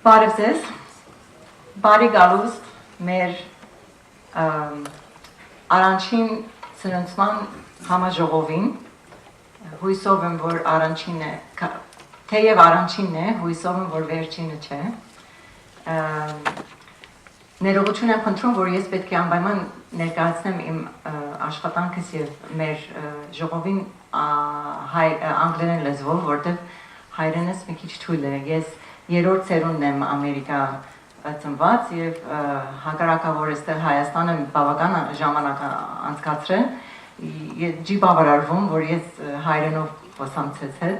Բարև ձեզ, բարի գալուստ մեր առաջին սրընցման համաժողովին, հույսով եմ, որ առաջինն է, թեև առաջինն է, հույսով եմ, որ վերջինը չէ, ներողություն եմ խնդրում, որ ես պետք է անպայման ներկայացնեմ իմ աշխատանքս և մեր ժողովին անգլերեն լեզվով, որտեղ հայրենս մի քիչ թույլ է, ես երրորդ սերունդն եմ Ամերիկա ծնված և հակառակավոր էստեղ Հայաստանը բավական ժամանակ անցկացրել, չի բավարարվում, որ ես հայրենով ոսամցեցել,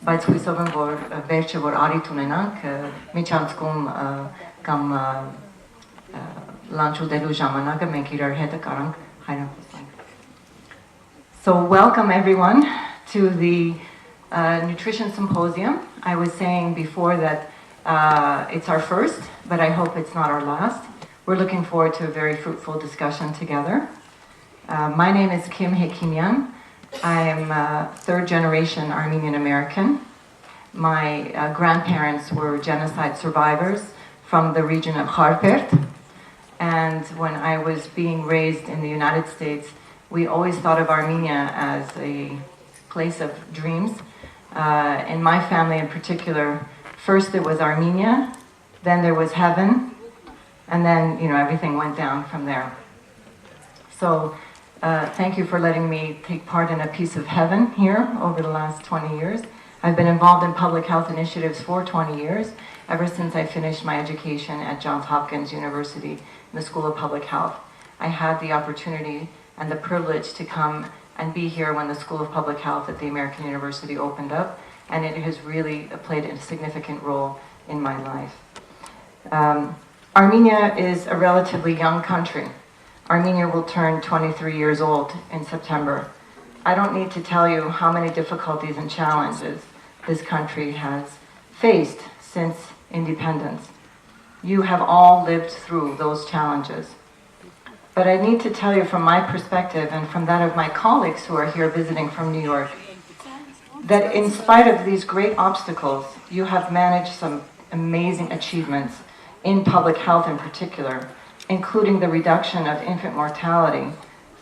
բայց հույսով եմ, որ վերջը, որ առիթ ունենանք, միջանցքում կամ լանչուտելու ժամանակը մենք իրար հետը կարանք հայրեն խոսանք. So welcome everyone to the Nutrition Symposium. I was saying before that it's our first, but I hope it's not our last. We're looking forward to a very fruitful discussion together. My name is Kim Hekimyan. I am third generation Armenian American. My grandparents were genocide survivors from the region of Kharpert. And when I was being raised in the United States, we always thought of Armenia as a place of dreams. In my family in particular, first there was Armenia, then there was heaven, and then everything went down from there. So thank you for letting me take part in a piece of heaven here over the last 20 years. I've been involved in public health initiatives for 20 years, ever since I finished my education at Johns Hopkins University in the School of Public Health. I had the opportunity and the privilege to come and be here when the School of Public Health at the American University opened up, and it has really played a significant role in my life. Armenia is a relatively young country. Armenia will turn 23 years old in September. I don't need to tell you how many difficulties and challenges this country has faced since independence. You have all lived through those challenges. But I need to tell you from my perspective and from that of my colleagues who are here visiting from New York, that in spite of these great obstacles, you have managed some amazing achievements in public health in particular, including the reduction of infant mortality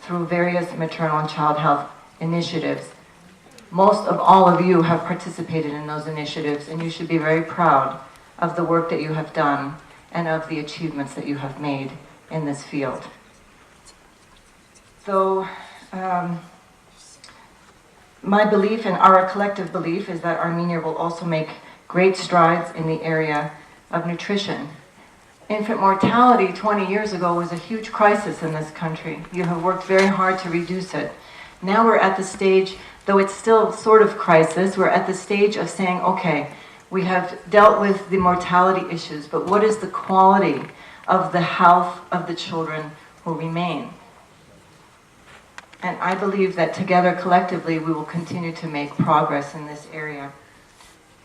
through various maternal and child health initiatives. Most of all of you have participated in those initiatives, and you should be very proud of the work that you have done and of the achievements that you have made in this field. So, my belief and our collective belief is that Armenia will also make great strides in the area of nutrition. Infant mortality 20 years ago was a huge crisis in this country. You have worked very hard to reduce it. Now we're at the stage, though it's still sort of crisis, we're at the stage of saying, okay, we have dealt with the mortality issues, but what is the quality of the health of the children who remain? And I believe that together, collectively, we will continue to make progress in this area.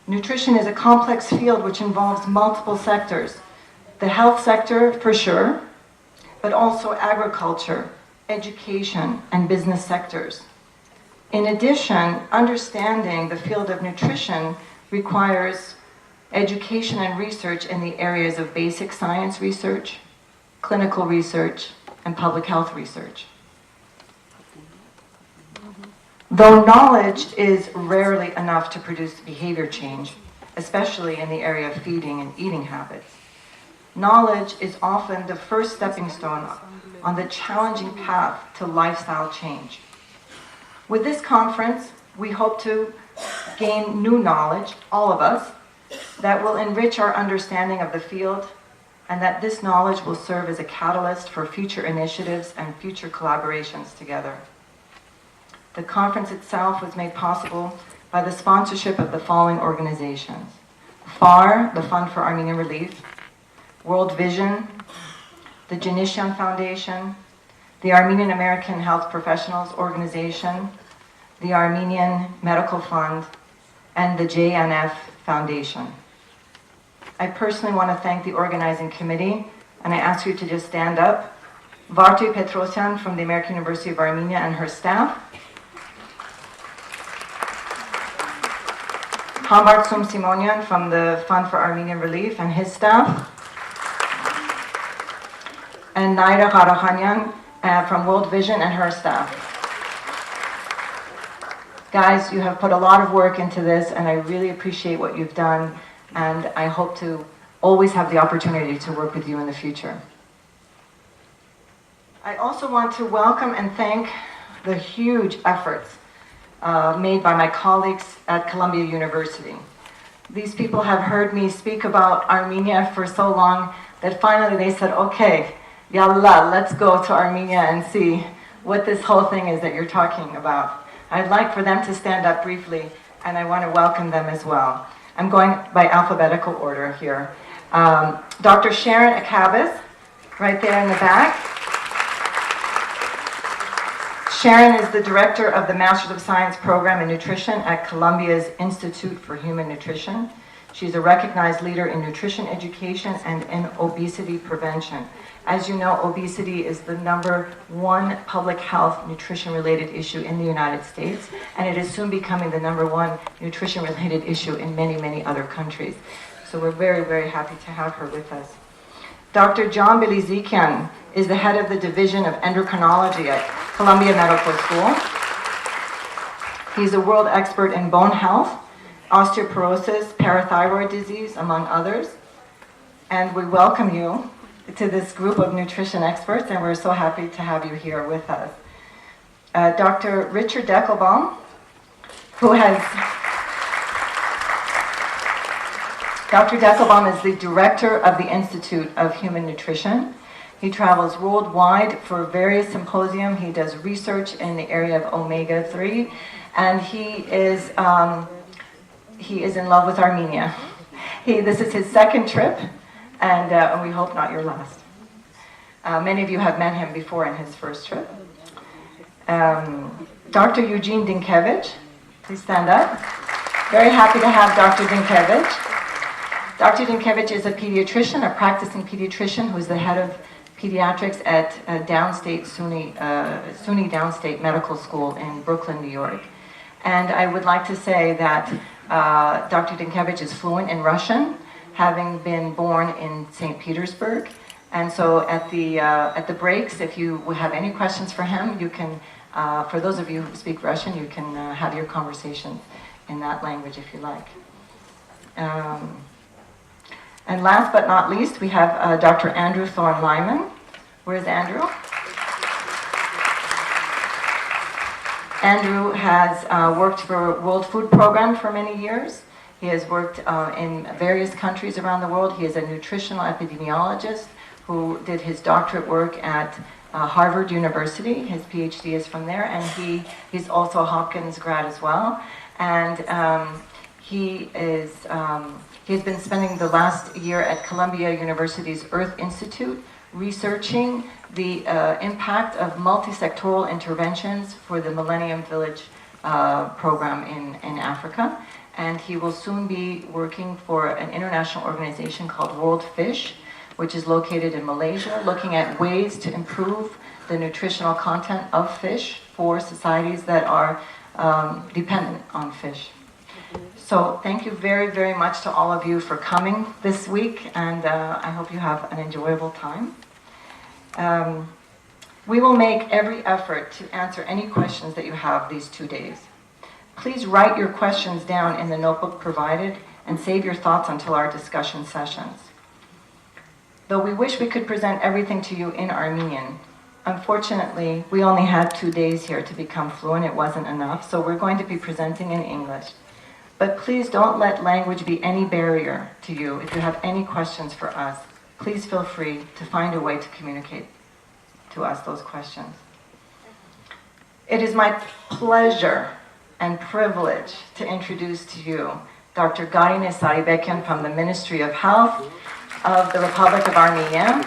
Nutrition is a complex field which involves multiple sectors. The health sector, for sure, but also agriculture, education, and business sectors. In addition, understanding the field of nutrition requires education and research in the areas of basic science research, clinical research, and public health research. Though knowledge is rarely enough to produce behavior change, especially in the area of feeding and eating habits, knowledge is often the first stepping stone on the challenging path to lifestyle change. With this conference, we hope to gain new knowledge, all of us, that will enrich our understanding of the field, and that this knowledge will serve as a catalyst for future initiatives and future collaborations together. The conference itself was made possible by the sponsorship of the following organizations: FAR, the Fund for Armenian Relief, World Vision, the Janishyan Foundation, the Armenian American Health Professionals Organization, the Armenian Medical Fund, and the JNF Foundation. I personally want to thank the organizing committee, and I ask you to just stand up. Vartu Petrosyan from the American University of Armenia and her staff. Hambartsum Simonian from the Fund for Armenian Relief and his staff, and Naira Harahanyan from World Vision and her staff. Guys, you have put a lot of work into this, and I really appreciate what you've done, and I hope to always have the opportunity to work with you in the future. I also want to welcome and thank the huge efforts made by my colleagues at Columbia University. These people have heard me speak about Armenia for so long that finally they said, okay, yallah, let's go to Armenia and see what this whole thing is that you're talking about. I'd like for them to stand up briefly, and I want to welcome them as well. I'm going by alphabetical order here. Dr. Sharon Akabas, right there in the back. Sharon is the director of the Masters of Science program in nutrition at Columbia's Institute for Human Nutrition. She's a recognized leader in nutrition education and in obesity prevention. As you know, obesity is the #1 public health nutrition-related issue in the United States, and it is soon becoming the #1 nutrition-related issue in many, many other countries. So we're very, very happy to have her with us. Dr. John Bilizikian is the head of the Division of Endocrinology at Columbia Medical School. He's a world expert in bone health, osteoporosis, parathyroid disease, among others. And we welcome you to this group of nutrition experts, and we're so happy to have you here with us. Dr. Richard Deckelbaum, Dr. Deckelbaum is the director of the Institute of Human Nutrition. He travels worldwide for various symposiums. He does research in the area of omega-3, and he is in love with Armenia. This is his second trip, and we hope not your last. Many of you have met him before in his first trip. Dr. Eugene Dinkevich, please stand up. Very happy to have Dr. Dinkevich. Dr. Dinkevich is a pediatrician, a practicing pediatrician who is the head of pediatrics at SUNY Downstate Medical School in Brooklyn, New York. And I would like to say that Dr. Dinkevich is fluent in Russian, having been born in St. Petersburg. And so at the breaks, if you have any questions for him, you can, for those of you who speak Russian, you can have your conversations in that language if you like. And last but not least, we have Dr. Andrew Thorne-Lyman. Where's Andrew? Andrew has worked for World Food Program for many years. He has worked in various countries around the world. He is a nutritional epidemiologist who did his doctorate work at Harvard University. His PhD is from there, and he's also a Hopkins grad as well. And he has been spending the last year at Columbia University's Earth Institute researching the impact of multi-sectoral interventions for the Millennium Village program in Africa. And he will soon be working for an international organization called World Fish, which is located in Malaysia, looking at ways to improve the nutritional content of fish for societies that are dependent on fish. So thank you very, very much to all of you for coming this week, and I hope you have an enjoyable time. We will make every effort to answer any questions that you have these 2 days. Please write your questions down in the notebook provided and save your thoughts until our discussion sessions. Though we wish we could present everything to you in Armenian, unfortunately, we only had 2 days here to become fluent. It wasn't enough, so we're going to be presenting in English. But please don't let language be any barrier to you. If you have any questions for us, please feel free to find a way to communicate to us those questions. It is my pleasure and privilege to introduce to you Dr. Garine Saribekyan from the Ministry of Health of the Republic of Armenia.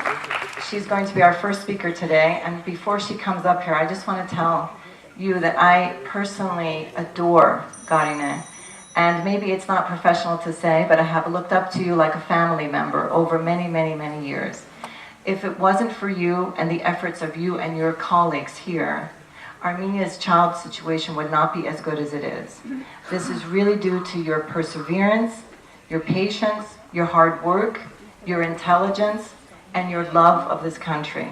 She's going to be our first speaker today, and before she comes up here, I just want to tell you that I personally adore Garine. And maybe it's not professional to say, but I have looked up to you like a family member over many, many, many years. If it wasn't for you and the efforts of you and your colleagues here, Armenia's child situation would not be as good as it is. This is really due to your perseverance, your patience, your hard work, your intelligence, and your love of this country.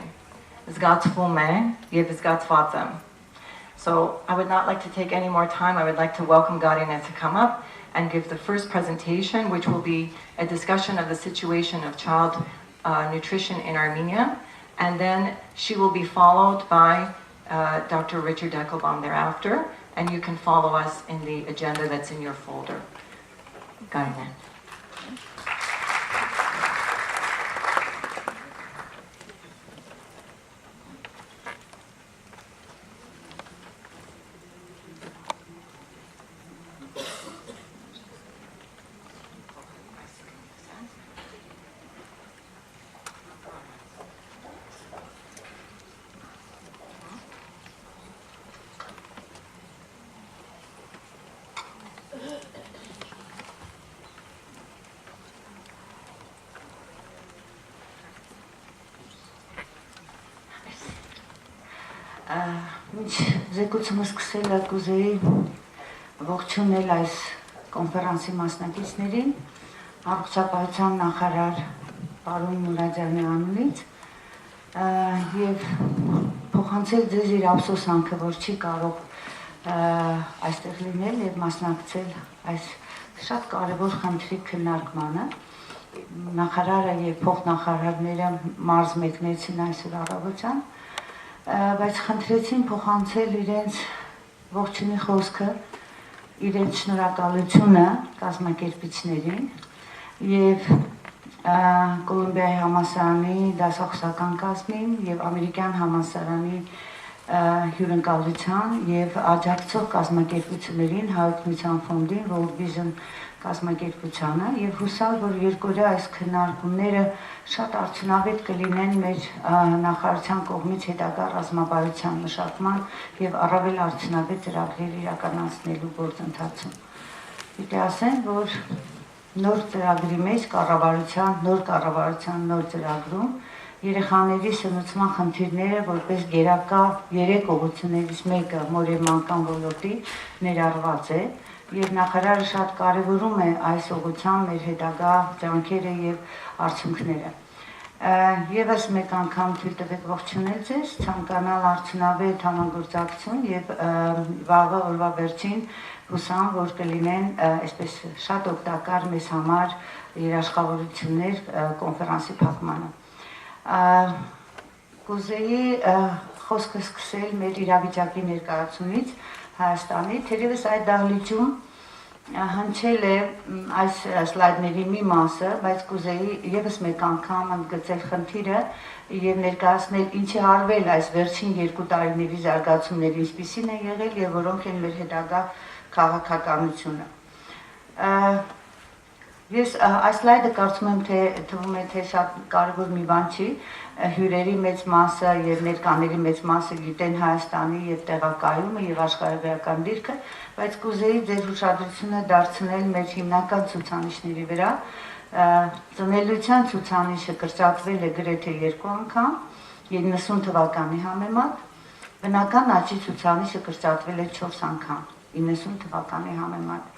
So I would not like to take any more time. I would like to welcome Garina to come up and give the first presentation, which will be a discussion of the situation of child nutrition in Armenia. And then she will be followed by Dr. Richard Deckelbaum thereafter. And you can follow us in the agenda that's in your folder. Garina. Զեկուցումը սկսելը կուզեի ողջունել այս կոնֆերանսի մասնակիցներին, առողջապահության նախարար պարոն Մուրադյանի անունից եւ փոխանցել ձեզ իր ափսոսանքը, որ չի կարող այստեղ լինել եւ մասնակցել այս շատ կարեւոր խնդրի քննարկմանը։ Նախարարը եւ փոխնախարարները մարզ մեկնեցին այսօր առավոտյան, բայց խնդրեցին փոխանցել իրենց ողջունի խոսքը, իրենց շնորհակալությունը կազմակերպիչներին եւ Կոլումբիայի համալսարանի դասախոսական կազմին եւ Ամերիկյան համալսարանի հյուրընկալության եւ աջակցող կազմակերպություններին, Հայտնության ֆոնդին, World Vision կազմակերպությանը եւ հուսալ, որ երկօրյա այս քննարկումները շատ արդյունավետ կլինեն մեր նախարարության կողմից հետագա ռազմավարության մշակման եւ առավել արդյունավետ ծրագրեր իրականացնելու գործընթացում։ Պիտի ասեմ, որ նոր ծրագրի մեջ նոր կառավարության նոր ծրագրում երեխաների սնուցման խնդիրները որպես գերակա 3 ուղղություններից մեկը մորևմանկան ոլորտի ներառված է եւ նախարարը շատ կարեւորում է այս ուղղությամբ մեր հետագա ջանքերը եւ արդյունքները։ Եվս մեկ անգամ թույլ տվեք ողջունել ձեզ, ցանկանալ արդյունավետ համագործակցություն եւ վաղը օրվա վերջին հուսամ, որ կլինեն այսպես շատ օգտակար մեզ համար երաշխավորություններ կոնֆերանսի փակմանը։ Կուզեի խոսքը սկսել մեր իրավիճակի ներկայացումից Հայաստանի, թերևս այդ դահլիճում հնչել է այս սլայդների մի մասը, բայց կուզեի եւս մեկ անգամ ընդգծել խնդիրը եւ ներկայացնել ինչի արվել այս վերջին 2 տարիների զարգացումների, ինչպիսին են եղել եւ որոնք են մեր հետագա քաղաքականությունը։ Ես այս սլայդը կարծում եմ, թե թվում է, թե շատ կարևոր մի բան չի, հյուրերի մեծ մասը եւ ներկաների մեծ մասը գիտեն Հայաստանի եւ տեղակայումը եւ աշխարհագրական դիրքը, բայց կուզեի ձեր ուշադրությունը դարձնել մեր հիմնական ցուցանիշների վրա։ Ծնելիության ցուցանիշը կրճատվել է գրեթե 2 անգամ, 90 թվականի համեմատ, բնական աճի ցուցանիշը կրճատվել է 4 անգամ, 90 թվականի համեմատ։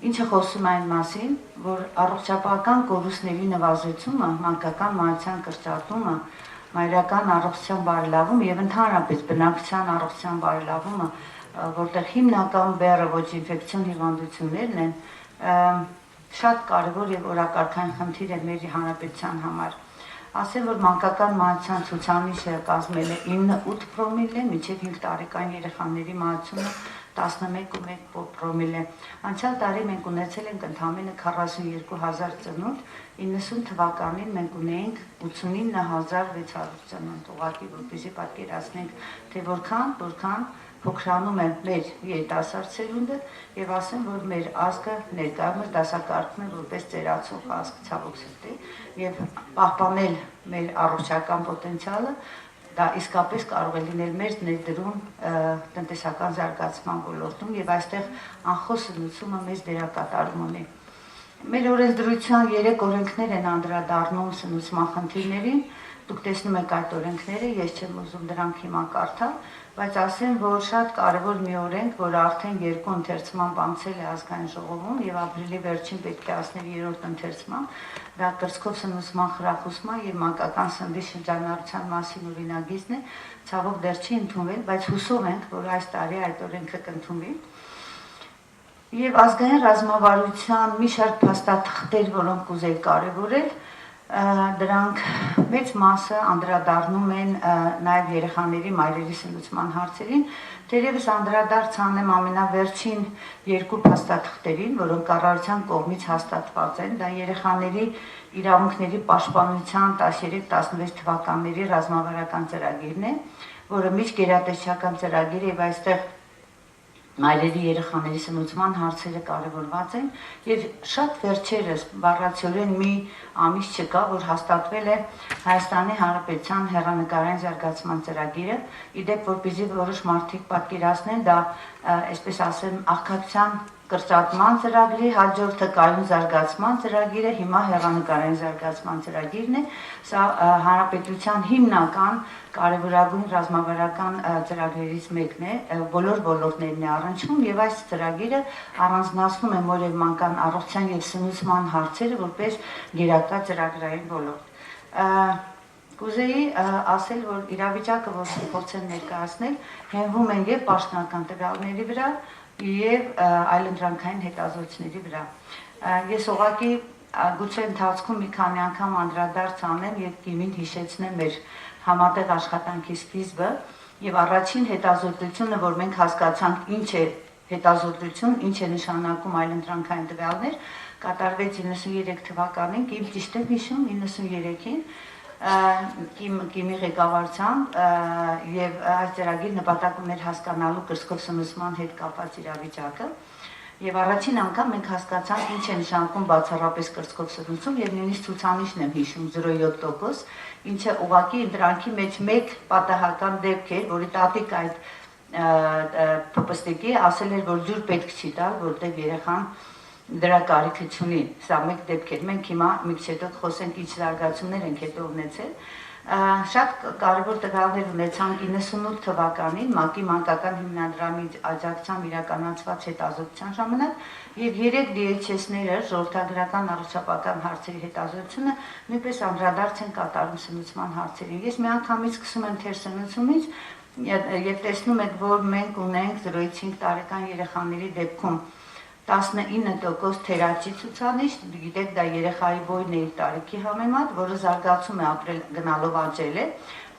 Ինչը խոսում է այն մասին, որ առողջապահական կորուստների նվազեցումը, մանկական մահացան կրճատումը, մայրական առողջության բարելավումը եւ ընդհանրապես բնակչության առողջության բարելավումը, որտեղ հիմնական բեռը ոչ ինֆեկցիոն հիվանդություններն են, շատ կարեւոր եւ օրակարգային խնդիր է մեր հանրապետության համար։ Ասեմ, որ մանկական մահացան ցուցանիշը կազմել է 9.8 պրոմիլե, մինչև 5 տարեկան երեխաների մահացումը 11.1 պրոմիլե։ Անցյալ տարի մենք ունեցել ենք ընդամենը 42,000 ծնունդ, 90 թվականին մենք ունեինք 89,600 ծնունդ, ուղղակի որպեսզի պատկերացնենք, թե որքան փոքրանում է մեր երիտասարդ սերունդը եւ ասեմ, որ մեր ազգը ներկայումս դասակարգվում է որպես ծերացող ազգ ցավոք սրտի եւ պահպանել մեր առողջական պոտենցիալը դա իսկապես կարող է լինել մեր ներդրում տնտեսական զարգացման ոլորտում եւ այստեղ անխոս զնուցումը մեծ դերակատարում ունի։ Մեր օրենսդրության 3 օրենքներ են անդրադառնում սնուցման խնդիրներին, դուք տեսնում եք այդ օրենքները, ես չեմ ուզում դրանք հիմա կարդալ, բայց ասեմ, որ շատ կարևոր մի օրենք, որ արդեն 2 ընթերցմամբ անցել է ազգային ժողովում եւ ապրիլի վերջին պետք է ասներ 3-րդ ընթերցման, դա կրծքով սնուցման խրախուսման եւ մանկական սննդի շրջանառության մասին օրինագիծն է, ցավոք դեռ չի ընդունվել, բայց հուսով ենք, որ այս տարի այդ օրենքը կընդունվի։ Եվ ազգային ռազմավարության մի շարք փաստաթղթեր, որոնք կուզեի կարևորել, դրանք մեծ մասը անդրադառնում են նաև երեխաների մայրերի սնուցման հարցերին, թերևս անդրադարձ անեմ ամենավերջին 2 փաստաթղթերին, որոնք կառավարության կողմից հաստատված են, դա երեխաների իրավունքների պաշտպանության 13-16 թվականների ռազմավարական ծրագիրն է, որը միջգերատեսչական ծրագիր է եւ այստեղ մայրերի երեխաների սնուցման հարցերը կարևորված են եւ շատ վերջերս բառացիորեն մի ամիս չկա, որ հաստատվել է Հայաստանի Հանրապետության հեռանկարային զարգացման ծրագիրը, իդեպ որպեսզի որոշ մարդիկ պատկերացնեն, դա այսպես ասեմ, աղքատության կրճատման ծրագրի հաջորդը կայուն զարգացման ծրագիրը, հիմա հեռանկարային զարգացման ծրագիրն է, սա հանրապետության հիմնական կարևորագույն ռազմավարական ծրագրերից մեկն է, բոլոր ոլորտներն է առնչվում եւ այս ծրագիրը առանձնացնում է մոր եւ մանկան առողջության եւ սնուցման հարցերը որպես գերակա ծրագրային ոլորտ։ Կուզեի ասել, որ իրավիճակը, որ փորձեմ ներկայացնել, հենվում են եւ պաշտոնական տվյալների վրա եւ այլընտրանքային հետազոտությունների վրա։ Ես ուղղակի գուցե ընթացքում մի քանի անգամ անդրադարձ անեմ եւ գիմին հիշեցնեմ մեր համատեղ աշխատանքի սկիզբը եւ առաջին հետազոտությունը, որ մենք հասկացանք ինչ է հետազոտություն, ինչ է նշանակում այլընտրանքային տվյալներ, կատարվեց 93 թվականին, իմ ճիշտ եմ հիշում 93-ին Կիմի ղեկավարությամբ եւ այս ծրագիրը նպատակ ուներ հասկանալու կրծքով սնուցման հետ կապված իրավիճակը եւ առաջին անգամ մենք հասկացանք ինչ է նշանակում բացառապես կրծքով սնուցում եւ նույնիսկ ցուցանիշն եմ հիշում 0.7%, ինչը ուղղակի ընտրանքի մեջ մեկ պատահական դեպք էր, որի տատիկ այդ փոստիկի ասել էր, որ ջուր պետք չի տալ, որտեղ երեխան դրա կարիքը չունի, սա մեկ դեպք էր, մենք հիմա մի քիչ հետո խոսենք ինչ զարգացումներ ենք հետո ունեցել, շատ կարևոր տվյալներ ունեցանք 98 թվականին ՄԱԿ-ի մանկական հիմնադրամի աջակցությամբ իրականացված հետազոտության ժամանակ եւ 3 DHS-ները ժողովրդագրական առողջապահական հարցերի հետազոտությունը նույնպես անդրադարձ են կատարում սնուցման հարցերին։ Ես միանգամից սկսում եմ թեր սնուցումից եւ տեսնում եք, որ մենք ունենք 0-5 տարեկան երեխաների դեպքում 19% թերաճի ցուցանիշ, գիտեք դա երեխայի բոյն է իր տարիքի համեմատ, որը զարգացում է ապրել գնալով աճել է,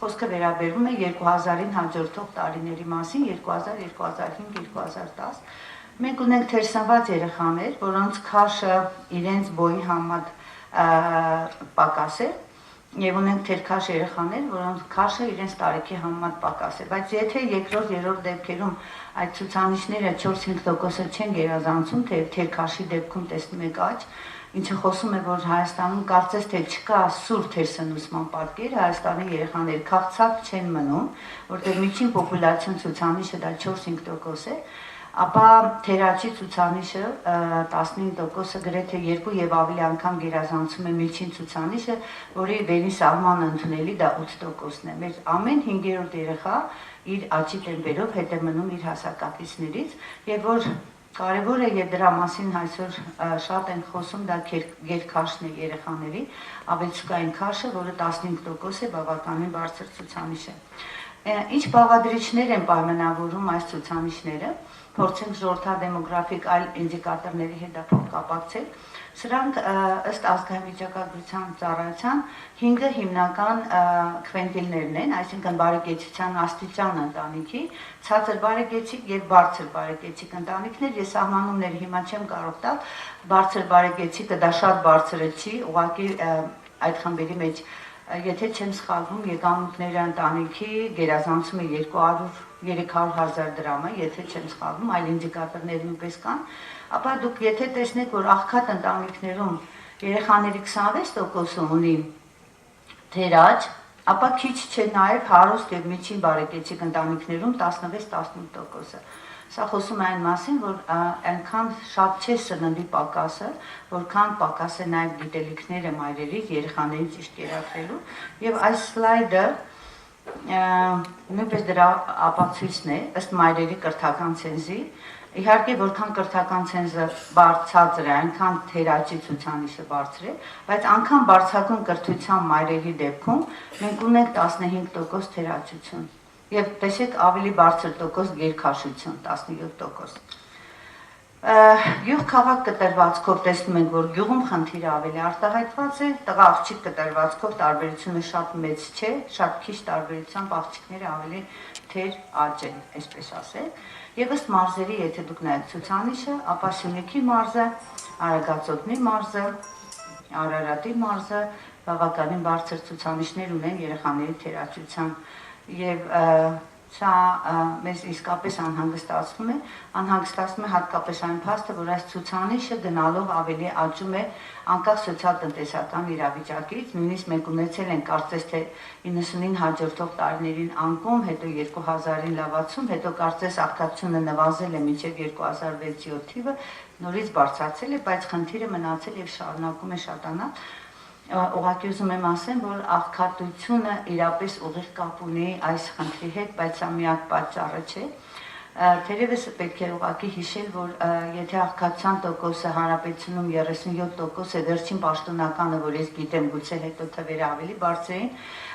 խոսքը վերաբերում է 2000-ին հաջորդող տարիների մասին, 2000, 2005, 2010, մենք ունենք թերսնված երեխաներ, որոնց քաշը իրենց բոյի համեմատ պակաս է, եւ ունենք թերքաշ երեխաներ, որոնց քաշը իրենց տարիքի համեմատ պակաս է, բայց եթե երկրորդ, երրորդ դեպքերում այդ ցուցանիշները 4-5% չեն գերազանցում, թե թերքաշի դեպքում տեսնում եք աճ, ինչը խոսում է, որ Հայաստանում կարծես թե չկա սուր թերսնուցման պատկեր, Հայաստանի երեխաները քաղցած չեն մնում, որտեղ միջին պոպուլյացիոն ցուցանիշը դա 4-5% է, ապա թերաճի ցուցանիշը 19%-ը գրեթե 2 եւ ավելի անգամ գերազանցում է միջին ցուցանիշը, որի վերին սահմանը ընդունելի դա 8%-ն է։ Մեր ամեն 5-րդ երեխա իր աճի տեմպերով հետ է մնում իր հասակակիցներից եւ որ կարևոր է եւ դրա մասին այսօր շատ են խոսում, դա գերքաշն է երեխաների, ավելցուկային քաշը, որը 15% է, բավականին բարձր ցուցանիշ է։ Ինչ բաղադրիչներ են պայմանավորում այս ցուցանիշները, փորձենք ժողովրդադեմոգրաֆիկ այլ ինդիկատորների հետ կապակցել։ Սրանք ըստ ազգային վիճակագրության ծառայության 5 հիմնական քվենտիլներն են, այսինքն բարեկեցության աստիճան ընտանիքի, ցածր բարեկեցիկ եւ բարձր բարեկեցիկ ընտանիքներ, ես սահմանումները հիմա չեմ կարող տալ, բարձր բարեկեցիկը դա շատ բարձրը չի, ուղղակի այդ խմբերի մեջ եթե չեմ սխալվում, եկամուտները ընտանիքի գերազանցում է 200-300 դրամը, եթե չեմ սխալվում, այլ ինդիկատորներ նույնպես կան, ապա դուք եթե տեսնեք, որ աղքատ ընտանիքներում երեխաների 26% ունի թերաճ, ապա քիչ չէ նաև հարուստ եւ միջին բարեկեցիկ ընտանիքներում 16-18%-ը։ Սա խոսում է այն մասին, որ այնքան շատ չէ սննդի պակասը, որքան պակաս է նաև գիտելիքները մայրերի երեխաներին ճիշտ կերակրելու, եւ այս սլայդը նույնպես դրա ապացույցն է ըստ մայրերի կրթական ցենզի։ Իհարկե, որքան կրթական ցենզը բարձր է, այնքան թերաճի ցուցանիշը բարձր է, բայց անգամ բարձրագույն կրթության մայրերի դեպքում մենք ունենք 15% թերաճություն եւ տեսեք ավելի բարձր տոկոս գերքաշություն 17%։ Գյուղ քաղաք կտրվածքով տեսնում ենք, որ գյուղում խնդիրը ավելի արտահայտված է, տղա աղջիկ կտրվածքով տարբերությունը շատ մեծ չէ, շատ քիչ տարբերությամբ աղջիկները ավելի թեր աճ են, այսպես ասել։ Եվ ըստ մարզերի, եթե դուք նայեք ցուցանիշը, ապա Սյունիքի մարզը, Արագածոտնի մարզը, Արարատի մարզը բավականին բարձր ցուցանիշներ ունեն երեխաների թերաճության եւ սա մեզ իսկապես անհանգստացնում է հատկապես այն փաստը, որ այս ցուցանիշը գնալով ավելի աճում է անկախ սոցիալ-տնտեսական իրավիճակից, նույնիսկ մենք ունեցել ենք կարծես թե 99 հաջորդող տարիներին անկում, հետո 2000-ին լավացում, հետո կարծես աղքատությունը նվազել է մինչև 2006-7 թիվը, նորից բարձրացել է, բայց խնդիրը մնացել եւ շարունակում է շատանալ։ Ուղղակի ուզում եմ ասեմ, որ աղքատությունը իրապես ուղիղ կապ ունի այս խնդրի հետ, բայց սա միակ պատճառը չէ։ Թերևս պետք է ուղղակի հիշել, որ եթե աղքատության տոկոսը հանրապետությունում 37% է, վերջին պաշտոնականը, որ ես գիտեմ, գուցե հետո թվերը ավելի բարձր էին,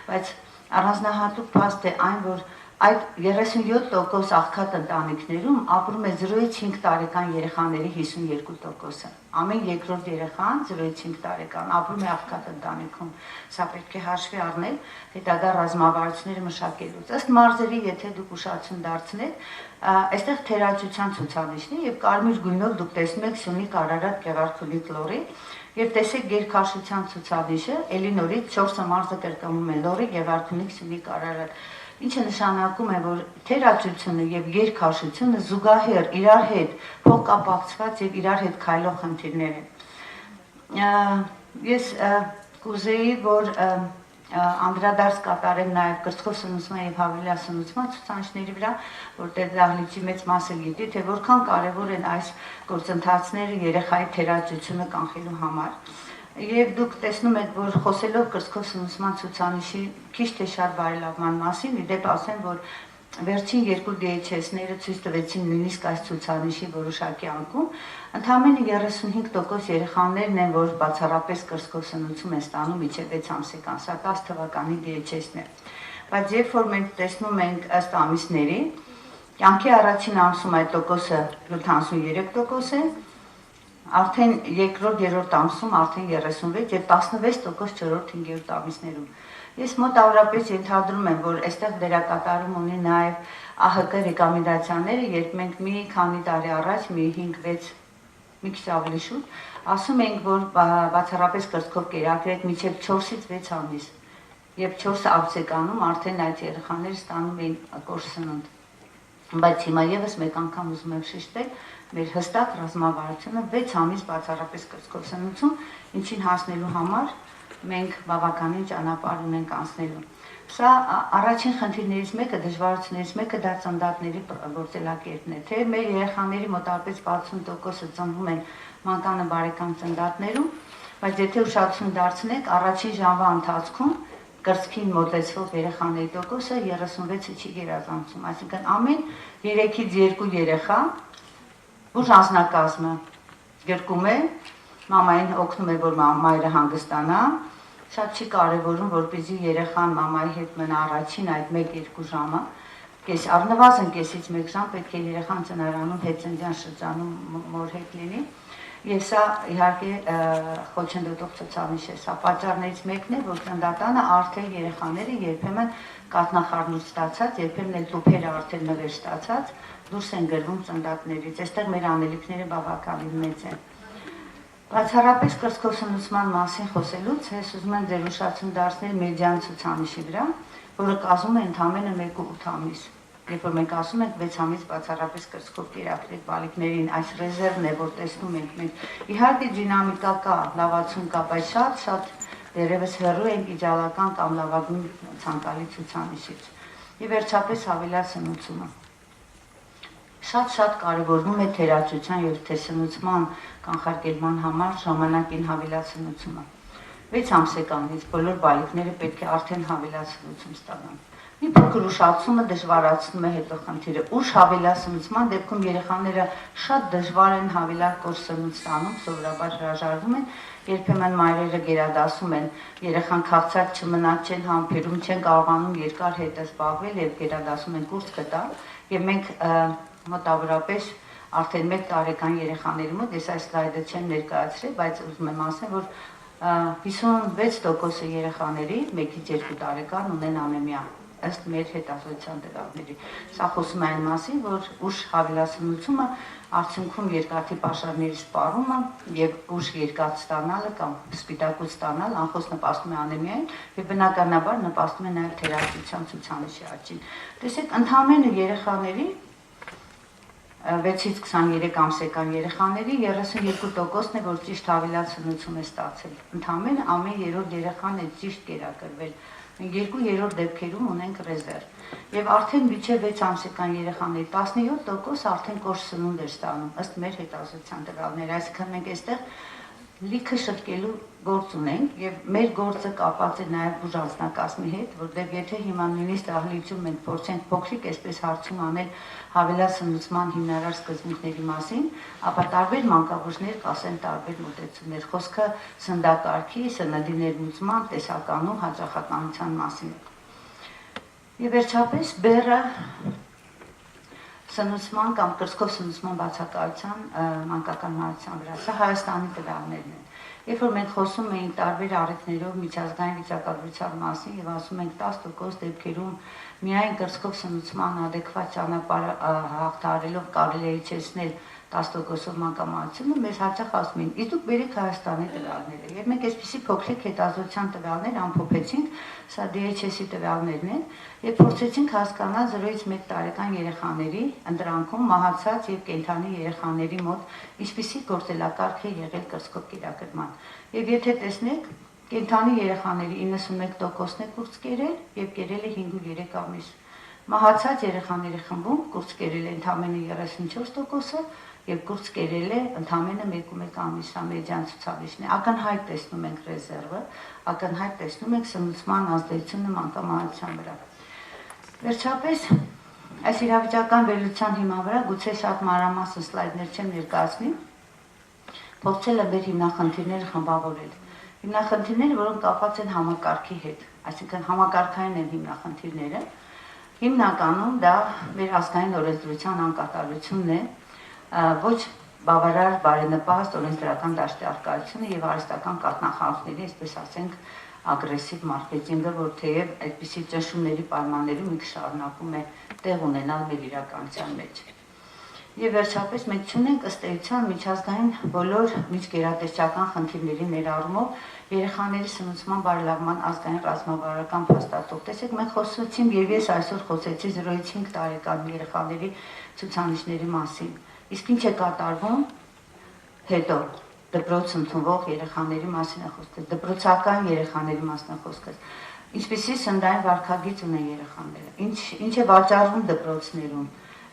բայց առանձնահատուկ փաստ է այն, որ այդ 37% աղքատ ընտանիքներում ապրում է 0-5 տարեկան երեխաների 52%-ը։ Ամեն երկրորդ երեխան 0-5 տարեկան ապրում է աղքատ ընտանիքում։ Սա պետք է հաշվի առնել հետագա ռազմավարությունները մշակելուց։ Ըստ մարզերի, եթե դուք ուշադրություն դարձնեք, այստեղ թերաճության ցուցանիշն է եւ կարմիր գույնով դուք տեսնում եք Սյունիք, Արարատ, Գեղարքունիք, Լոռի եւ տեսեք գերքաշության ցուցանիշը, ելի նորից 4 մարզը կրկնվում է Լոռի, Գեղարքունիք, Սյունիք, Արարատ։ Ինչը նշանակում է, որ թերաճությունը եւ գերքաշությունը զուգահեռ իրար հետ փոխկապակցված եւ իրար հետ քայլող խնդիրներ են։ Ես կուզեի, որ անդրադարձ կատարեմ նաեւ կրծքով սնուցման եւ հավելյալ սնուցման ցուցանիշների վրա, որտեղ դահլիճի մեծ մասը գիտի, թե որքան կարեւոր են այս գործընթացները երեխայի թերաճությունը կանխելու համար։ Եվ դուք տեսնում եք, որ խոսելով կրծքով սնուցման ցուցանիշի քիչ թե շատ բարելավման մասին, իդեպ ասեմ, որ վերջին երկու DHS-ները ցույց տվեցին նույնիսկ այս ցուցանիշի որոշակի անկում, ընդամենը 35% երեխաներն են, որ բացառապես կրծքով սնուցում են ստանում մինչև 6 ամսեկան, սա 10 թվականի DHS-ն է։ Բայց երբ որ մենք տեսնում ենք ըստ ամիսների, կյանքի առաջին ամսում այդ տոկոսը 73% է, արդեն երկրորդ, երրորդ ամսում արդեն 36 եւ 16% չորրորդ, 5-րդ ամիսներում։ Ես մոտավորապես ենթադրում եմ, որ այստեղ դերակատարում ունի նաեւ ԱՀԿ ռեկոմենդացիաները, երբ մենք մի քանի տարի առաջ, մի 5-6, մի քիչ ավելի շուտ, ասում ենք, որ բացառապես կրծքով կերակրեք մինչեւ 4-ից 6 ամիս, եւ 4 ամսեկանում արդեն այդ երեխաները ստանում էին կորսնունդ։ Բայց հիմա եւս մեկ անգամ ուզում եմ շեշտել, մեր հստակ ռազմավարությունը 6 ամիս բացառապես կրծքով սնուցում, ինչին հասնելու համար մենք բավականին ճանապարհ ունենք անցնելու։ Սա առաջին խնդիրներից մեկը, դժվարություններից մեկը դա ծննդատների գործելակերպն է, թե մեր երեխաների մոտավորապես 60%-ը ծնվում են մանկանը բարեկամ ծննդատներում, բայց եթե ուշադրություն դարձնեք, առաջին ժամվա ընթացքում կրծքին մոտեցվող երեխաների տոկոսը 36-ը չի գերազանցում, այսինքն ամեն 3-ից 2 երեխա ուժ անձնակազմը գրկում է, մամային օգնում է, որ մայրը հանգստանա, շատ չի կարևորում, որպեսզի երեխան մամայի հետ մնա առաջին այդ 1-2 ժամը, առնվազն կեսից 1 ժամ պետք է երեխան ծնարանում հետծննդյան շրջանում մոր հետ լինի, եւ սա իհարկե խոչընդոտող ցուցանիշ է, սա պատճառներից մեկն է, որ ծննդատանը արդեն երեխաները երբեմն կաթնախառնուրդ ստացած, երբեմն էլ տուփերը արդեն նվեր ստացած դուրս են գրվում ծննդատներից, այստեղ մեր անելիքները բավականին մեծ են։ Բացառապես կրծքով սնուցման մասին խոսելուց, ես ուզում եմ ձեր ուշադրություն դարձնել մեդիան ցուցանիշի վրա, որը կազմում է ընդամենը 1-8 ամիս։ Երբ որ մենք ասում ենք 6 ամիս բացառապես կրծքով կերակրեք բալիկներին, այս ռեզերվն է, որ տեսնում ենք մենք։ Իհարկե դինամիկա կա, լավացում կա, բայց շատ դերևս հեռու ենք իդեալական կամ լավագույն ցանկալի ցուցանիշից։ Եվ վերջապես հավելյալ սնուցումը։ շատ կարևորվում է թերացության եւ թեսնուցման կանխարգելման համար ժամանակին հավելացնությունը։ 6 ամսեկանից բոլոր բալիկները պետք է արդեն հավելացնություն ստանան։ Մի փոքր ուշացումը դժվարացնում է հետո խնդիրը։ Ուշ հավելացնության դեպքում երեխաները շատ դժվար են հավելակ կորսնուց ստանում, սովորաբար հրաժարվում են, երբեմն մայրերը գերադասում են, երեխան քաղցած չմնաց չեն համբերում, չեն կարողանում երկար հետ զբաղվել եւ գերադասում են կուրս կտա, եւ մենք մոտավորապես արդեն 1 տարեկան երեխաների մոտ, ես այս սլայդը չեմ ներկայացրել, բայց ուզում եմ ասել, որ 56% երեխաների 1-ից 2 տարեկան ունեն անեմիա, ըստ մեր հետազոտության տվյալների։ Սա խոսում է այն մասին, որ ուշ հավելացնությունը արդյունքում երկաթի պաշարների սպառումը եւ ուշ երկաթ ստանալը կամ սպիտակուց ստանալ անխոս նպաստում է անեմիային եւ բնականաբար նպաստում է նաեւ թերացության ցուցանիշի աճին։ Տեսեք, ընդհանրապես երեխաների 6-ից 23 ամսեկան երեխաների 32%-ն է, որ ճիշտ հավելացնություն է ստացել։ Ընդհանրապես ամեն երրորդ երեխան է ճիշտ կերակրվել։ Մենք 2/3 դեպքերում ունենք ռեզերվ։ Եվ արդեն մինչև 6 ամսեկան երեխաների 17% արդեն կորս սնունդ էր ստանում, ըստ մեր հետազոտության տվյալների։ Այսինքն մենք այստեղ լիքը շտկելու գործ ունենք եւ մեր գործը կապված է նաեւ բուժանձնակազմի հետ, որտեղ եթե հիմա նույնիսկ դահլիճում մենք փորձենք փոքրիկ այսպես հարցում անել հավելացնուցման հիմնարար սկզբունքների մասին, ապա տարբեր մանկաբույժներ կասեն տարբեր մոտեցումներ։ Խոսքը սննդակարգի, սննդի ներմուծման, տեսականու, հաճախականության մասին է։ Եվ վերջապես բեռը սնուցման կամ կրծքով սնուցման բացակայության մանկական մարզության վրա։ Սա Հայաստանի տվյալներն են։ Երբ որ մենք խոսում ենք տարբեր առիթներով միջազգային վիճակագրության մասին եւ ասում ենք 10% դեպքերում միայն կրծքով սնուցման adekvat ճանապարհը հաղթահարելով կարելի է իջեցնել 10%-ով մանկամարզությունը, մեզ հաճախ ասում են, իսկ դուք բերեք Հայաստանի տվյալները։ Եվ մենք այսպիսի փոքրիկ հետազոտության տվյալներ ամփոփեցինք, սա DHS-ի տվյալներն են, եւ փորձեցինք հասկանալ 0-ից 1 տարեկան երեխաների ընտրանքում մահացած եւ կենդանի երեխաների մոտ ինչպիսի գործելակարգ է եղել կրծքով կերակրման։ Եվ եթե տեսնեք, կենդանի երեխաների 91%-ն է կուրծ կերել եւ կերել է 5-3 ամիս։ Մահացած երեխաների խմբում կուրծ կերել է ընդամենը 34%-ը եւ կուրծ կերել է ընդամենը 1-1 ամիս, սա մեդիան ցուցանիշն է։ Ակնհայտ տեսնում ենք ռեզերվը, ակնհայտ տեսնում ենք սնուցման ազդեցությունը մանկամարզության վրա։ Վերջապես այս իրավիճական վերլուծության հիման վրա գուցե շատ մանրամասն սլայդներ չեմ ներկայացնի, փորձել եմ մեր հիմնախնդիրները խմբավորել։ Հիմնախնդիրները, որոնք կապված են համակարգի հետ, այսինքն համակարգային են հիմնախնդիրները, հիմնականում դա մեր ազգային օրենսդրության անկատարությունն է, ոչ բավարար բարենպաստ օրենսդրական դաշտի առկայությունը եւ արհեստական կաթնախառնողների, այսպես ասենք, ագրեսիվ մարքեթինգը, որ թեև այդպիսի ճնշումների պայմաններում ինքը շարունակում է տեղ ունենալ մեր իրականության մեջ։ Եվ վերջապես մենք ունենք ըստ էության միջազգային բոլոր միջգերատեսչական խնդիրների ներառումով երեխաների սնուցման բարելավման ազգային ռազմավարական փաստաթուղթ։ Տեսեք, մենք խոսեցինք եւ ես այսօր խոսեցի 0-ից 5 տարեկան երեխաների ցուցանիշների մասին։ Իսկ ինչ է կատարվում հետո դպրոց ընդունվող երեխաների մասին է խոսքը, դպրոցական երեխաների մասին է խոսքը։ Ինչպիսի սննդային վարքագիծ ունեն երեխաները, ինչ է վաճառվում դպրոցներում,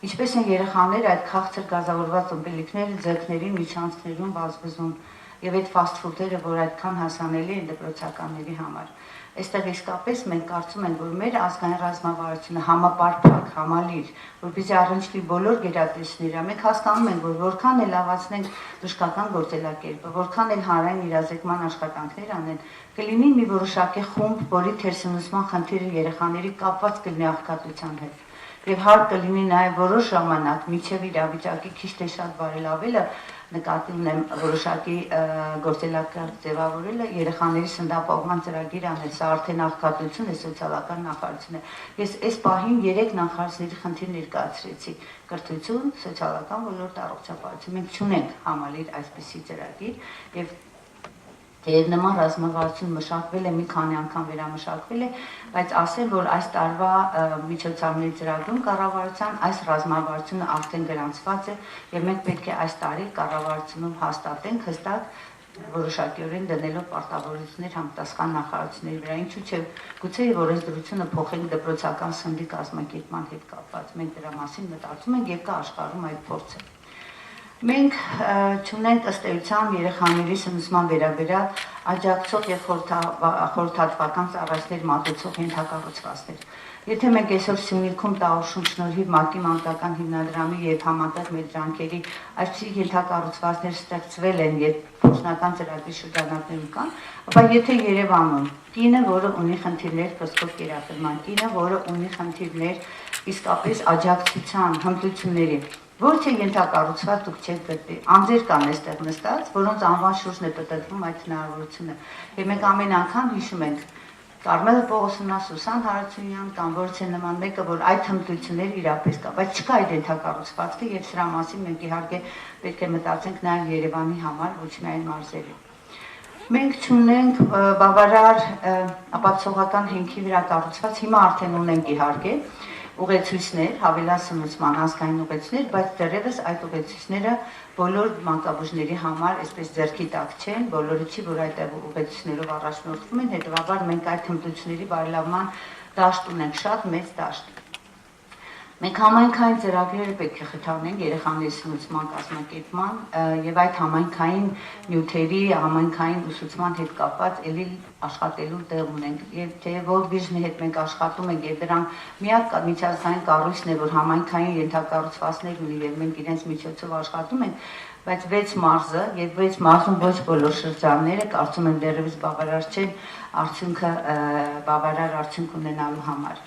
ինչպես են երեխաները այդ քաղցր գազավորված ըմպելիքները ձեռքների միջանցքներում վազվզում եւ այդ ֆաստ ֆուդերը, որ այդքան հասանելի են դպրոցականների համար։ Այստեղ իսկապես մենք կարծում ենք, որ մեր ազգային ռազմավարությունը համապարփակ, համալիր, որպեսզի առնչվի բոլոր գերատեսչները, մենք հասկանում ենք, որ որքան էլ լավացնենք բժշկական գործելակերպը, որքան էլ հանրային իրազեկման աշխատանքներ անեն, կլինի մի որոշակի խումբ, որի թերսնուցման խնդիրը երեխաների կապված կլինի աղքատության հետ։ Եվ հարկ կլինի նաև որոշ ժամանակ միջև իրավիճակի քիչ թե շատ բարելավելը, նկատի ունեմ որոշակի գործելակերպ ձևավորելը, երեխաների սննդապահովման ծրագիր անել, սա արդեն աղքատություն է, սոցիալական նախարարություն է։ Ես այս պահին 3 նախարարների խնդիր ներկայացրեցի՝ կրթություն, սոցիալական ոլորտ, առողջապահություն։ Մենք չունենք համալիր այսպիսի ծրագիր եւ Եվ նման ռազմավարություն մշակվել է, մի քանի անգամ վերամշակվել է, բայց ասել, որ այս տարվա միջոցառումների ծրագրում կառավարության այս ռազմավարությունը արդեն գրանցված է եւ մենք պետք է այս տարի կառավարությունում հաստատենք հստակ որոշակիորեն դնելով պարտավորություններ համտասխան նախարարությունների վրա, ինչու՞ չէ, գուցե եւ օրենսդրությունը փոխենք դպրոցական սննդի կազմակերպման հետ կապված։ Մենք դրա մասին մտածում ենք եւ կա աշխարհում այդ փորձը։ Մենք չունենք ըստ էության երեխաների սնուցման վերաբերյալ աջակցող եւ խորհրդատվական ծառայություններ մատուցող ենթակառուցվածքներ։ Եթե մենք այսօր Սյունիքում Տաուշում շնորհիվ ՄԱԿ-ի մանկական հիմնադրամի եւ համատեղ մեր ջանքերի այսպիսի ենթակառուցվածքներ ստեղծվել են եւ փոխնական ծրագրի շրջանակներում կան, ապա եթե Երևանում կինը, որը ունի խնդիրներ կրծքով կերակրման, կինը, որը ունի խնդիրներ իսկապես աջակցության, հմտությունների, ոչ թե ենթակառուցված դուք չեք գտնի, անձեր կան այստեղ նստած, որոնց անվան շուրջն է պտտվում այդ հնարավորությունը։ Եվ մենք ամեն անգամ հիշում ենք Կարմելը Պողոսյանը, Սուսան Հարությունյան կամ որից է նման մեկը, որ այդ հմտությունները իրապես կա, բայց չկա այդ ենթակառուցվածքը եւ սրա մասին մենք իհարկե պետք է մտածենք նաեւ Երևանի համար, ոչ միայն մարզերի։ Մենք չունենք բավարար ապացուցողական հենքի վրա կառուցված, հիմա արդեն ունենք իհարկե ուղեցույցներ, հավելասնուցման ազգային ուղեցույցներ, բայց դեռևս այդ ուղեցույցները բոլոր մանկաբույժների համար այսպես ձեռքի տակ չեն, բոլորը չի, որ այդ ուղեցույցներով առաջնորդվում են, հետևաբար մենք այդ հմտությունների բարելավման դաշտ ունենք, շատ մեծ դաշտ։ Մենք համայնքային ծրագրերը պետք է խթանենք երեխաների սնուցման կազմակերպման եւ այդ համայնքային նյութերի, համայնքային ուսուցման հետ կապված ելի աշխատելու տեղ ունենք։ Եվ թե World Vision-ի հետ մենք աշխատում ենք եւ դրան միակ միջազգային կառույցն է, որ համայնքային ենթակառուցվածքներ ունի եւ մենք իրենց միջոցով աշխատում ենք, բայց 6 մարզը եւ 6 մարզում ոչ բոլոր շրջանները կարծում եմ դեռևս բավարար չեն բավարար արդյունք ունենալու համար։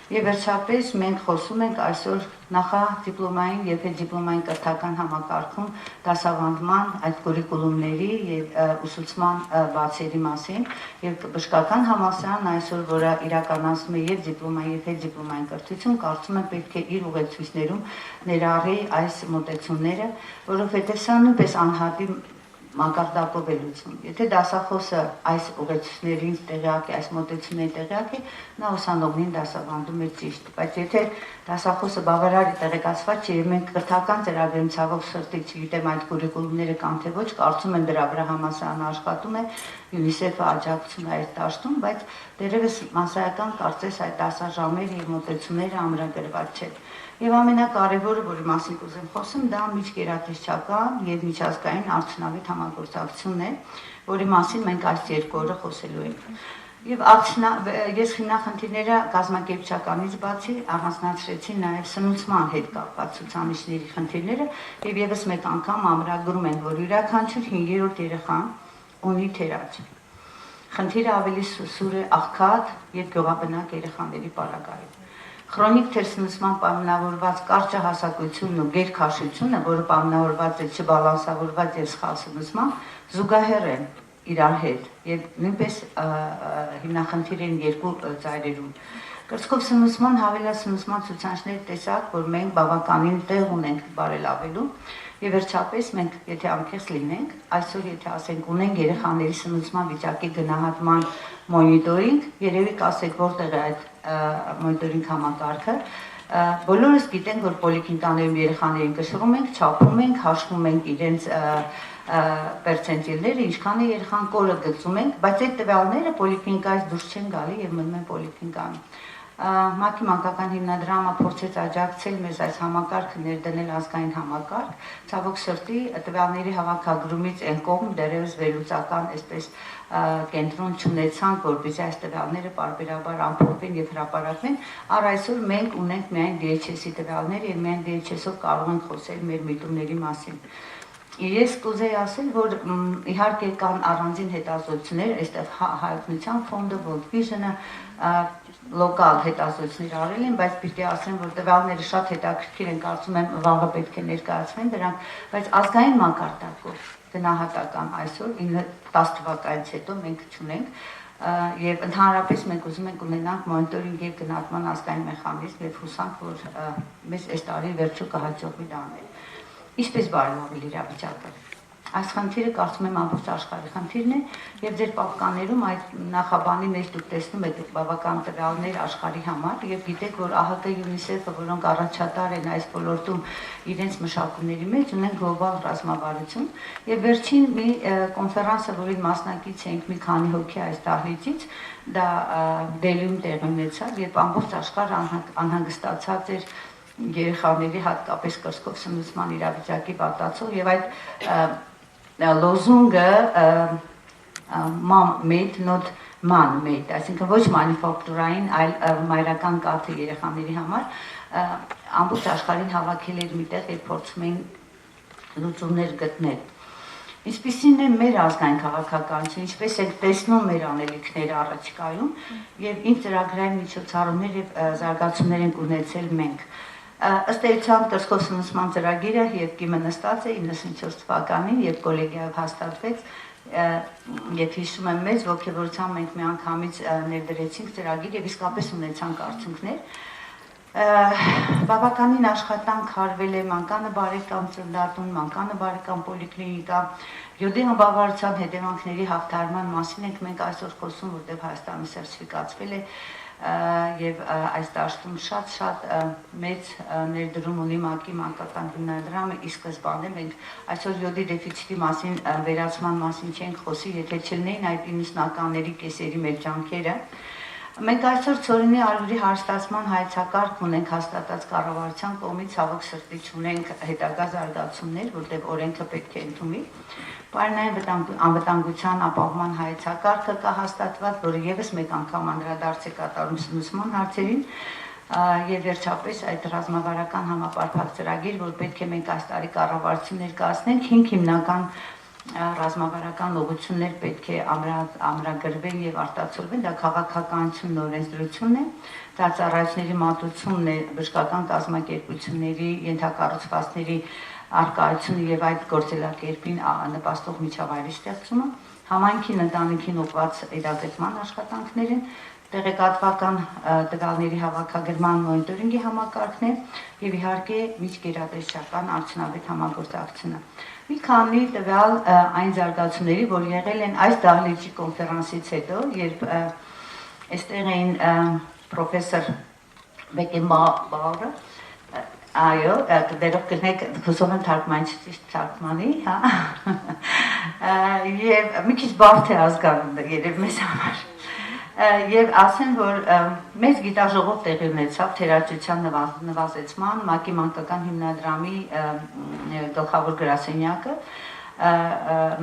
Եվ վերջապես մենք խոսում ենք այսօր նախադիպլոմային եւ հետդիպլոմային կրթական համակարգում դասավանդման այդ կուրիկուլումների եւ ուսուցման բացերի մասին եւ բժշկական համալսարանն այսօր, որը իրականացնում է եւ դիպլոմային եւ հետդիպլոմային կրթություն, կարծում եմ պետք է իր ուղեցույցներում ներառի այս մոտեցումները, որովհետեւ սա նույնպես անհատի մակարդակով է լուծում։ Եթե դասախոսը այս ուղեցույցներին տեղյակ է, այս մոտեցումների տեղյակ է, նա ուսանողներին դասավանդում է ճիշտ, բայց եթե դասախոսը բավարար տեղեկացված չէ եւ մենք կրթական ծրագրերում ցավոք սրտի չգիտեմ այդ կուրիկուլումները կան թե ոչ, կարծում եմ դրա վրա համալսարանը աշխատում է, UNICEF-ը աջակցում է այդ դաշտում, բայց դեռևս մասսայական կարծես այդ դասաժամերը եւ մոտեցումները ամրագրված չեն։ Եվ ամենակարևորը, որի մասին կուզեմ խոսեմ, դա միջգերատեսչական եւ միջազգային արդյունավետ համագործակցությունն է, որի մասին մենք այս 2 օրը խոսելու ենք։ Եվ ես հիմնախնդիրները կազմակերպչականից բացի առանձնացրեցի նաեւ սնուցման հետ կապված ցուցանիշների խնդիրները եւ եւս մեկ անգամ ամրագրում են, որ յուրաքանչյուր 5-րդ երեխան ունի թերաճ։ Խնդիրը ավելի սուր է աղքատ եւ գյուղաբնակ երեխաների պարագայում։ Քրոնիկ թերսնուցման պայմանավորված կարճ հասակությունն ու գերքաշությունը, որը պայմանավորված է չբալանսավորված եւ սխալ սնուցման, զուգահեռ են իրար հետ եւ նույնպես հիմնախնդիր են 2 ծայրերում։ Կրծքով սնուցման հավելասնուցման ցուցանիշներ տեսակ, որ մենք բավականին տեղ ունենք բարելավելու եւ վերջապես մենք եթե անկեղծ լինենք, այսօր եթե ասենք ունենք երեխաների սնուցման վիճակի գնահատման մոնիտորինգ, երևի կասեք որտեղ է այդ մոնիտորինգ համակարգը, բոլորս գիտենք, որ պոլիկլինիկաներում երեխաներին կշռում ենք, չափում ենք, հաշվում ենք իրենց պերցենտիլները, ինչքան է երեխան կորը գծում ենք, բայց այդ տվյալները պոլիկլինիկայից դուրս չեն գալի եւ մնում են պոլիկլինիկայում։ ՄԱԿ-ի մանկական հիմնադրամը փորձեց աջակցել մեզ այս համակարգը ներդնել ազգային համակարգ, ցավոք սրտի տվյալների հավաքագրումից այն կողմ դեռևս վերլուծական այսպես կենտրոն չունեցանք, որպեսզի այս տվյալները պարբերաբար ամփոփվեն եւ հրապարակվեն, առ այսօր մենք ունենք միայն DHS-ի տվյալներ եւ միայն DHS-ով կարող ենք խոսել մեր միտումների մասին։ Ես կուզեի ասել, որ իհարկե կան առանձին հետազոտություններ, այստեղ հայտնության ֆոնդը, World Vision-ը, լոկալ հետազոտություններ արել են, բայց պիտի ասեմ, որ տվյալները շատ հետաքրքիր են, կարծում եմ վաղը պետք է ներկայացվեն դրանք, բայց ազգային մակարդակով գնահատական այսօր 9-10 թվականից հետո մենք չունենք եւ ընդհանրապես մենք ուզում ենք ունենանք մոնիտորինգ եւ գնահատման ազգային մեխանիզմ եւ հուսանք, որ մեզ այս տարի վերջո կհաջողվի դա անել։ Ինչպես բարելավել իրավիճակը։ Այս խնդիրը կարծում եմ ամբողջ աշխարհի խնդիրն է եւ ձեր պապկաներում այդ նախաբանի մեջ դուք տեսնում եք բավական տվյալներ աշխարհի համար եւ գիտեք որ ԱՀԿ UNICEF-ը որոնք առաջատար են այս ոլորտում իրենց մշակումների մեջ ունեն գլոբալ ռազմավարություն եւ վերջին մի կոնֆերանսը որին մասնակից էինք մի քանի հոգի այս դահլիճից դա Դելիում տեղի ունեցավ երբ ամբողջ աշխարհը անհանգստացած էր երեխաների հատկապես կրծքով սնուցման իրավիճակի պատածով եւ այդ լոզունգը mom made not man made այսինքն ոչ մանուֆակտուրային այլ մայրական կաթը երեխաների համար ամբողջ աշխարհին հավաքել էր միտեղ եւ փորձում էին լուծումներ գտնել Ինչպիսին է մեր ազգային քաղաքականությունը, ինչպես ենք տեսնում մեր անելիքները առաջիկայում եւ ինչ ծրագրային միջոցառումներ եւ զարգացումներ ենք ունեցել մենք Ըստ էության կրծքով սնուցման ծրագիրը եւ կիմը նստած է 94 թվականին եւ կոլեգիայով հաստատվեց եւ հիշում եմ մեծ ողջավորությամբ մենք միանգամից ներդրեցինք ծրագիր եւ իսկապես ունեցանք արդյունքներ բավականին աշխատանք արվել է մանկանը բարեկամ ծննդատուն, մանկանը բարեկամ պոլիկլինիկա Յոդի անբավարարության հետևանքների հաղթարման մասին ենք մենք այսօր խոսում, որտեղ Հայաստանը սերտիֆիկացվել է եւ այս դաշտում շատ մեծ ներդրում ունի ՄԱԿ-ի մանկական հիմնադրամը ի սկզբանե մենք այսօր յոդի դեֆիցիտի մասին վերացման մասին չենք խոսի, եթե չլինեին այդ 90-ականների կեսերի մեր ջանքերը Մենք այսօր ծորինի ալյուրի հարստացման հայեցակարգ ունենք հաստատած կառավարության կողմից ցավոք սրտի ունենք հետագա զարգացումներ, որտեղ օրենքը պետք է ընդունվի։ Պարենային անվտանգության ապահովման հայեցակարգը կա հաստատված, որը եւս մեկ անգամ անդրադարձ է կատարում սնուցման հարցերին եւ վերջապես այդ ռազմավարական համապարփակ ծրագիր, որ պետք է մենք այս տարի կառավարություն ներկայացնենք 5 հիմնական ռազմավարական ուղղություններ պետք է ամրագրվեն եւ արտացոլվեն դա քաղաքականությունն օրենսդրությունն է դա ծառայությունների մատուցումն է բժշկական կազմակերպությունների ենթակառուցվածքների արկայությունը եւ այդ գործելակերպին նպաստող միջավայրի ստեղծումը համայնքին ընտանիքին ուղղված իրազեկման աշխատանքները տեղեկատվական տվյալների հավաքագրման մոնիտորինգի համակարգն է եւ իհարկե միջգերատեսչական արդյունավետ համագործակցությունը Մի քանի տվյալ այն զարգացումների, որ եղել են այս դահլիճի կոնֆերանսից հետո, երբ այստեղ էին պրոֆեսոր Բեկենբաուրը, այո, դերով կրնեք խոսում եմ թարգմանիչի թարգմանի, հա, եւ մի քիչ բարդ է ազգանում երբ մեզ համար Եվ ասեմ, որ մեծ գիտաժողով տեղի ունեցավ թերաճության նվազեցման, ՄԱԿ-ի մանկական հիմնադրամի գլխավոր գրասենյակը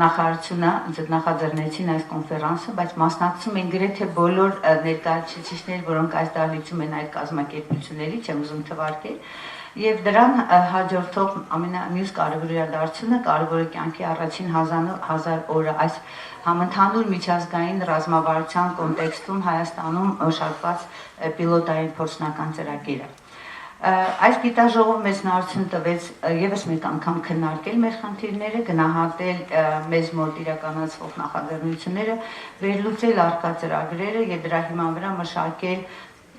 նախարարությունը նախաձեռնեցին այս կոնֆերանսը, բայց մասնակցում են գրեթե բոլոր ներկայացուցիչներ, որոնք այս դահլիճում են այդ կազմակերպությունների, չեմ ուզում թվարկել, Եվ դրան հաջորդող ամենամյուս կարևոր իրադարձությունը կարևորը կյանքի առաջին 1000 օրը այս համընդհանուր միջազգային ռազմավարության կոնտեքստում Հայաստանում մշակված պիլոտային փորձնական ծրագիրը։ Այս գիտաժողով մեզ հնարավորություն տվեց եւս մեկ անգամ քննարկել մեր խնդիրները, գնահատել մեզ մոտ իրականացվող նախաձեռնությունները, վերլուծել առկա ծրագրերը եւ դրա հիման վրա մշակել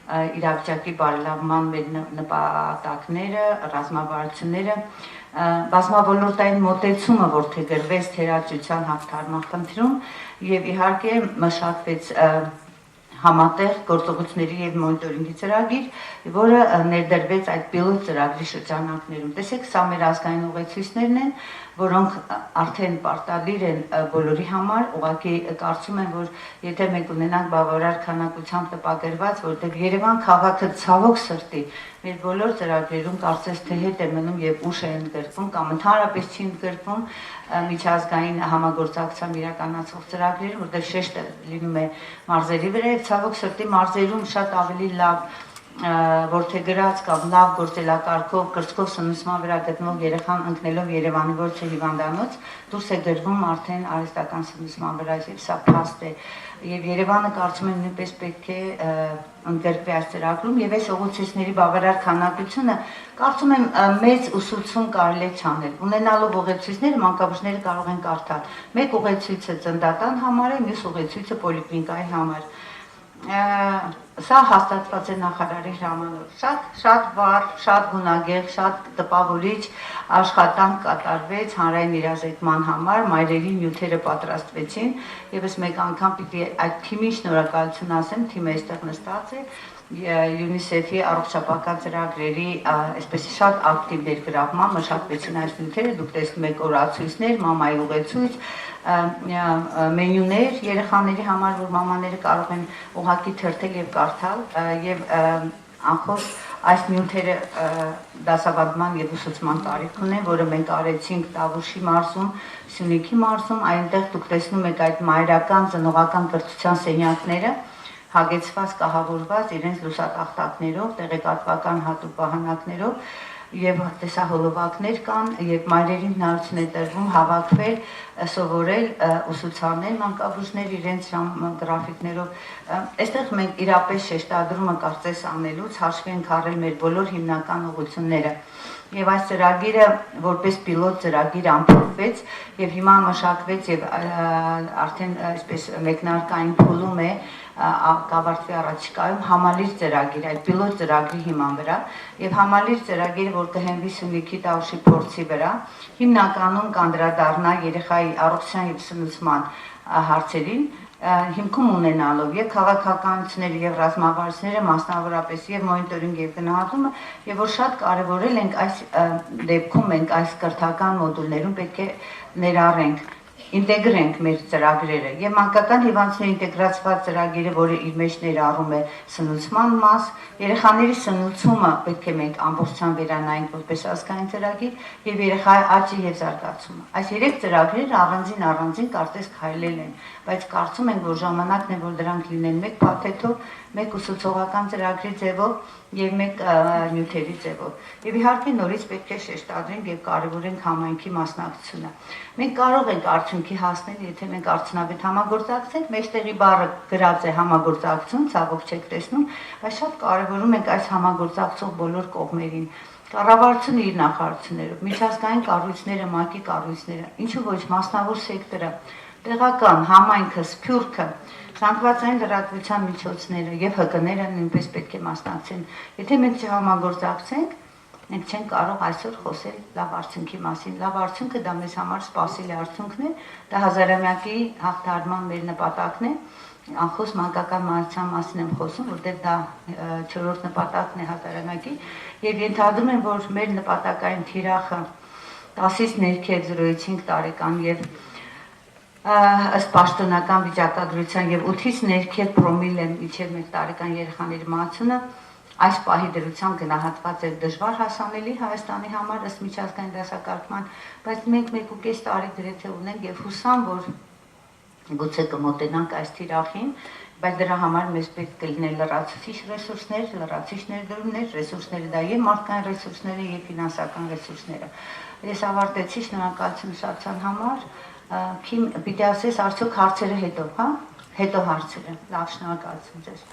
իրավիճակի բարելավման մեր նպատակները, ռազմավարությունները, բազմավոլորտային մոտեցումը որդեգրվեց թերաճության հաղթարման խնդրում եւ իհարկե մշակվեց համատեղ գործողությունների եւ մոնիտորինգի ծրագիր, որը ներդրվեց այդ պիլոտ ծրագրի շրջանակներում։ Տեսեք, սա մեր ազգային ուղեցույցներն են, որոնք արդեն պարտադիր են բոլորի համար, ուղղակի կարծում եմ, որ եթե մենք ունենանք բավարար քանակությամբ տպագրված, որտեղ Երևան քաղաքը ցավոք սրտի մեր բոլոր ծրագրերում կարծես թե հետ է մնում եւ ուշ է ընդգրկվում կամ ընդհանրապես չի ընդգրկվում միջազգային համագործակցությամբ իրականացվող ծրագրերը, որտեղ շեշտը լինում է մարզերի վրա եւ ցավոք սրտի մարզերում շատ ավելի լավ որդեգրած կամ լավ գործելակարգով կրծքով սնուցման վրա գտնվող երեխան ընկնելով Երևանի ոչ հիվանդանոց դուրս է գրվում արդեն արհեստական սնուցման վրա եւ սա փաստ է եւ Երևանը կարծում եմ նույնպես պետք է ընդգրկվի այս ծրագրում եւ այս ուղղությունների բավարար քանակությունը կարծում եմ մեծ ուսուցում կարելի է չանել ունենալով ուղեցույցները մանկաբույժները կարող են կարդալ մեկ ուղեցույցը ծննդատան համար է մյուս ուղեցույցը պոլիկլինիկայի համար Սա հաստատված է նախարարի հրամանով։ Շատ վառ, շատ գունագեղ, շատ տպավորիչ աշխատանք կատարվեց հանրային իրազեկման համար, մայրերի նյութերը պատրաստվեցին, եւս մեկ անգամ պիտի այդ թիմին շնորհակալություն ասեմ, թիմը այստեղ նստած է, UNICEF-ի առողջապահական ծրագրերի այսպես շատ ակտիվ ներգրավման մշակվեցին այս նյութերը, դուք տեսնում եք օրացույցներ, մամայի ուղեցույց, մենյուներ երեխաների համար, որ մամաները կարող են ուղղակի թերթել եւ կարդալ եւ անխոս այս նյութերը դասավանդման եւ ուսուցման տարիք ունեն, որը մենք արեցինք Տավուշի մարզում, Սյունիքի մարզում, այնտեղ դուք տեսնում եք այդ մայրական ծնողական կրթության սենյակները հագեցված կահավորված իրենց լուսատախտակներով, տեղեկատվական հատուկ վահանակներով եւ տեսահոլովակներ կան եւ մայրերին հնարավորություն է տրվում հավաքվել, սովորել, ուսուցանել մանկաբույժներ իրենց գրաֆիկներով։ Այստեղ մենք իրապես շեշտադրումը կարծես անելուց հաշվի ենք առել մեր բոլոր հիմնական ուղղությունները։ Եվ այս ծրագիրը որպես պիլոտ ծրագիր ամփոփվեց եւ հիմա մշակվեց եւ արդեն այսպես մեկնարկային փուլում է կավարտվի առաջիկայում համալիր ծրագիր, այդ պիլոտ ծրագրի հիման վրա եւ համալիր ծրագիրը, որ կհենվի Սյունիքի Տավուշի փորձի վրա, հիմնականում կանդրադառնա երեխայի առողջության եւ սնուցման հարցերին, հիմքում ունենալով եւ քաղաքականությունները եւ ռազմավարությունները մասնավորապես եւ մոնիտորինգ եւ գնահատումը եւ որ շատ կարեւորել ենք այս դեպքում մենք այս կրթական մոդուլներում պետք է ներառենք ինտեգրենք մեր ծրագրերը եւ մանկական հիվանդների ինտեգրացված ծրագիրը, որը իր մեջ ներառում է սնուցման մաս, երեխաների սնուցումը պետք է մենք ամբողջությամբ վերանայենք որպես ազգային ծրագիր եւ երեխայի աճը եւ զարգացումը։ Այս երեք ծրագրերը առանձին կարծես քայլել են, բայց կարծում ենք, որ ժամանակն է, որ դրանք լինեն մեկ փաթեթով, մեկ ուսուցողական ծրագրի ձևով եւ մեկ նյութերի ձևով։ Եվ իհարկե նորից պետք է շեշտադրենք եւ կարեւորենք համայնքի մասնակցությունը։ Մենք կարող ենք արդյունքի հասնել, եթե մենք արդյունավետ համագործակցենք, մեջտեղի բառը գրած է համագործակցություն, ցավոք չեք տեսնում, բայց շատ կարեւորում ենք այս համագործակցող բոլոր կողմերին։ Կառավարությունը իր նախարարություններով, միջազգային կառույցները, ՄԱԿ-ի կառույցները, ինչու ոչ մասնավոր սեկտորը, տեղական համայնքը, սփյուռքը, ցանկացային լրատվության միջոցները եւ ՀԿ-ները նույնպես պետք է մասնակցեն։ Եթե մենք չհամագործակցենք, մենք չենք կարող այսօր խոսել լավ արդյունքի մասին։ Լավ արդյունքը դա մեզ համար սպասելի արդյունքն է, դա հազարամյակի հաղթահարման մեր նպատակն է։ Անխոս մանկական մանրության մասին եմ խոսում, որտեղ դա 4-րդ նպատակն է հազարամյակի, եւ ենթադրում եմ, որ մեր նպատակային թիրախը 10-ից ներքև 0.5 տարեկան եւ ըստ պաշտոնական վիճակագրության եւ 8-ից ներքև պրոմիլը միջև 1 տարեկան երեխաների մահացումը այս պահի դրությամբ գնահատված է դժվար հասանելի Հայաստանի համար ըստ միջազգային դասակարգման, բայց մենք 1.5 տարի գրեթե ունենք եւ հուսամ, որ գուցե կմոտենանք այս թիրախին, բայց դրա համար մեզ պետք է լինեն լրացուցիչ ռեսուրսներ, լրացուցիչ ներդրումներ, ռեսուրսները դա եւ մարդկային ռեսուրսները եւ ֆինանսական ռեսուրսները։ Ես ավարտեցի, շնորհակալություն շատության համար։ Քիմ, պիտի ասես արդյոք հարցերը հետո, հա? Հետո հարցերը։ Լավ, շնորհակալություն ձեզ։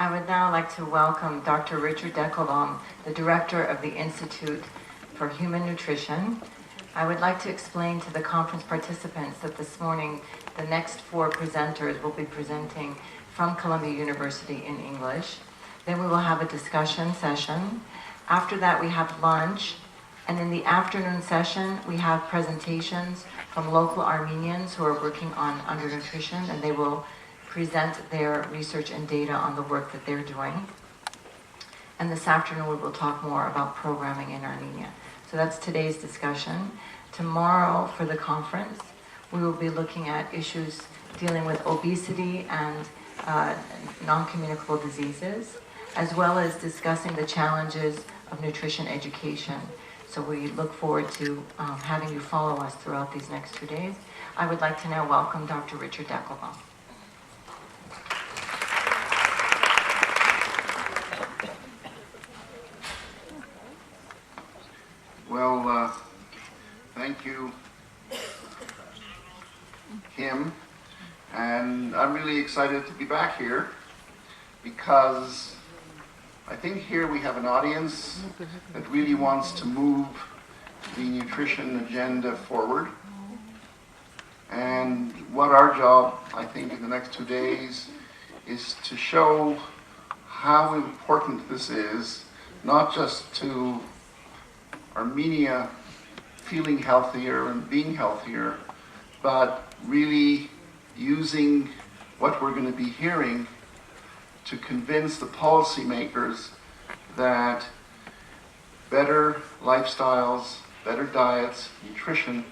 I would now like to welcome Dr. Richard Dekovam, the director of the Institute for Human Nutrition. I would like to explain to the conference participants that this morning the next 4 presenters will be presenting from Columbia University in English. Then we will have a discussion session. After that we have lunch, and in the afternoon session we have presentations from local Armenians who are working on undernutrition, and they will present their research and data on the work that they're doing. And this afternoon we will talk more about programming in Armenia. So that's today's discussion. Tomorrow for the conference, we will be looking at issues dealing with obesity and non-communicable diseases. as well as discussing the challenges of nutrition education. So we look forward to having you follow us throughout these next 2 days. I would like to now welcome Dr. Richard Deckelbaum. Well, thank you, Kim, and I'm really excited to be back here because I think here we have an audience that really wants to move the nutrition agenda forward. And what our job, I think, in the next 2 days is to show how important this is, not just to Armenia feeling healthier and being healthier, but really using what we're going to be hearing to convince the policymakers that better lifestyles, better diets, nutrition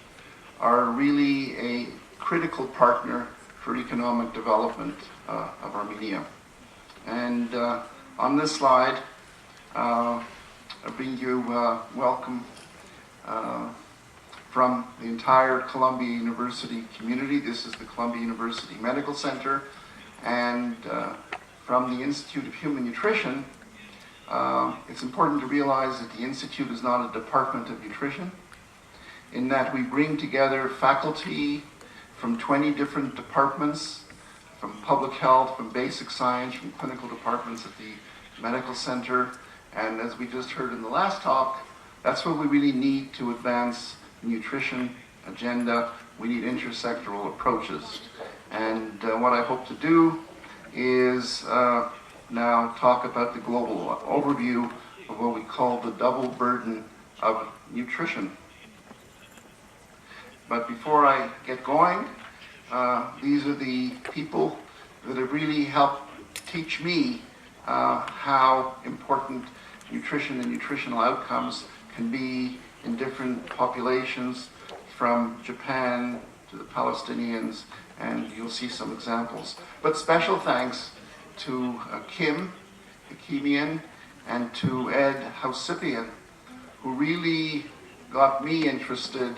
are really a critical partner for economic development of Armenia. And on this slide, I bring you welcome from the entire Columbia University community. This is the Columbia University Medical Center, and from the Institute of Human Nutrition. It's important to realize that the Institute is not a department of nutrition, in that we bring together faculty from 20 different departments, from public health, from basic science, from clinical departments at the medical center. And as we just heard in the last talk, that's what we really need to advance the nutrition agenda. We need intersectoral approaches. And what I hope to do is now talk about the global overview of what we call the double burden of nutrition. But before I get going, these are the people that have really helped teach me how important nutrition and nutritional outcomes can be in different populations, from Japan to the Palestinians, and you'll see some examples. But special thanks to Kim Hakimian and to Ed Hausipian, who really got me interested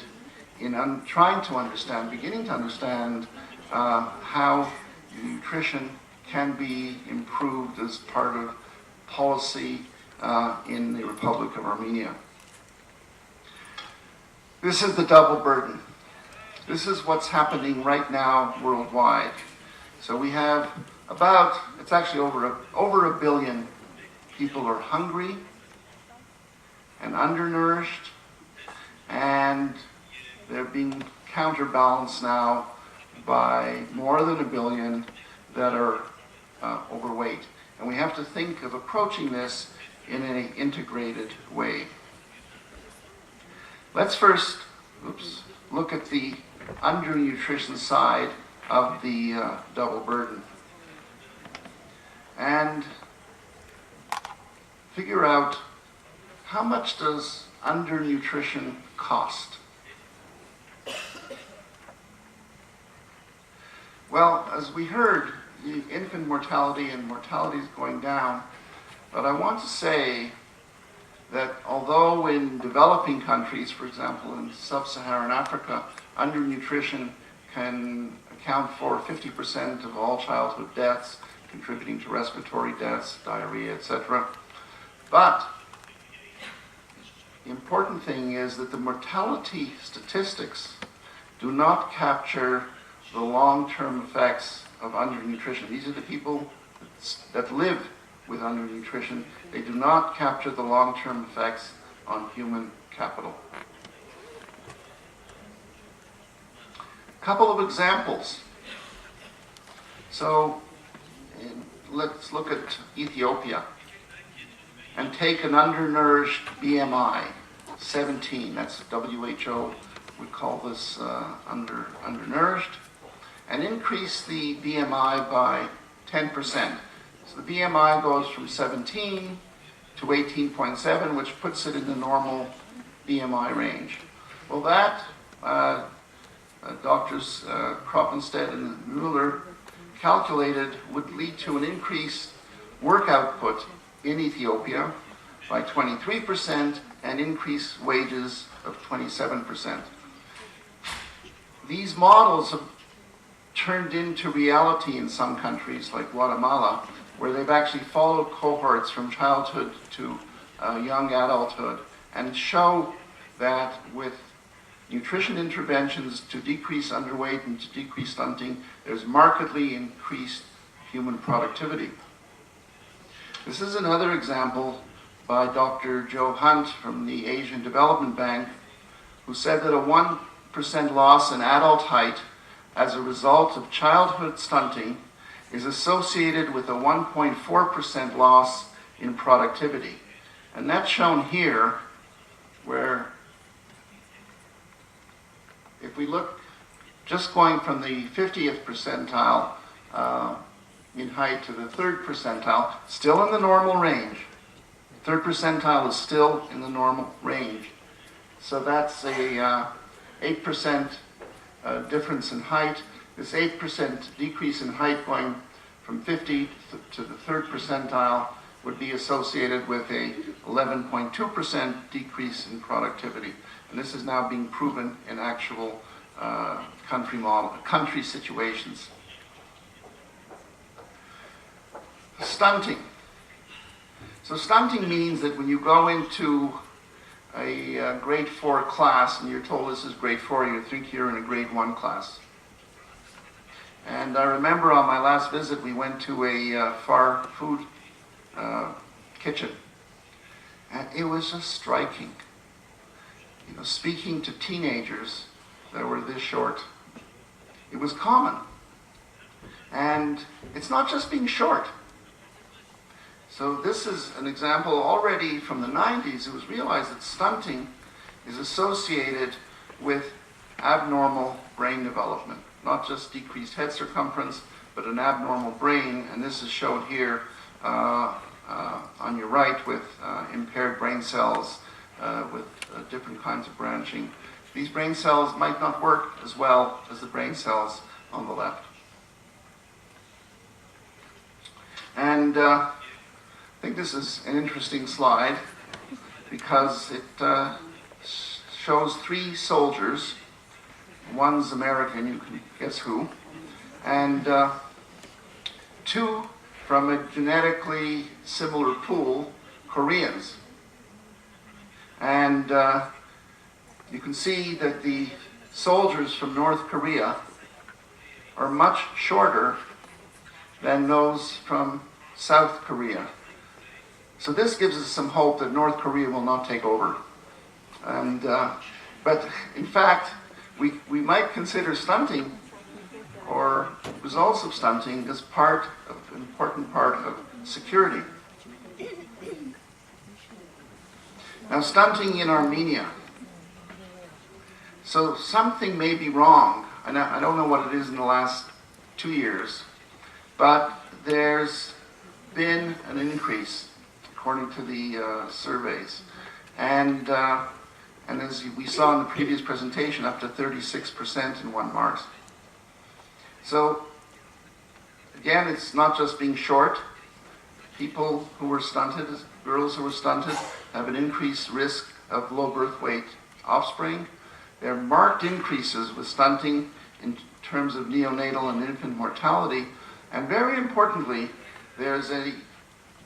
in trying to understand, beginning to understand how nutrition can be improved as part of policy in the Republic of Armenia. This is the double burden. This is what's happening right now worldwide. So we have about, it's actually over a billion people are hungry and undernourished, and they're being counterbalanced now by more than a billion that are overweight. And we have to think of approaching this in an integrated way. Let's first look at the undernutrition side of the double burden and figure out how much does undernutrition cost. Well, as we heard, the infant mortality and mortality is going down, but I want to say that although in developing countries, for example in sub-Saharan Africa, undernutrition can account for 50% of all childhood deaths, contributing to respiratory deaths, diarrhea, etc. But the important thing is that the mortality statistics do not capture the long-term effects of undernutrition. These are the people that live with undernutrition. They do not capture the long-term effects on human capital. A couple of examples. So let's look at Ethiopia and take an undernourished BMI, 17. That's WHO would call this undernourished, and increase the BMI by 10%. So the BMI goes from 17 to 18.7, which puts it in the normal BMI range. Well, that Doctors Kroppenstedt and Mueller calculated would lead to an increased work output in Ethiopia by 23% and increase wages of 27%. These models have turned into reality in some countries like Guatemala, where they've actually followed cohorts from childhood to young adulthood and show that with nutrition interventions to decrease underweight and to decrease stunting, there's markedly increased human productivity. This is another example by Dr. Joe Hunt from the Asian Development Bank, who said that a 1% loss in adult height as a result of childhood stunting is associated with a 1.4% loss in productivity. And that's shown here, where if we look just going from the 50th percentile in height to the 3rd percentile, still in the normal range. 3rd percentile is still in the normal range. So that's a 8% difference in height. This 8% decrease in height going from 50 to the 3rd percentile would be associated with a 11.2% decrease in productivity. And this is now being proven in actual country situations. Stunting. So stunting means that when you go into a grade 4 class and you're told this is grade 4, you think you're in a grade 1 class. And I remember on my last visit we went to a far food kitchen, and it was just striking. You know, speaking to teenagers that were this short, it was common. And it's not just being short. So this is an example already from the 90s. It was realized that stunting is associated with abnormal brain development, not just decreased head circumference, but an abnormal brain. And this is shown here on your right with impaired brain cells with different kinds of branching. These brain cells might not work as well as the brain cells on the left. And I think this is an interesting slide because it shows 3 soldiers. One's American, you can guess who, and 2 from a genetically similar pool, Koreans. And you can see that the soldiers from North Korea are much shorter than those from South Korea. So this gives us some hope that North Korea will not take over. And, but in fact, we might consider stunting or results of stunting as an important part of security. Now, stunting in Armenia. So something may be wrong. I don't know what it is in the last 2 years, but there's been an increase according to the surveys. And as we saw in the previous presentation, up to 36% in 1 Mars. So again, it's not just being short. People who were stunted, girls who were stunted, have an increased risk of low birth weight offspring. There are marked increases with stunting in terms of neonatal and infant mortality. And very importantly, there's a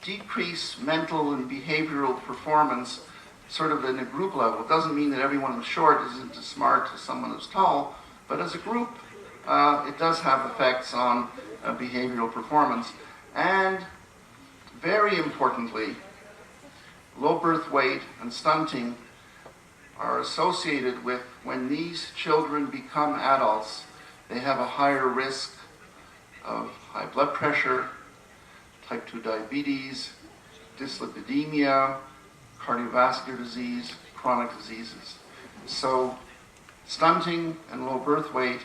decreased mental and behavioral performance sort of in a group level. It doesn't mean that everyone who's short isn't as smart as someone who's tall, but as a group, it does have effects on behavioral performance. And very importantly, low birth weight and stunting are associated with when these children become adults, they have a higher risk of high blood pressure, type 2 diabetes, dyslipidemia, cardiovascular disease, chronic diseases. So stunting and low birth weight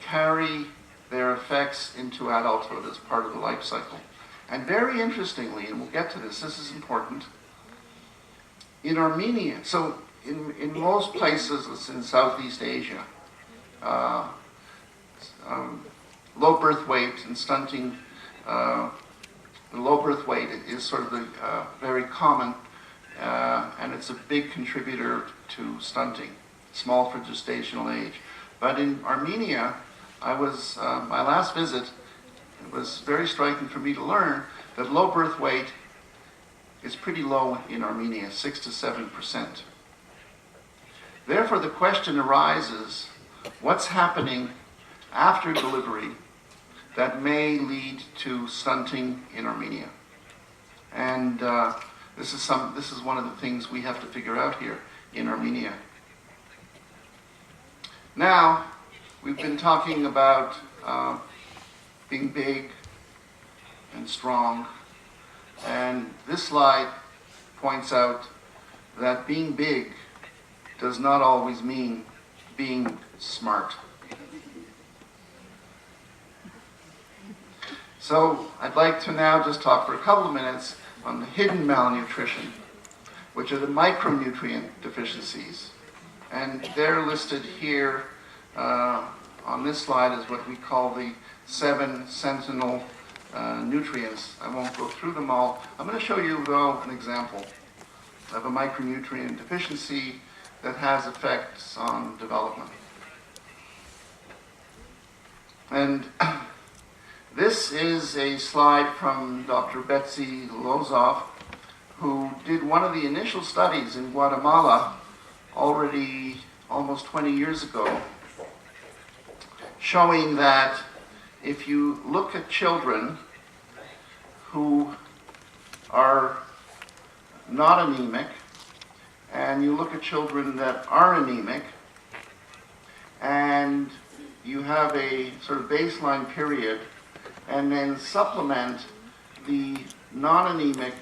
carry their effects into adulthood as part of the life cycle. And very interestingly, and we'll get to this, this is important, in Armenia, so in most places in Southeast Asia, low birth weight and stunting the low birth weight is sort of the very common, and it's a big contributor to stunting, small for gestational age. But in Armenia, my last visit, it was very striking for me to learn that low birth weight is pretty low in Armenia, 6 to 7%. Therefore, the question arises, what's happening after delivery that may lead to stunting in Armenia? And this is one of the things we have to figure out here in Armenia. Now, we've been talking about being big and strong, and this slide points out that being big does not always mean being smart. So I'd like to now just talk for a couple of minutes on the hidden malnutrition, which are the micronutrient deficiencies. And they're listed here on this slide as what we call the 7 sentinel nutrients. I won't go through them all. I'm going to show you, though, an example of a micronutrient deficiency that has effects on development. And this is a slide from Dr. Betsy Lozoff, who did one of the initial studies in Guatemala already almost 20 years ago, showing that if you look at children who are not anemic, and you look at children that are anemic, and you have a sort of baseline period, and then supplement the non-anemic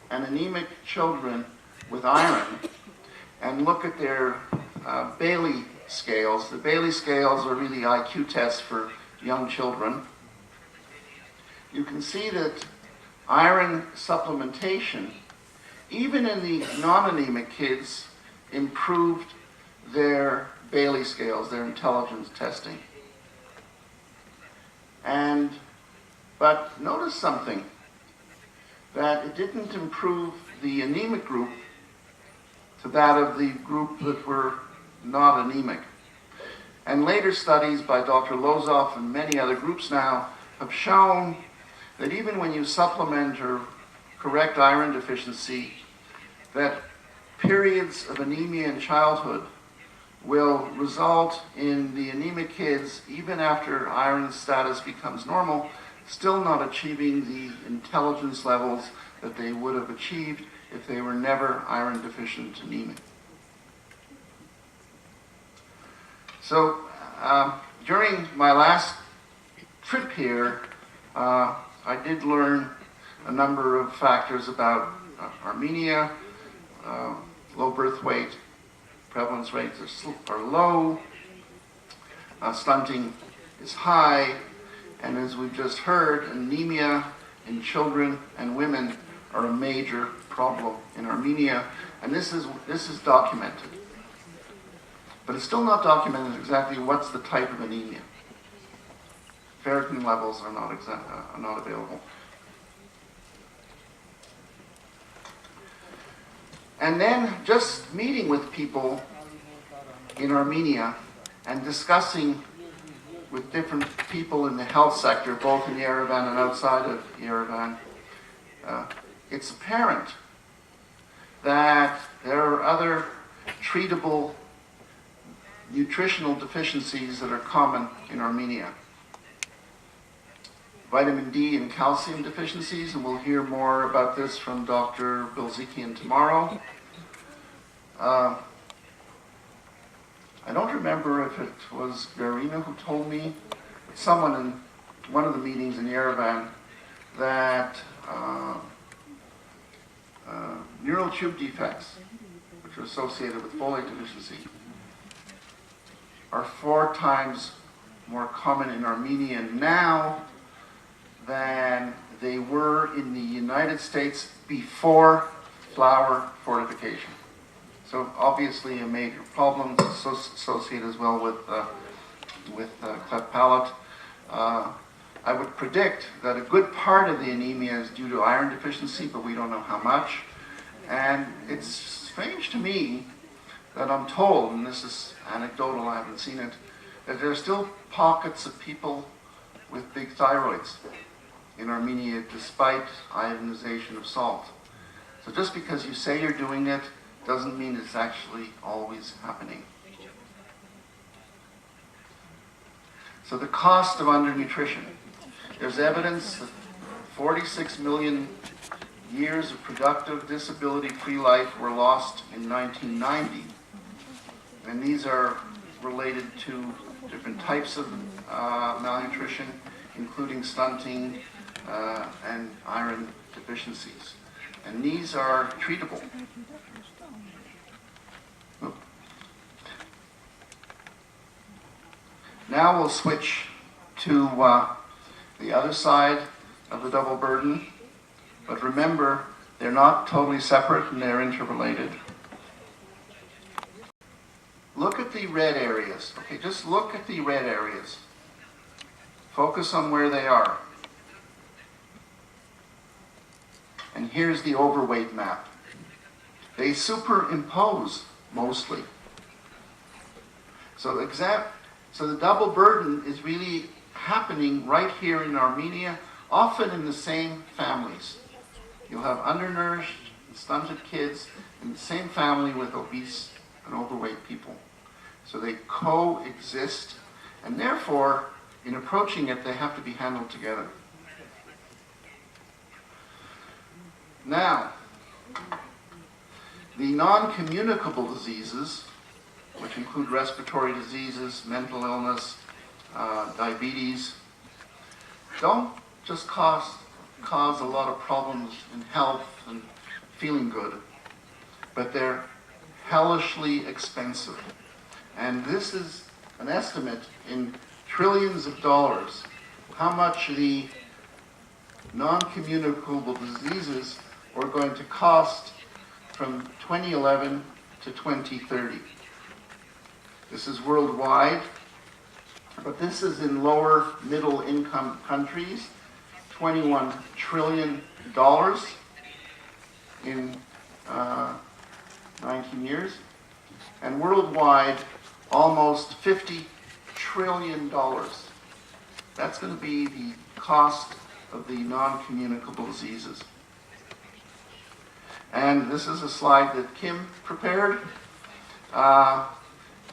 and anemic children with iron, and look at their Bailey scales. The Bailey scales are really IQ tests for young children. You can see that iron supplementation, even in the non-anemic kids, improved their Bailey scales, their intelligence testing. But notice something, that it didn't improve the anemic group to that of the group that were not anemic. And later studies by Dr. Lozoff and many other groups now have shown that even when you supplement or correct iron deficiency, that periods of anemia in childhood will result in the anemic kids, even after iron status becomes normal, still not achieving the intelligence levels that they would have achieved if they were never iron deficient anemic. So during my last trip here, I did learn a number of factors about Armenia. Low birth weight, prevalence rates are low, stunting is high, and as we've just heard, anemia in children and women are a major problem in Armenia, and this is documented. But it's still not documented exactly what's the type of anemia. Ferritin levels are not available. And then just meeting with people in Armenia and discussing with different people in the health sector, both in Yerevan and outside of Yerevan, it's apparent that there are other treatable nutritional deficiencies that are common in Armenia. Vitamin D and calcium deficiencies, and we'll hear more about this from Dr. Bilzikian tomorrow. I don't remember if it was Verena who told me, someone in one of the meetings in Yerevan, that neural tube defects, which are associated with folate deficiency, are 4 times more common in Armenia now than they were in the United States before flour fortification. So obviously a major problem associated as well with cleft palate. I would predict that a good part of the anemia is due to iron deficiency, but we don't know how much. And it's strange to me that I'm told, and this is anecdotal, I haven't seen it, that there are still pockets of people with big thyroids in Armenia despite iodinization of salt. So just because you say you're doing it doesn't mean it's actually always happening. So the cost of undernutrition. There's evidence that 46 million years of productive, disability-free life were lost in 1990. And these are related to different types of malnutrition, including stunting and iron deficiencies. And these are treatable. Now we'll switch to the other side of the double burden. But remember, they're not totally separate and they're interrelated. Look at the red areas. Okay, just look at the red areas. Focus on where they are. And here's the overweight map. They superimpose mostly. So the double burden is really happening right here in Armenia, often in the same families. You'll have undernourished and stunted kids in the same family with obese and overweight people. So they coexist, and therefore, in approaching it, they have to be handled together. Now, the non-communicable diseases, which include respiratory diseases, mental illness, diabetes, don't just cause a lot of problems in health and feeling good, but they're hellishly expensive. And this is an estimate in trillions of dollars, how much the non-communicable diseases are going to cost from 2011 to 2030. This is worldwide, but this is in lower middle income countries, $21 trillion in 19 years, and worldwide almost $50 trillion. That's going to be the cost of the non-communicable diseases. And this is a slide that Kim prepared.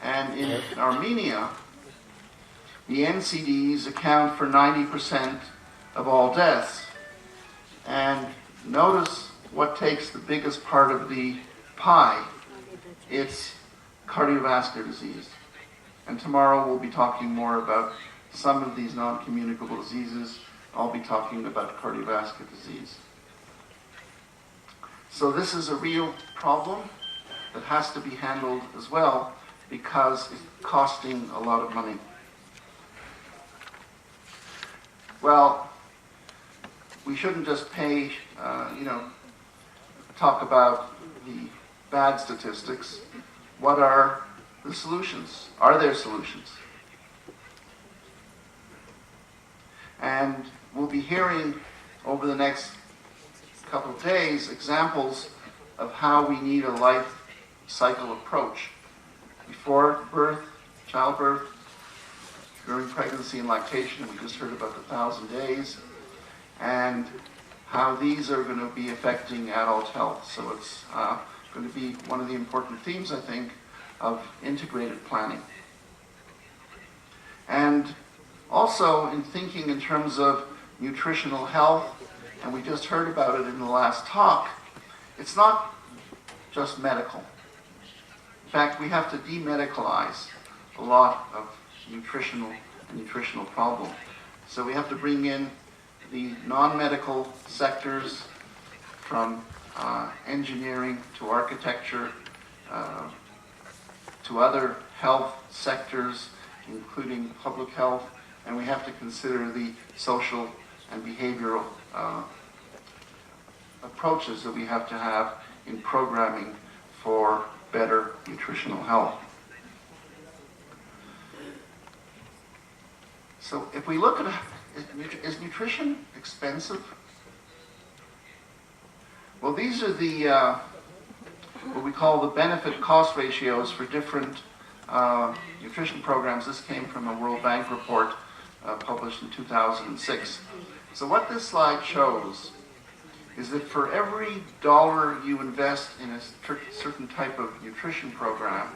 And in Armenia, the NCDs account for 90% of all deaths. And notice what takes the biggest part of the pie. It's cardiovascular disease. And tomorrow we'll be talking more about some of these non-communicable diseases. I'll be talking about cardiovascular disease. So this is a real problem that has to be handled as well because it's costing a lot of money. Well, we shouldn't just talk about the bad statistics. What are the solutions? Are there solutions? And we'll be hearing over the next couple of days examples of how we need a life cycle approach. Before birth, childbirth, during pregnancy and lactation, we just heard about the 1,000 days, and how these are going to be affecting adult health. So it's going to be one of the important themes, I think, of integrated planning. And also in thinking in terms of nutritional health, and we just heard about it in the last talk, it's not just medical. In fact, we have to demedicalize a lot of nutritional problem. So we have to bring in the non-medical sectors, from engineering to architecture to other health sectors, including public health, and we have to consider the social and behavioral approaches that we have to have in programming for better nutritional health. So if we look at is nutrition expensive? Well, these are the what we call the benefit-cost ratios for different nutrition programs. This came from a World Bank report published in 2006. So what this slide shows is that for every dollar you invest in a certain type of nutrition program,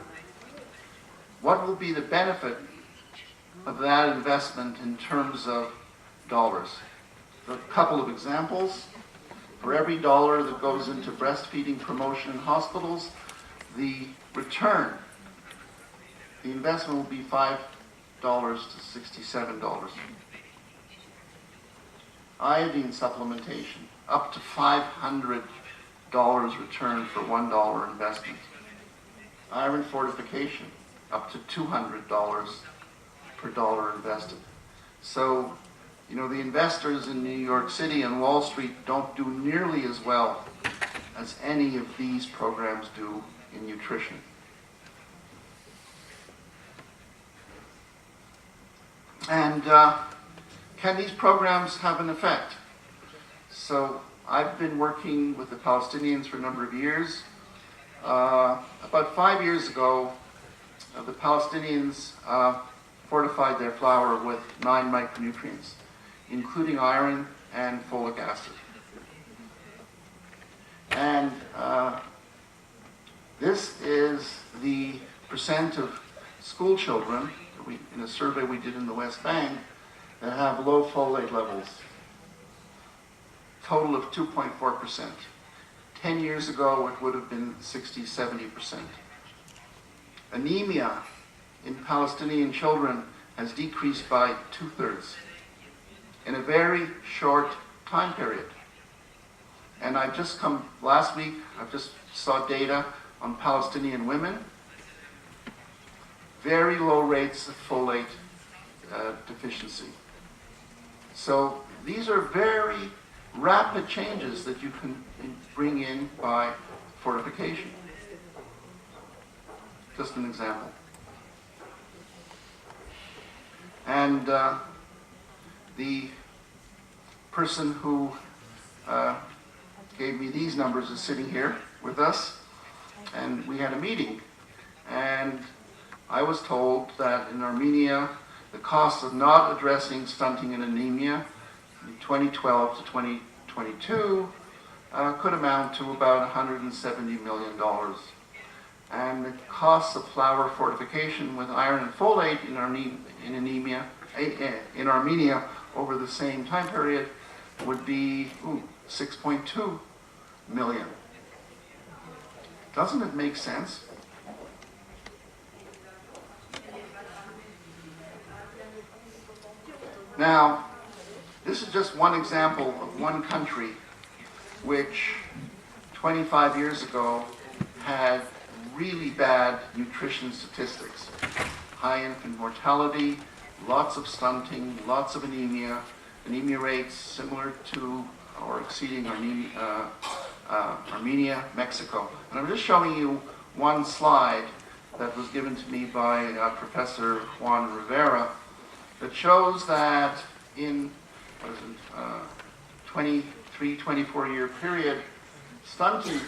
what will be the benefit of that investment in terms of dollars? So a couple of examples. For every dollar that goes into breastfeeding promotion in hospitals, the return, the investment will be $5 to $67. Iodine supplementation, up to $500 return for $1 investment. Iron fortification, up to $200 per dollar invested. So, you know, the investors in New York City and Wall Street don't do nearly as well as any of these programs do in nutrition. And can these programs have an effect? So I've been working with the Palestinians for a number of years. About 5 years ago, the Palestinians fortified their flour with 9 micronutrients, including iron and folic acid. And this is the percent of school children, in a survey we did in the West Bank, that have low folate levels. Total of 2.4%. 10 years ago, it would have been 60-70%. Anemia in Palestinian children has decreased by 2/3 in a very short time period. And last week, I just saw data on Palestinian women. Very low rates of folate deficiency. So these are very rapid changes that you can bring in by fortification. Just an example. And the person who gave me these numbers is sitting here with us, and we had a meeting. And I was told that in Armenia, the cost of not addressing stunting and anemia from 2012 to 2022 could amount to about $170 million. And the cost of flour fortification with iron and folate in Armenia over the same time period would be $6.2 million. Doesn't it make sense? Now, this is just one example of one country which 25 years ago had really bad nutrition statistics. High infant mortality, lots of stunting, lots of anemia rates similar to or exceeding Armenia, Mexico. And I'm just showing you one slide that was given to me by Professor Juan Rivera that shows that in 24-year period, stunting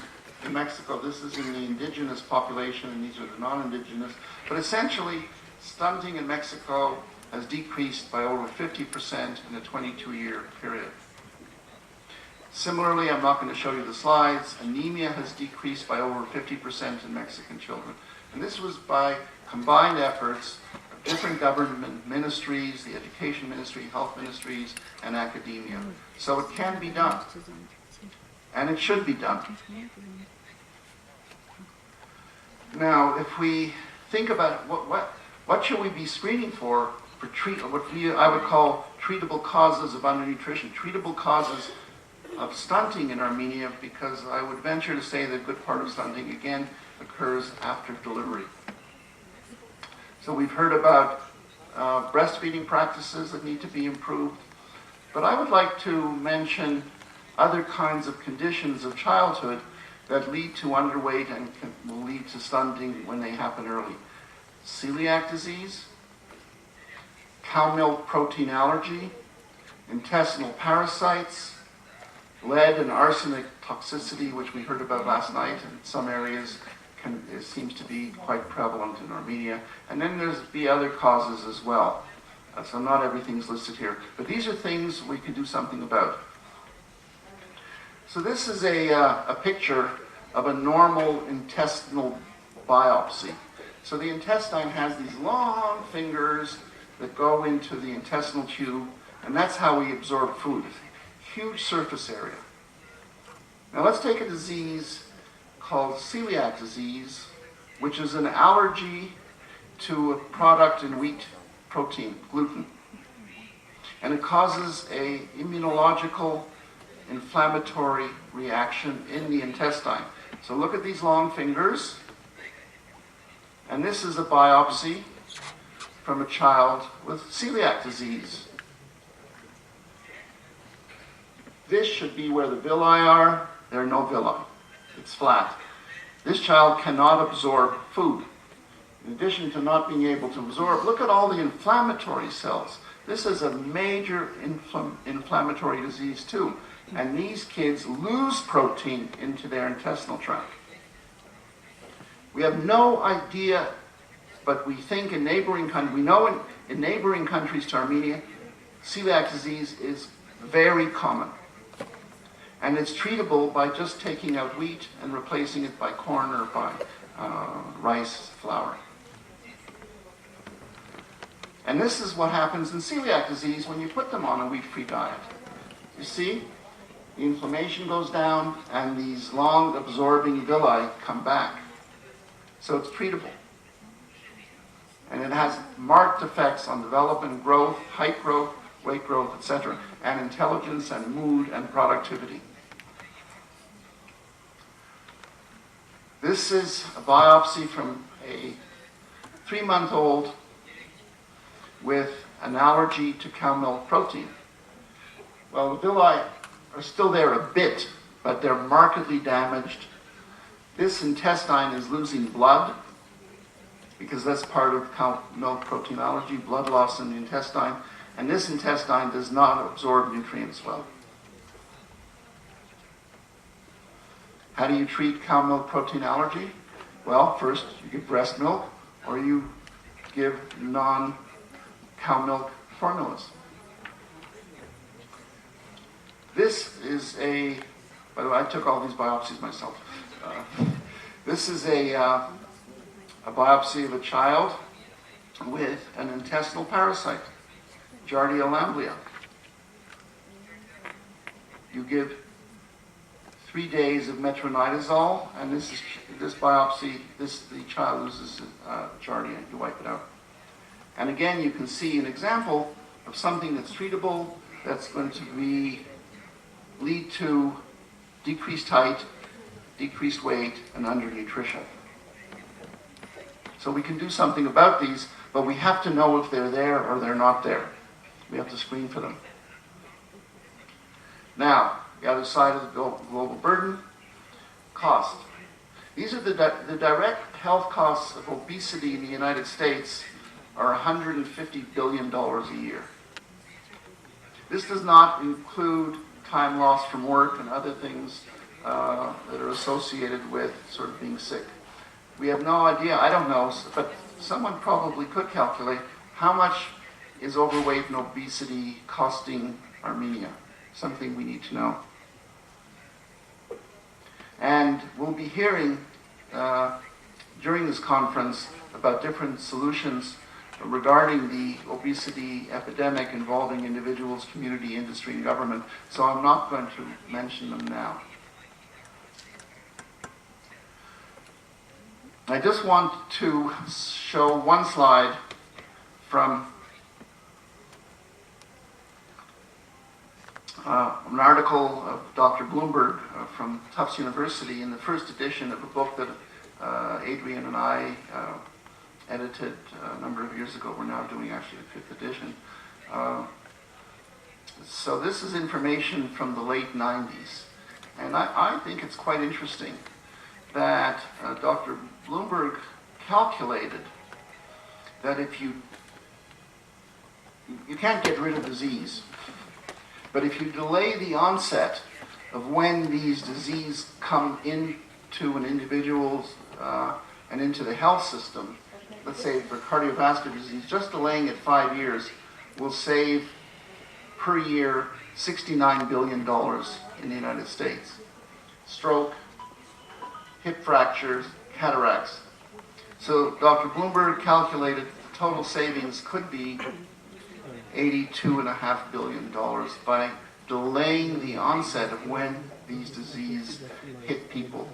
in Mexico, this is in the indigenous population and these are the non-indigenous, but essentially stunting in Mexico has decreased by over 50% in a 22-year period. Similarly, I'm not going to show you the slides, anemia has decreased by over 50% in Mexican children. And this was by combined efforts of different government ministries, the education ministry, health ministries, and academia. So it can be done. And it should be done. Now, if we think about what should we be screening for I would call treatable causes of undernutrition, treatable causes of stunting in Armenia, because I would venture to say that a good part of stunting, again, occurs after delivery. So we've heard about breastfeeding practices that need to be improved, but I would like to mention other kinds of conditions of childhood that lead to underweight and will lead to stunting when they happen early. Celiac disease, cow milk protein allergy, intestinal parasites, lead and arsenic toxicity, which we heard about last night in some areas, it seems to be quite prevalent in Armenia. And then there's the other causes as well. So not everything's listed here. But these are things we can do something about. So this is a picture of a normal intestinal biopsy. So the intestine has these long fingers that go into the intestinal tube, and that's how we absorb food. Huge surface area. Now let's take a disease called celiac disease, which is an allergy to a product in wheat protein, gluten. And it causes an immunological inflammatory reaction in the intestine. So look at these long fingers. And this is a biopsy from a child with celiac disease. This should be where the villi are. There are no villi. It's flat. This child cannot absorb food. In addition to not being able to absorb, look at all the inflammatory cells. This is a major inflammatory disease too. And these kids lose protein into their intestinal tract. We have no idea, but we think in neighboring countries, we know in neighboring countries to Armenia, celiac disease is very common. And it's treatable by just taking out wheat and replacing it by corn or by rice flour. And this is what happens in celiac disease when you put them on a wheat-free diet. You see, the inflammation goes down and these long absorbing villi come back. So it's treatable. And it has marked effects on development, growth, height growth, weight growth, etc., and intelligence and mood and productivity. This is a biopsy from a 3-month-old with an allergy to cow milk protein. Well, the villi are still there a bit, but they're markedly damaged. This intestine is losing blood, because that's part of cow milk protein allergy, blood loss in the intestine. And this intestine does not absorb nutrients well. How do you treat cow milk protein allergy? Well, first you give breast milk, or you give non-cow milk formulas. This is by the way, I took all these biopsies myself. This is a biopsy of a child with an intestinal parasite, Giardia lamblia. You give 3 days of metronidazole, and this biopsy, the child loses Giardia. You wipe it out. And again, you can see an example of something that's treatable, that's going to lead to decreased height, decreased weight, and undernutrition. So we can do something about these, but we have to know if they're there or they're not there. We have to screen for them. Now, the other side of the global burden, cost. These are the direct health costs of obesity in the United States are $150 billion a year. This does not include time lost from work and other things that are associated with sort of being sick. We have no idea, I don't know, but someone probably could calculate how much is overweight and obesity costing Armenia. Something we need to know. And we'll be hearing during this conference about different solutions regarding the obesity epidemic involving individuals, community, industry, and government. So I'm not going to mention them now. I just want to show one slide from an article of Dr. Bloomberg from Tufts University in the first edition of a book that Adrian and I edited a number of years ago. We're now doing actually the 5th edition. So this is information from the late 90s. And I think it's quite interesting that Dr. Bloomberg calculated that if you can't get rid of disease, But if you delay the onset of when these diseases come into an individual's and into the health system, let's say for cardiovascular disease, just delaying it 5 years will save per year $69 billion in the United States. Stroke, hip fractures, cataracts. So Dr. Bloomberg calculated the total savings could be $82.5 billion by delaying the onset of when these diseases hit people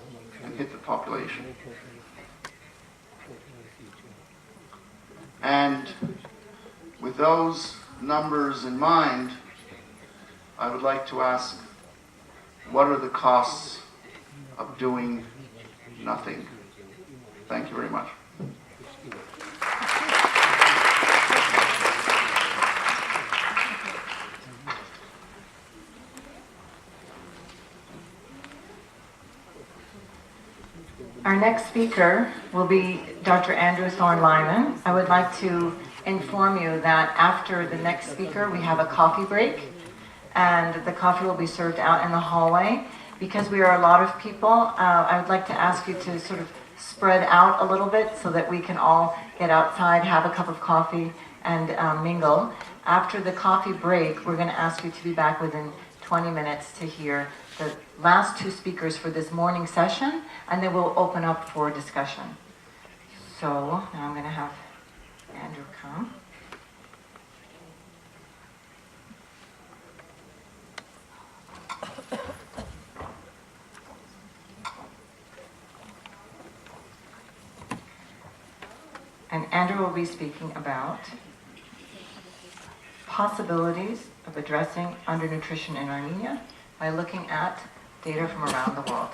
and hit the population. And with those numbers in mind, I would like to ask, what are the costs of doing nothing? Thank you very much. Our next speaker will be Dr. Andrew Thorne-Lyman. I would like to inform you that after the next speaker, we have a coffee break, and the coffee will be served out in the hallway. Because we are a lot of people, I would like to ask you to sort of spread out a little bit so that we can all get outside, have a cup of coffee, and mingle. After the coffee break, we're going to ask you to be back within 20 minutes to hear the last two speakers for this morning session, and then we'll open up for discussion. So now I'm going to have Andrew come. And Andrew will be speaking about possibilities of addressing undernutrition in Armenia by looking at data from around the world.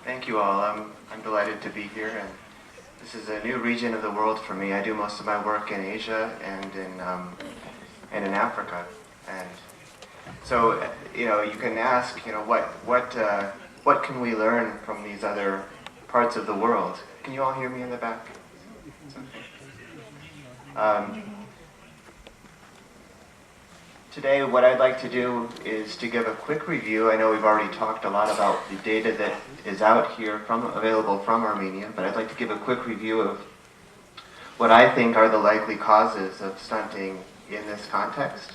Thank you all. I'm delighted to be here, and this is a new region of the world for me. I do most of my work in Asia and in Africa, and so you can ask, what can we learn from these other parts of the world? Can you all hear me in the back? It's okay. Today, what I'd like to do is to give a quick review. I know we've already talked a lot about the data that is out here available from Armenia, but I'd like to give a quick review of what I think are the likely causes of stunting in this context.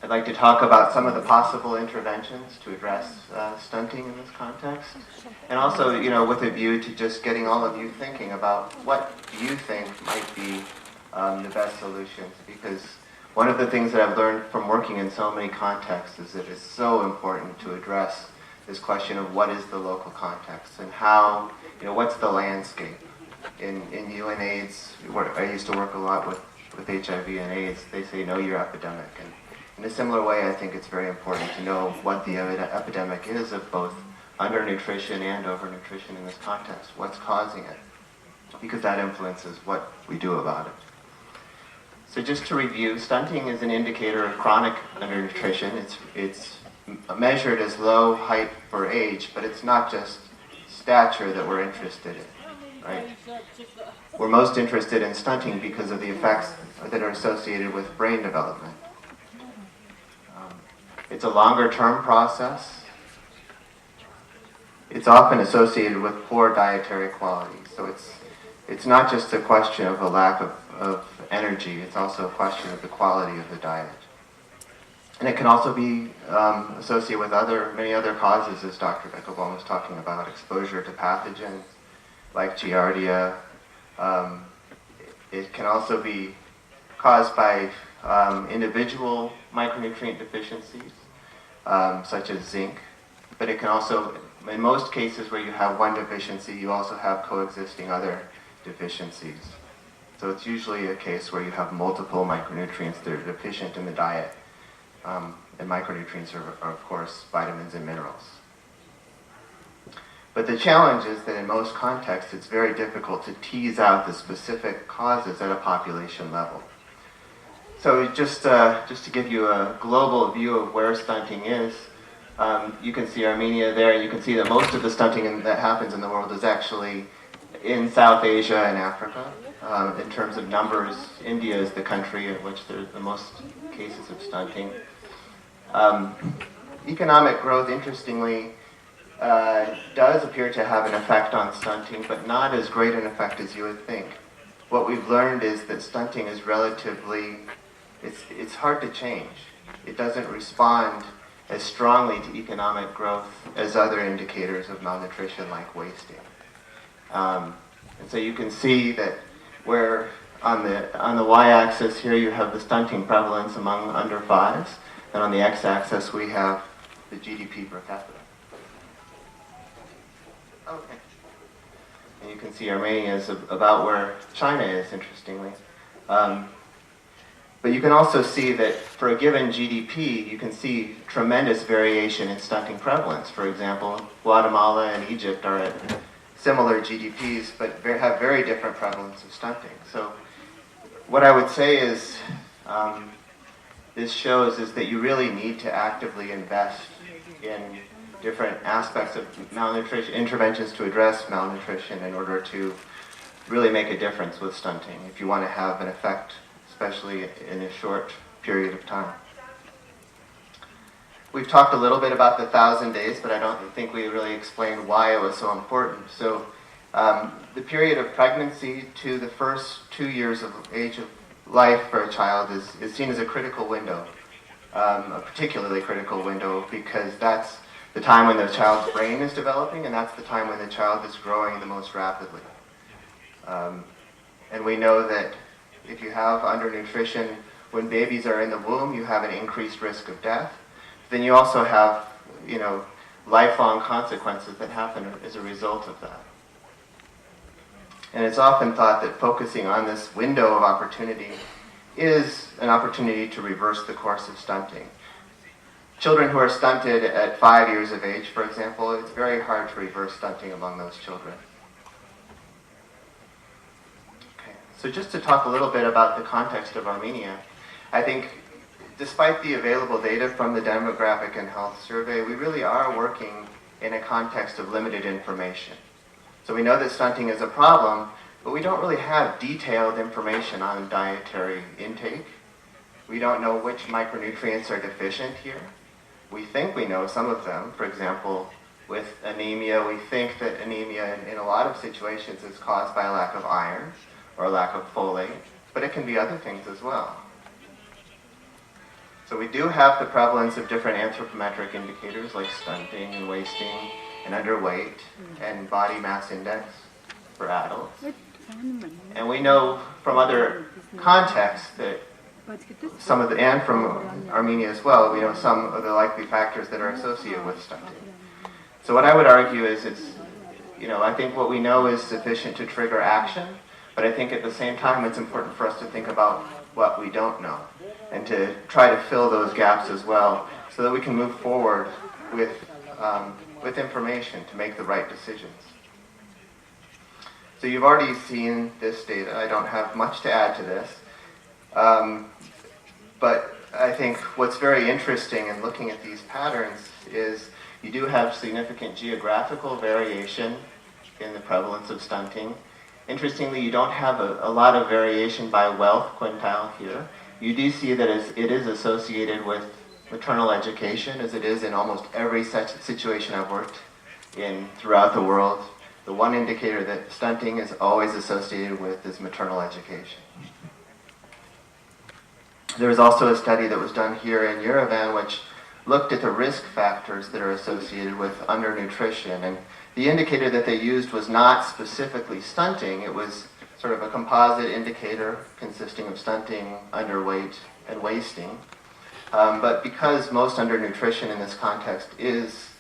I'd like to talk about some of the possible interventions to address stunting in this context, and also, with a view to just getting all of you thinking about what you think might be the best solutions, because one of the things that I've learned from working in so many contexts is that it's so important to address this question of what is the local context and how, what's the landscape. In UNAIDS, I used to work a lot with HIV and AIDS, they say know your epidemic. And in a similar way, I think it's very important to know what the epidemic is of both undernutrition and overnutrition in this context. What's causing it? Because that influences what we do about it. So just to review, stunting is an indicator of chronic undernutrition. It's measured as low height for age, but it's not just stature that we're interested in, right? We're most interested in stunting because of the effects that are associated with brain development. It's a longer-term process. It's often associated with poor dietary quality. So it's not just a question of a lack of energy, it's also a question of the quality of the diet. And it can also be associated with many other causes, as Dr. Beckelbaum was talking about, exposure to pathogens like Giardia. It can also be caused by individual micronutrient deficiencies, such as zinc, but it can also, in most cases where you have one deficiency, you also have coexisting other deficiencies. So it's usually a case where you have multiple micronutrients that are deficient in the diet. And micronutrients are, of course, vitamins and minerals. But the challenge is that in most contexts, it's very difficult to tease out the specific causes at a population level. So just to give you a global view of where stunting is, you can see Armenia there, and you can see that most of the stunting that happens in the world is actually in South Asia and Africa. In terms of numbers, India is the country in which there's the most cases of stunting. Economic growth, interestingly, does appear to have an effect on stunting, but not as great an effect as you would think. What we've learned is that stunting is relatively, it's hard to change. It doesn't respond as strongly to economic growth as other indicators of malnutrition like wasting. And so you can see that where on the y-axis here you have the stunting prevalence among under 5s, and on the x-axis we have the GDP per capita. Okay. And you can see Armenia is about where China is, interestingly. But you can also see that for a given GDP, you can see tremendous variation in stunting prevalence. For example, Guatemala and Egypt are at similar GDPs, but have very different prevalence of stunting. So what I would say is, this shows is that you really need to actively invest in different aspects of malnutrition, interventions to address malnutrition in order to really make a difference with stunting, if you want to have an effect, especially in a short period of time. We've talked a little bit about the 1,000 days, but I don't think we really explained why it was so important. So the period of pregnancy to the first 2 years of age of life for a child is seen as a critical window, a particularly critical window, because that's the time when the child's brain is developing, and that's the time when the child is growing the most rapidly. And we know that if you have undernutrition, when babies are in the womb, you have an increased risk of death. Then you also have, lifelong consequences that happen as a result of that. And it's often thought that focusing on this window of opportunity is an opportunity to reverse the course of stunting. Children who are stunted at 5 years of age, for example, it's very hard to reverse stunting among those children. Okay. So just to talk a little bit about the context of Armenia, I think despite the available data from the Demographic and Health Survey, we really are working in a context of limited information. So we know that stunting is a problem, but we don't really have detailed information on dietary intake. We don't know which micronutrients are deficient here. We think we know some of them. For example, with anemia, we think that anemia in a lot of situations is caused by a lack of iron or a lack of folate, but it can be other things as well. So we do have the prevalence of different anthropometric indicators like stunting and wasting and underweight and body mass index for adults. And we know from other contexts that some of the, and from Armenia as well, we know some of the likely factors that are associated with stunting. So what I would argue is I think what we know is sufficient to trigger action, but I think at the same time it's important for us to think about what we don't know and to try to fill those gaps as well so that we can move forward with information to make the right decisions. So you've already seen this data. I don't have much to add to this. But I think what's very interesting in looking at these patterns is you do have significant geographical variation in the prevalence of stunting. Interestingly, you don't have a lot of variation by wealth quintile here. You do see that it is associated with maternal education, as it is in almost every such situation I've worked in throughout the world. The one indicator that stunting is always associated with is maternal education. There was also a study that was done here in Yerevan which looked at the risk factors that are associated with undernutrition, and the indicator that they used was not specifically stunting. It was sort of a composite indicator consisting of stunting, underweight, and wasting. But because most undernutrition in this context is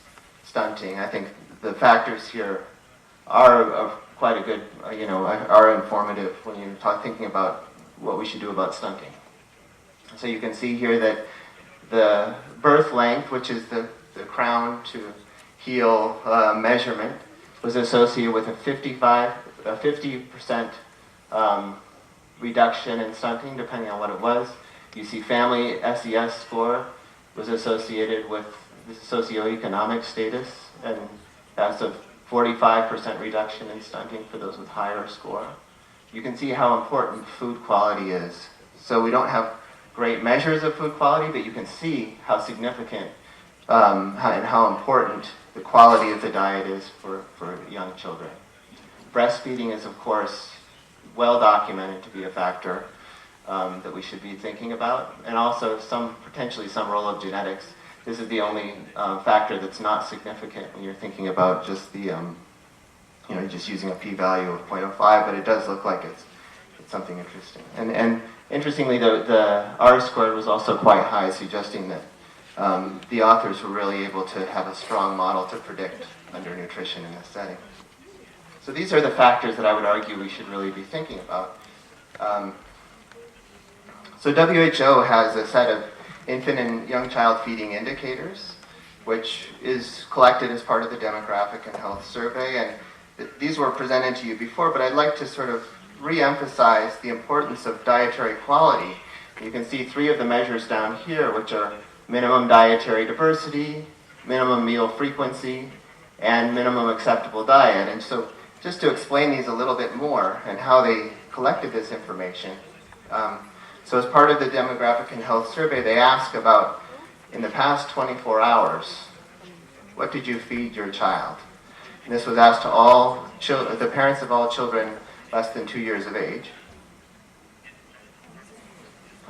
stunting, I think the factors here are quite a good, are informative when you're thinking about what we should do about stunting. So you can see here that the birth length, which is the crown to heel measurement, was associated with a 50% reduction in stunting, depending on what it was. You see family SES score was associated with the socioeconomic status, and that's of 45% reduction in stunting for those with higher score. You can see how important food quality is. So we don't have great measures of food quality, but you can see how significant and how important the quality of the diet is for young children. Breastfeeding is, of course, well documented to be a factor that we should be thinking about, and also potentially some role of genetics. This is the only factor that's not significant when you're thinking about just the, just using a p-value of 0.05, but it does look like it's something interesting. And interestingly, the R-squared was also quite high, suggesting that the authors were really able to have a strong model to predict undernutrition in this setting. So these are the factors that I would argue we should really be thinking about. So WHO has a set of infant and young child feeding indicators, which is collected as part of the Demographic and Health Survey. And these were presented to you before, but I'd like to sort of re-emphasize the importance of dietary quality. You can see 3 of the measures down here, which are minimum dietary diversity, minimum meal frequency, and minimum acceptable diet. And so just to explain these a little bit more and how they collected this information. So as part of the Demographic and Health Survey, they ask about, in the past 24 hours, what did you feed your child? And this was asked to all the parents of all children less than 2 years of age.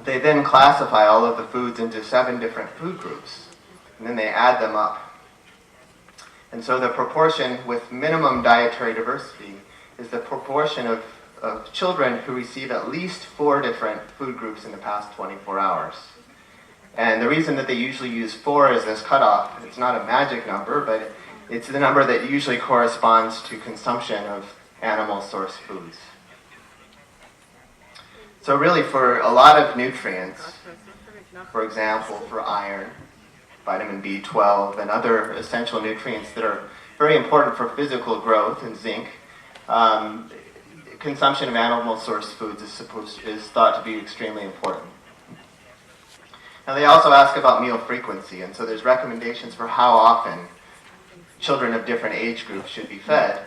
They then classify all of the foods into 7 different food groups, and then they add them up. And so the proportion with minimum dietary diversity is the proportion of children who receive at least 4 different food groups in the past 24 hours. And the reason that they usually use 4 as this cutoff, it's not a magic number, but it's the number that usually corresponds to consumption of animal source foods. So really for a lot of nutrients, for example, for iron, vitamin B12, and other essential nutrients that are very important for physical growth, and zinc, consumption of animal source foods is thought to be extremely important. Now they also ask about meal frequency, and so there's recommendations for how often children of different age groups should be fed.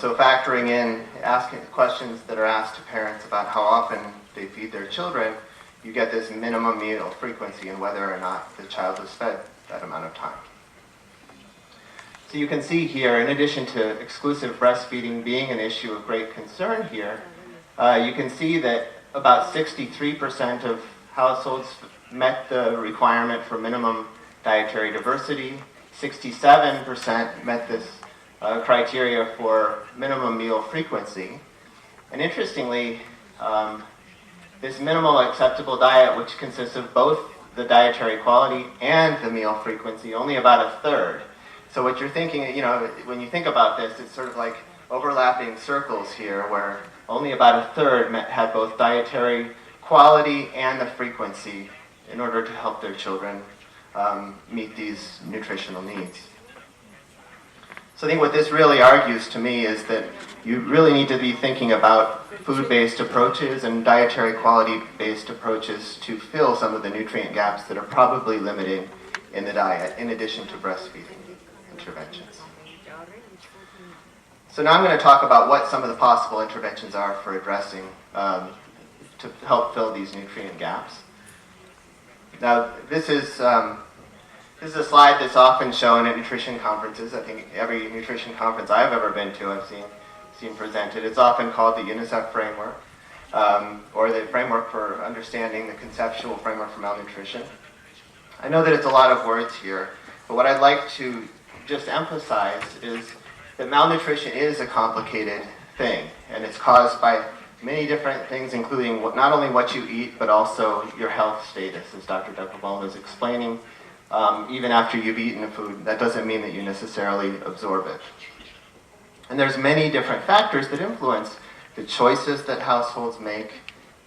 So factoring in, asking questions that are asked to parents about how often they feed their children, you get this minimum meal frequency and whether or not the child is fed that amount of time. So you can see here, in addition to exclusive breastfeeding being an issue of great concern here, you can see that about 63% of households met the requirement for minimum dietary diversity, 67% met this criteria for minimum meal frequency. And interestingly, this minimal acceptable diet, which consists of both the dietary quality and the meal frequency, only about a third. So what you're thinking, when you think about this, it's sort of like overlapping circles here where only about a third had both dietary quality and the frequency in order to help their children meet these nutritional needs. So I think what this really argues to me is that you really need to be thinking about food-based approaches and dietary quality-based approaches to fill some of the nutrient gaps that are probably limiting in the diet, in addition to breastfeeding interventions. So now I'm going to talk about what some of the possible interventions are for addressing, to help fill these nutrient gaps. Now, this is a slide that's often shown at nutrition conferences. I think every nutrition conference I've ever been to, I've seen presented. It's often called the UNICEF framework, or the framework for understanding the conceptual framework for malnutrition. I know that it's a lot of words here, but what I'd like to just emphasize is that malnutrition is a complicated thing, and it's caused by many different things, including not only what you eat, but also your health status, as Dr. Deckelbaum was explaining. Even after you've eaten the food, that doesn't mean that you necessarily absorb it. And there's many different factors that influence the choices that households make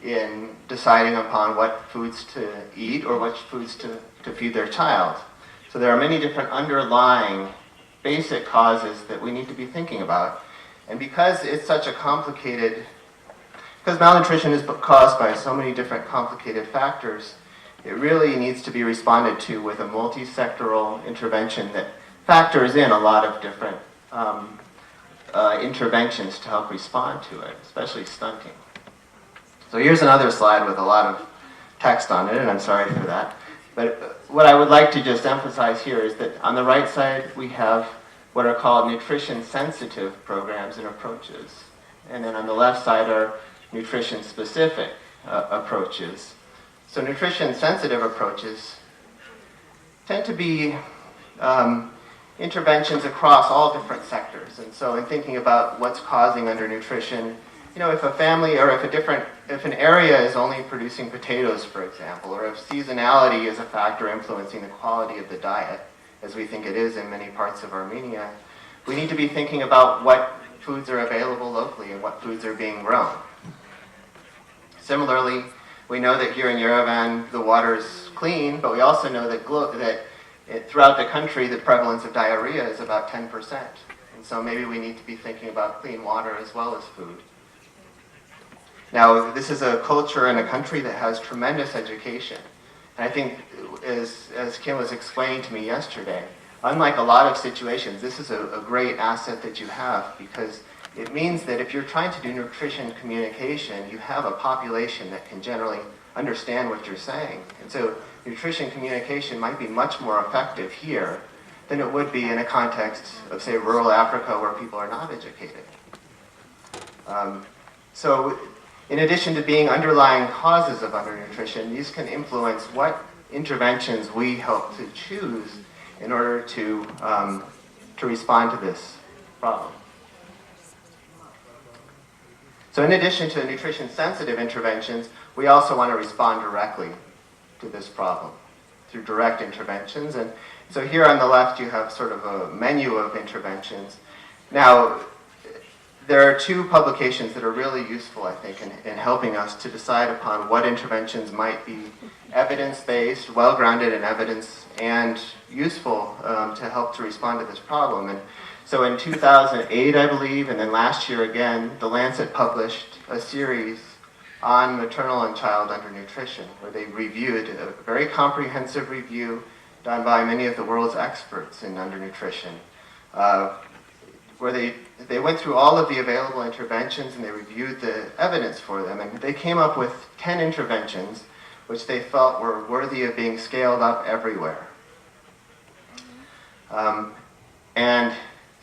in deciding upon what foods to eat or which foods to feed their child. So there are many different underlying basic causes that we need to be thinking about. And because it's such a complicated, because malnutrition is caused by so many different complicated factors, it really needs to be responded to with a multi-sectoral intervention that factors in a lot of different interventions to help respond to it, especially stunting. So here's another slide with a lot of text on it, and I'm sorry for that. But what I would like to just emphasize here is that on the right side, we have what are called nutrition-sensitive programs and approaches. And then on the left side are nutrition-specific approaches. So nutrition-sensitive approaches tend to be interventions across all different sectors. And so in thinking about what's causing undernutrition, you know, if a family or if an area is only producing potatoes, for example, or if seasonality is a factor influencing the quality of the diet, as we think it is in many parts of Armenia, we need to be thinking about what foods are available locally and what foods are being grown. Similarly, we know that here in Yerevan the water is clean, but we also know that throughout the country the prevalence of diarrhea is about 10%. And so maybe we need to be thinking about clean water as well as food. Now, this is a culture and a country that has tremendous education. And I think, as Kim was explaining to me yesterday, unlike a lot of situations, this is a great asset that you have, because it means that if you're trying to do nutrition communication, you have a population that can generally understand what you're saying. And so nutrition communication might be much more effective here than it would be in a context of, say, rural Africa where people are not educated. So in addition to being underlying causes of undernutrition, these can influence what interventions we help to choose in order to respond to this problem. So in addition to nutrition-sensitive interventions, we also want to respond directly to this problem through direct interventions. And so here on the left you have sort of a menu of interventions. Now, there are two publications that are really useful, I think, in helping us to decide upon what interventions might be evidence-based, well-grounded in evidence, and useful to help to respond to this problem. And so in 2008, I believe, and then last year again, The Lancet published a series on maternal and child undernutrition, where they reviewed a very comprehensive review done by many of the world's experts in undernutrition, where they went through all of the available interventions and they reviewed the evidence for them, and they came up with 10 interventions which they felt were worthy of being scaled up everywhere. And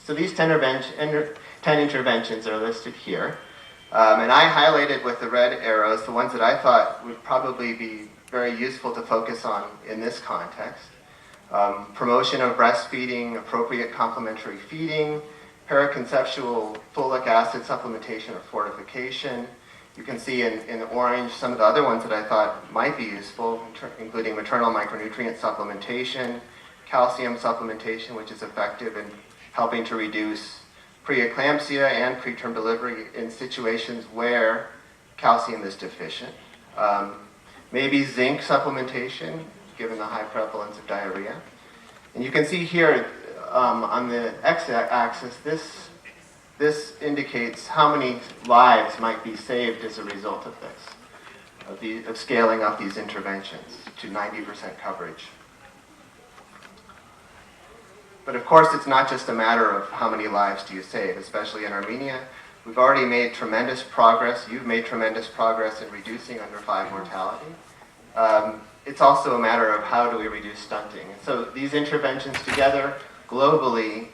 so these 10 interventions are listed here. And I highlighted with the red arrows the ones that I thought would probably be very useful to focus on in this context. Promotion of breastfeeding, appropriate complementary feeding, paraconceptual folic acid supplementation or fortification. You can see in orange some of the other ones that I thought might be useful, including maternal micronutrient supplementation, calcium supplementation, which is effective in helping to reduce preeclampsia and preterm delivery in situations where calcium is deficient. Maybe zinc supplementation, given the high prevalence of diarrhea. And you can see here on the x-axis, this indicates how many lives might be saved as a result of this, of scaling up these interventions to 90% coverage. But of course, it's not just a matter of how many lives do you save, especially in Armenia. We've already made tremendous progress. You've made tremendous progress in reducing under 5 mortality. It's also a matter of how do we reduce stunting. And so these interventions together globally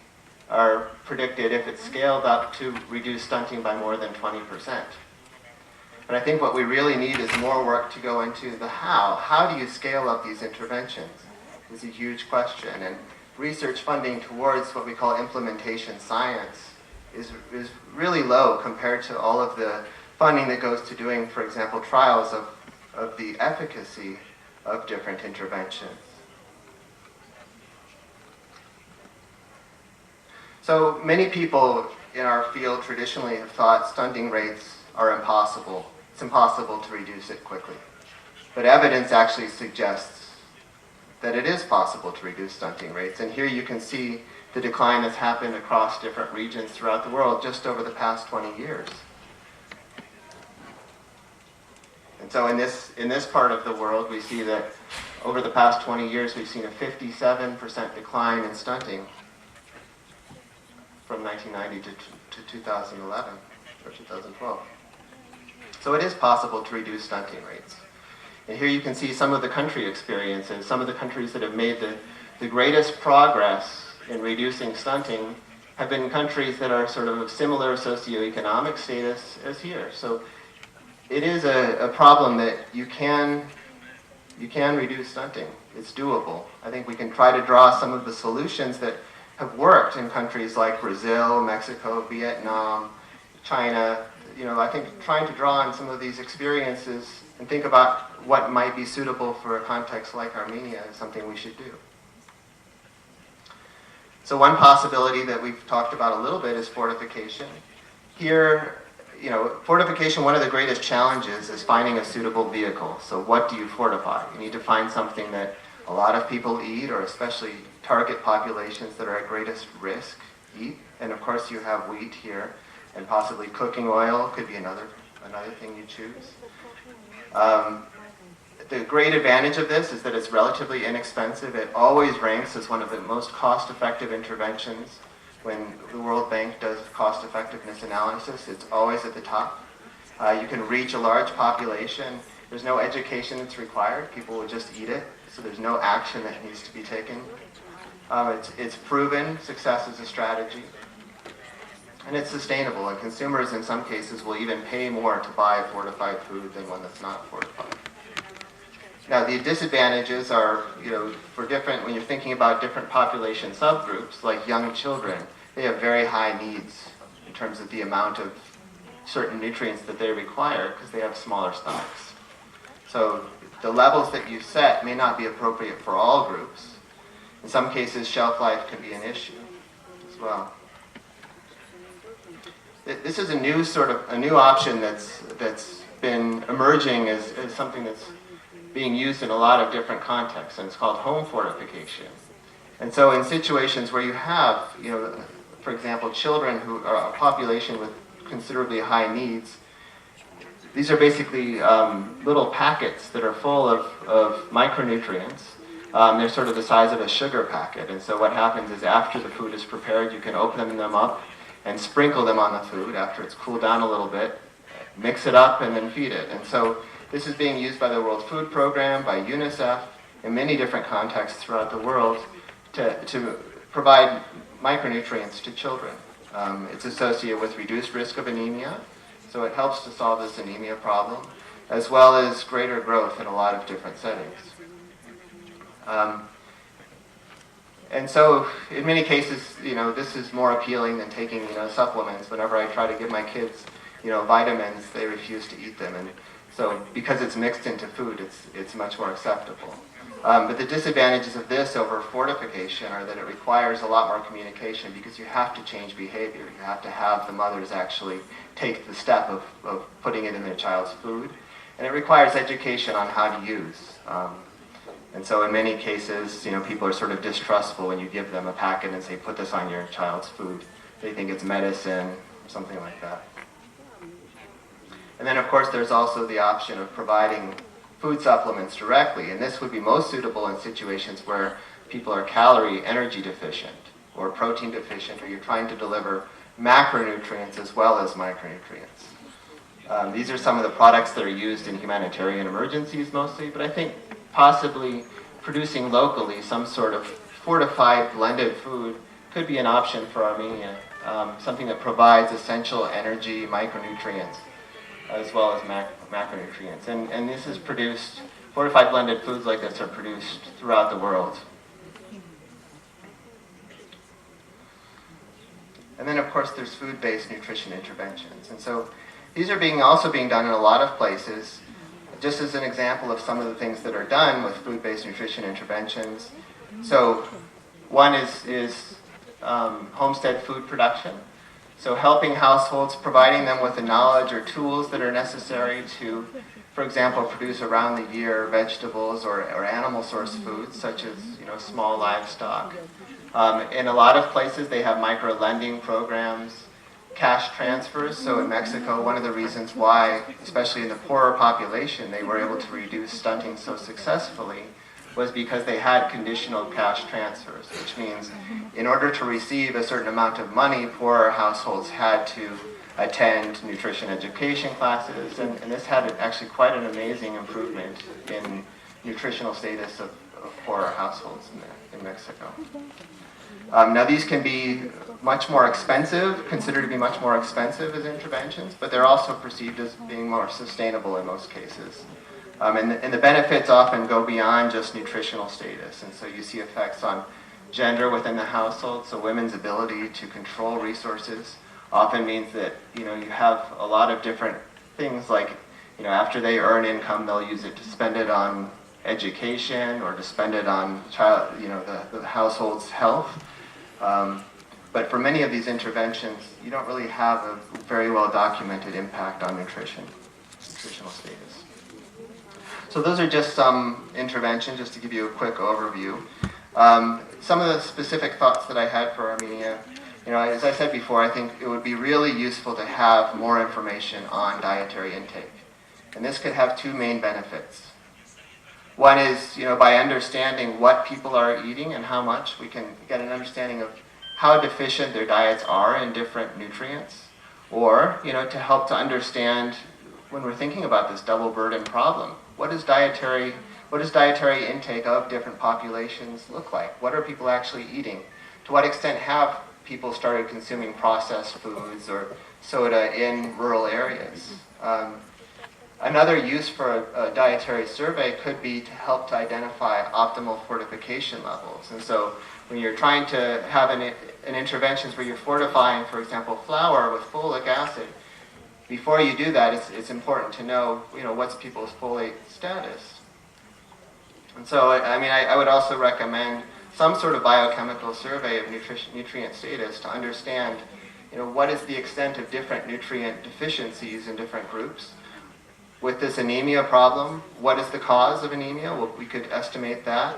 are predicted, if it's scaled up, to reduce stunting by more than 20%. But I think what we really need is more work to go into the how. How do you scale up these interventions? Is a huge question. And research funding towards what we call implementation science is really low compared to all of the funding that goes to doing, for example, trials of the efficacy of different interventions. So many people in our field traditionally have thought stunting rates are impossible. It's impossible to reduce it quickly. But evidence actually suggests that it is possible to reduce stunting rates. And here you can see the decline that's happened across different regions throughout the world just over the past 20 years. And so in this part of the world, we see that over the past 20 years, we've seen a 57% decline in stunting. from 1990 to 2011 or 2012. So it is possible to reduce stunting rates. And here you can see some of the country experiences. Some of the countries that have made the greatest progress in reducing stunting have been countries that are sort of similar socioeconomic status as here. So it is a problem that you can reduce stunting. It's doable. I think we can try to draw some of the solutions that have worked in countries like Brazil, Mexico, Vietnam, China. You know, I think trying to draw on some of these experiences and think about what might be suitable for a context like Armenia is something we should do. So one possibility that we've talked about a little bit is fortification. Here, you know, fortification, one of the greatest challenges is finding a suitable vehicle. So what do you fortify? You need to find something that a lot of people eat, or especially target populations that are at greatest risk eat. And of course you have wheat here, and possibly cooking oil could be another thing you choose. The great advantage of this is that it's relatively inexpensive. It always ranks as one of the most cost-effective interventions. When the World Bank does cost-effectiveness analysis, it's always at the top. You can reach a large population. There's no education that's required. People will just eat it, so there's no action that needs to be taken. It's proven success as a strategy. And it's sustainable, and consumers in some cases will even pay more to buy fortified food than one that's not fortified. Now, the disadvantages are, you know, when you're thinking about different population subgroups, like young children, they have very high needs in terms of the amount of certain nutrients that they require because they have smaller stomachs. So the levels that you set may not be appropriate for all groups. In some cases, shelf life can be an issue as well. This is a new option that's been emerging as something that's being used in a lot of different contexts, and it's called home fortification. And so in situations where you have, you know, for example, children who are a population with considerably high needs, these are basically little packets that are full of micronutrients. They're sort of the size of a sugar packet, and so what happens is after the food is prepared, you can open them up and sprinkle them on the food after it's cooled down a little bit, mix it up, and then feed it. And so this is being used by the World Food Program, by UNICEF, in many different contexts throughout the world to provide micronutrients to children. It's associated with reduced risk of anemia, so it helps to solve this anemia problem, as well as greater growth in a lot of different settings. And so, in many cases, you know, this is more appealing than taking, you know, supplements. Whenever I try to give my kids, you know, vitamins, they refuse to eat them. And so, because it's mixed into food, it's much more acceptable. But the disadvantages of this over fortification are that it requires a lot more communication because you have to change behavior. You have to have the mothers actually take the step of putting it in their child's food. And it requires education on how to use. And so in many cases, you know, people are sort of distrustful when you give them a packet and say, put this on your child's food. They think it's medicine or something like that. And then, of course, there's also the option of providing food supplements directly. And this would be most suitable in situations where people are calorie energy deficient or protein deficient, or you're trying to deliver macronutrients as well as micronutrients. These are some of the products that are used in humanitarian emergencies mostly, but I think possibly producing locally some sort of fortified blended food could be an option for Armenia, something that provides essential energy, micronutrients, as well as macronutrients. And this is produced, fortified blended foods like this are produced throughout the world. And then, of course, there's food-based nutrition interventions. And so these are also being done in a lot of places. Just as an example of some of the things that are done with food-based nutrition interventions. So one is homestead food production. So helping households, providing them with the knowledge or tools that are necessary to, for example, produce around the year vegetables or animal source foods, such as, you know, small livestock. In a lot of places they have micro-lending programs, cash transfers. So in Mexico, one of the reasons why, especially in the poorer population, they were able to reduce stunting so successfully was because they had conditional cash transfers, which means in order to receive a certain amount of money, poorer households had to attend nutrition education classes, and this had actually quite an amazing improvement in nutritional status of poorer households in Mexico. Now these can be much more expensive, considered to be much more expensive as interventions, but they're also perceived as being more sustainable in most cases. And the benefits often go beyond just nutritional status, and so you see effects on gender within the household, so women's ability to control resources often means that, you have a lot of different things like, after they earn income, they'll use it to spend it on education or to spend it on the household's health. But for many of these interventions, you don't really have a very well documented impact on nutritional status. So those are just some interventions, just to give you a quick overview. Some of the specific thoughts that I had for Armenia, as I said before, I think it would be really useful to have more information on dietary intake. And this could have two main benefits. One is, by understanding what people are eating and how much, we can get an understanding of how deficient their diets are in different nutrients. Or, to help to understand, when we're thinking about this double burden problem, what does dietary intake of different populations look like? What are people actually eating? To what extent have people started consuming processed foods or soda in rural areas? Another use for a dietary survey could be to help to identify optimal fortification levels. And so when you're trying to have an interventions where you're fortifying, for example, flour with folic acid, before you do that, it's important to know, what's people's folate status. And so, I would also recommend some sort of biochemical survey of nutrient status to understand, what is the extent of different nutrient deficiencies in different groups. With this anemia problem, what is the cause of anemia? Well, we could estimate that.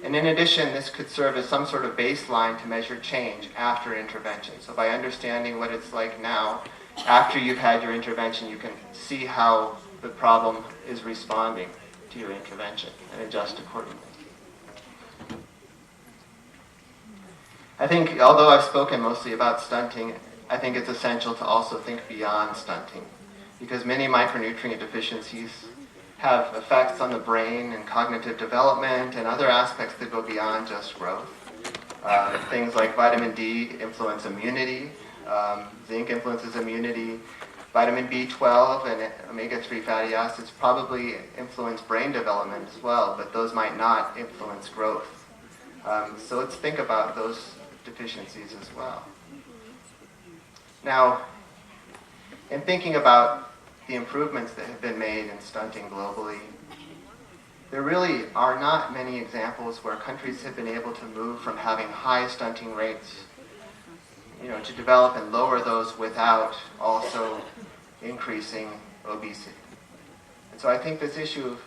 And in addition, this could serve as some sort of baseline to measure change after intervention. So by understanding what it's like now, after you've had your intervention, you can see how the problem is responding to your intervention and adjust accordingly. I think, although I've spoken mostly about stunting, I think it's essential to also think beyond stunting, because many micronutrient deficiencies have effects on the brain and cognitive development and other aspects that go beyond just growth. Things like vitamin D influence immunity, zinc influences immunity, vitamin B12 and omega-3 fatty acids probably influence brain development as well, but those might not influence growth. So let's think about those deficiencies as well. Now, in thinking about the improvements that have been made in stunting globally, there really are not many examples where countries have been able to move from having high stunting rates, to develop and lower those without also increasing obesity. And so I think this issue of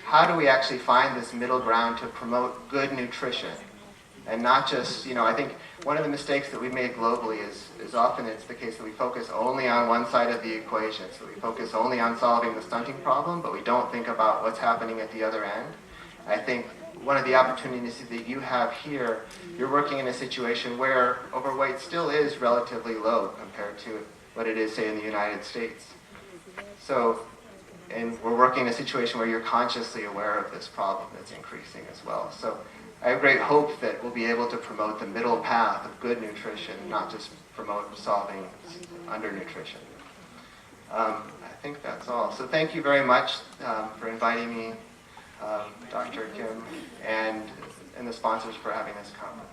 how do we actually find this middle ground to promote good nutrition and not just, I think one of the mistakes that we've made globally is often it's the case that we focus only on one side of the equation. So we focus only on solving the stunting problem, but we don't think about what's happening at the other end. I think one of the opportunities that you have here, you're working in a situation where overweight still is relatively low compared to what it is, say, in the United States. So, and we're working in a situation where you're consciously aware of this problem that's increasing as well. So I have great hope that we'll be able to promote the middle path of good nutrition, not just promote solving undernutrition. I think that's all. So thank you very much for inviting me, Dr. Kim, and the sponsors for having this conference.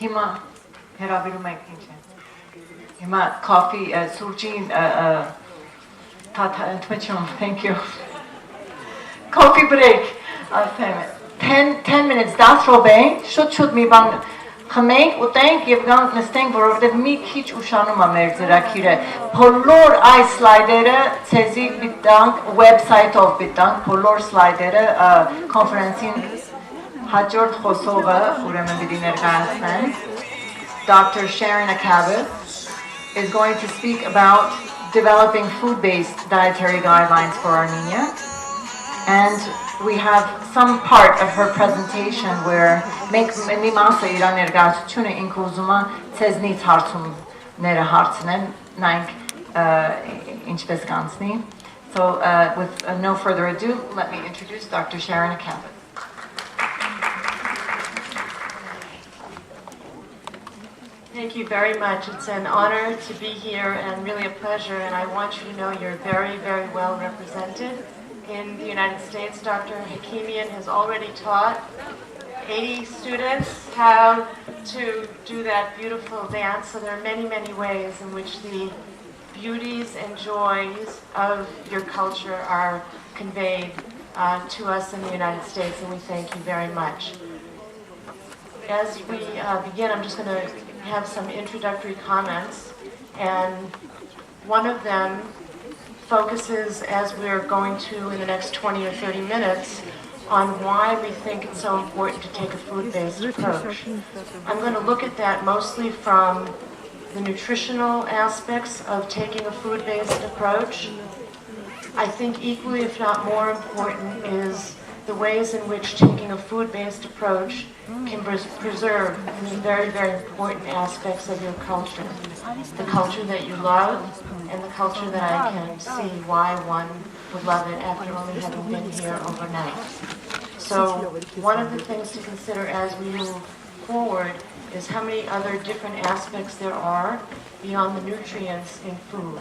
Հիմա հրավիրում եք ինչ է։ Հիմա coffee, սուրճին, thank you. Coffee break. 10 minutes, 10 րոպե, շուտ մի բան խմենք, ուտենք եւ գանք նստենք, որովհետեւ մի քիչ ուշանում է մեր ծրագիրը։ Բոլոր այս սլայդերը ցեզի գտանք website-ով գտանք, բոլոր սլայդերը conference-ին հաջորդ խոսողը, ուրեմն պիտի ներկայացնեն, Dr. Sharon Akabis is going to speak about developing food-based dietary guidelines for Armenia. And we have some part of her presentation where մենք մի մասը իր ներկայացությունը ինքը ուզում է ցեզնից հարցումները հարցնեն, նայենք ինչպես կանցնի. So with no further ado, let me introduce Dr. Sharon Acampbell. Thank you very much. It's an honor to be here and really a pleasure, and I want you to know you're very, very well represented. In the United States, Dr. Hakimian has already taught 80 students how to do that beautiful dance, so there are many, many ways in which the beauties and joys of your culture are conveyed to us in the United States, and we thank you very much. As we begin, I'm just going to have some introductory comments, and one of them focuses, as we're going to in the next 20 or 30 minutes, on why we think it's so important to take a food-based approach. I'm going to look at that mostly from the nutritional aspects of taking a food-based approach. I think equally, if not more important, is the ways in which taking a food-based approach can preserve the very, very important aspects of your culture. The culture that you love, and the culture that I can see why one would love it after only having been here overnight. So one of the things to consider as we move forward is how many other different aspects there are beyond the nutrients in food,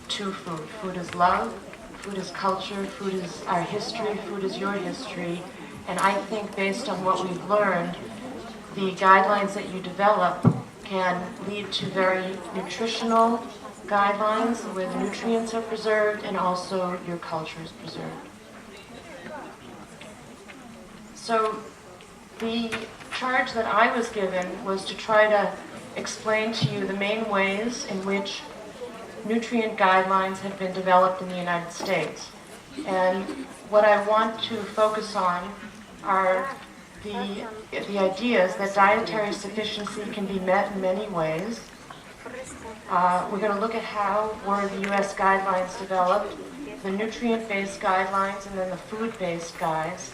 to food. Food is love, food is culture, food is our history, food is your history. And I think based on what we've learned, the guidelines that you develop can lead to very nutritional guidelines where the nutrients are preserved and also your culture is preserved. So the charge that I was given was to try to explain to you the main ways in which nutrient guidelines have been developed in the United States. And what I want to focus on are the ideas that dietary sufficiency can be met in many ways. We're going to look at how were the U.S. guidelines developed, the nutrient-based guidelines, and then the food-based guides.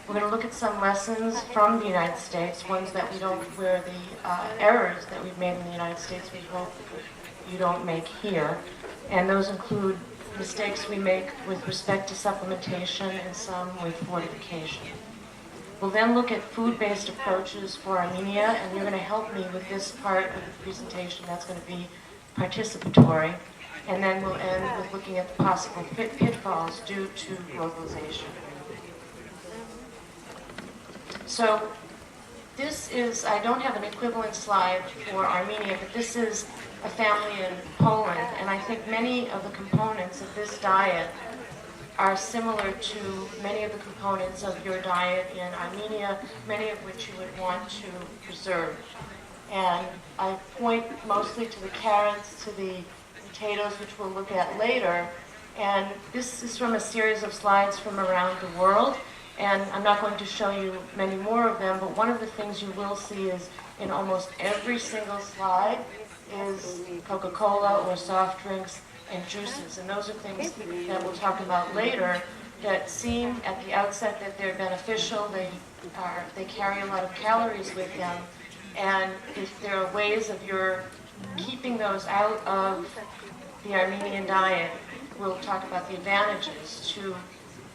We're going to look at some lessons from the United States, ones that we don't, where the errors that we've made in the United States we hope you don't make here. And those include mistakes we make with respect to supplementation and some with fortification. We'll then look at food-based approaches for Armenia, and you're going to help me with this part of the presentation that's going to be participatory. And then we'll end with looking at the possible pitfalls due to globalization. So this is, I don't have an equivalent slide for Armenia, but this is a family in Poland, and I think many of the components of this diet are similar to many of the components of your diet in Armenia, many of which you would want to preserve. And I point mostly to the carrots, to the potatoes, which we'll look at later. And this is from a series of slides from around the world. And I'm not going to show you many more of them, but one of the things you will see is in almost every single slide is Coca-Cola or soft drinks and juices. And those are things that we'll talk about later that seem at the outset that they're beneficial, they carry a lot of calories with them. And if there are ways of your keeping those out of the Armenian diet, we'll talk about the advantages to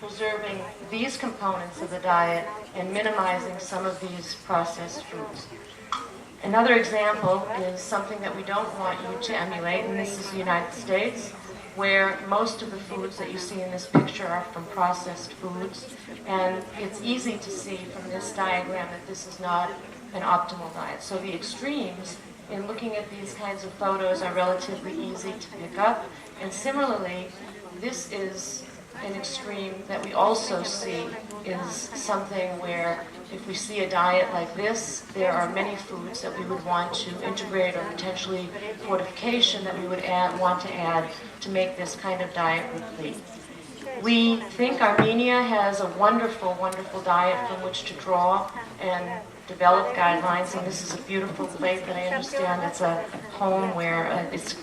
preserving these components of the diet and minimizing some of these processed foods. Another example is something that we don't want you to emulate, and this is the United States, where most of the foods that you see in this picture are from processed foods. And it's easy to see from this diagram that this is not an optimal diet. So the extremes in looking at these kinds of photos are relatively easy to pick up. And similarly, this is an extreme that we also see is something where if we see a diet like this, there are many foods that we would want to integrate or potentially fortification that we would want to add to make this kind of diet complete. We think Armenia has a wonderful, wonderful diet from which to draw and develop guidelines, and this is a beautiful plate that I understand it's a home where it's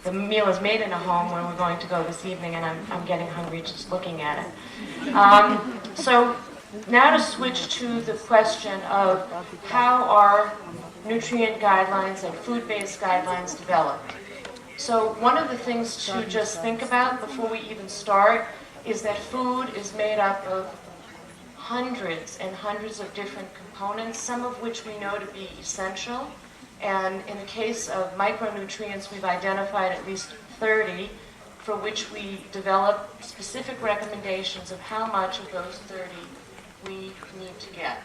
the meal is made in a home where we're going to go this evening, and I'm getting hungry just looking at it. So now to switch to the question of how are nutrient guidelines and food-based guidelines developed. So one of the things to just think about before we even start is that food is made up of hundreds and hundreds of different components, some of which we know to be essential. And in the case of micronutrients, we've identified at least 30 for which we develop specific recommendations of how much of those 30 we need to get.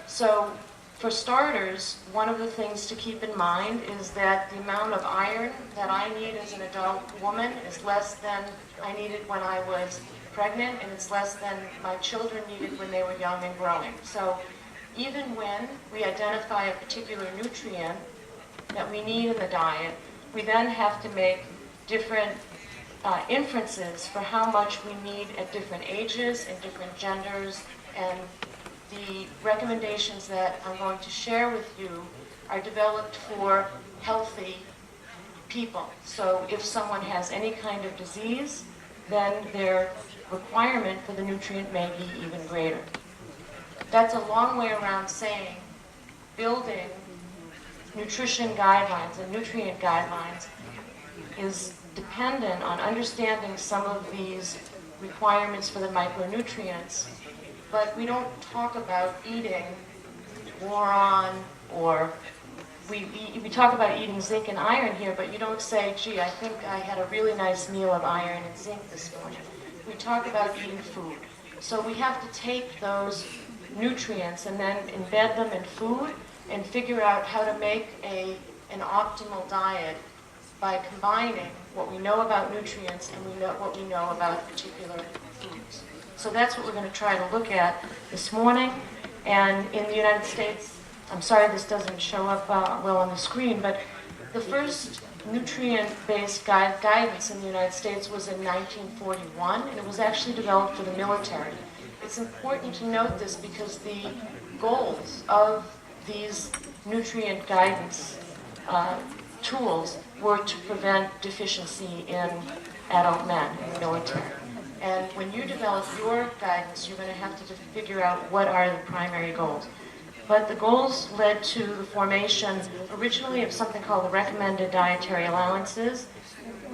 So for starters, one of the things to keep in mind is that the amount of iron that I need as an adult woman is less than I needed when I was pregnant, and it's less than my children needed when they were young and growing. So even when we identify a particular nutrient that we need in the diet, we then have to make different inferences for how much we need at different ages and different genders, and the recommendations that I'm going to share with you are developed for healthy people. So if someone has any kind of disease, then their requirement for the nutrient may be even greater. That's a long way around saying building nutrition guidelines and nutrient guidelines is dependent on understanding some of these requirements for the micronutrients, but we don't talk about eating boron, or we talk about eating zinc and iron here, but you don't say, gee, I think I had a really nice meal of iron and zinc this morning. We talk about eating food. So we have to take those nutrients and then embed them in food and figure out how to make an optimal diet by combining what we know about nutrients and what we know about particular foods. So that's what we're going to try to look at this morning. And in the United States, I'm sorry this doesn't show up well on the screen, but the first nutrient-based guidance in the United States was in 1941, and it was actually developed for the military. It's important to note this because the goals of these nutrient guidance tools were to prevent deficiency in adult men in the military. And when you develop your guidance, you're going to have to figure out what are the primary goals. But the goals led to the formation originally of something called the Recommended Dietary Allowances.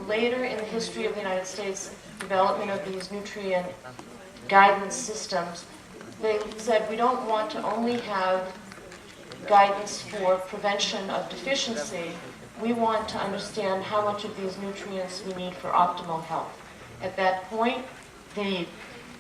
Later in the history of the United States, development of these nutrient guidance systems, they said we don't want to only have guidance for prevention of deficiency. We want to understand how much of these nutrients we need for optimal health. At that point, they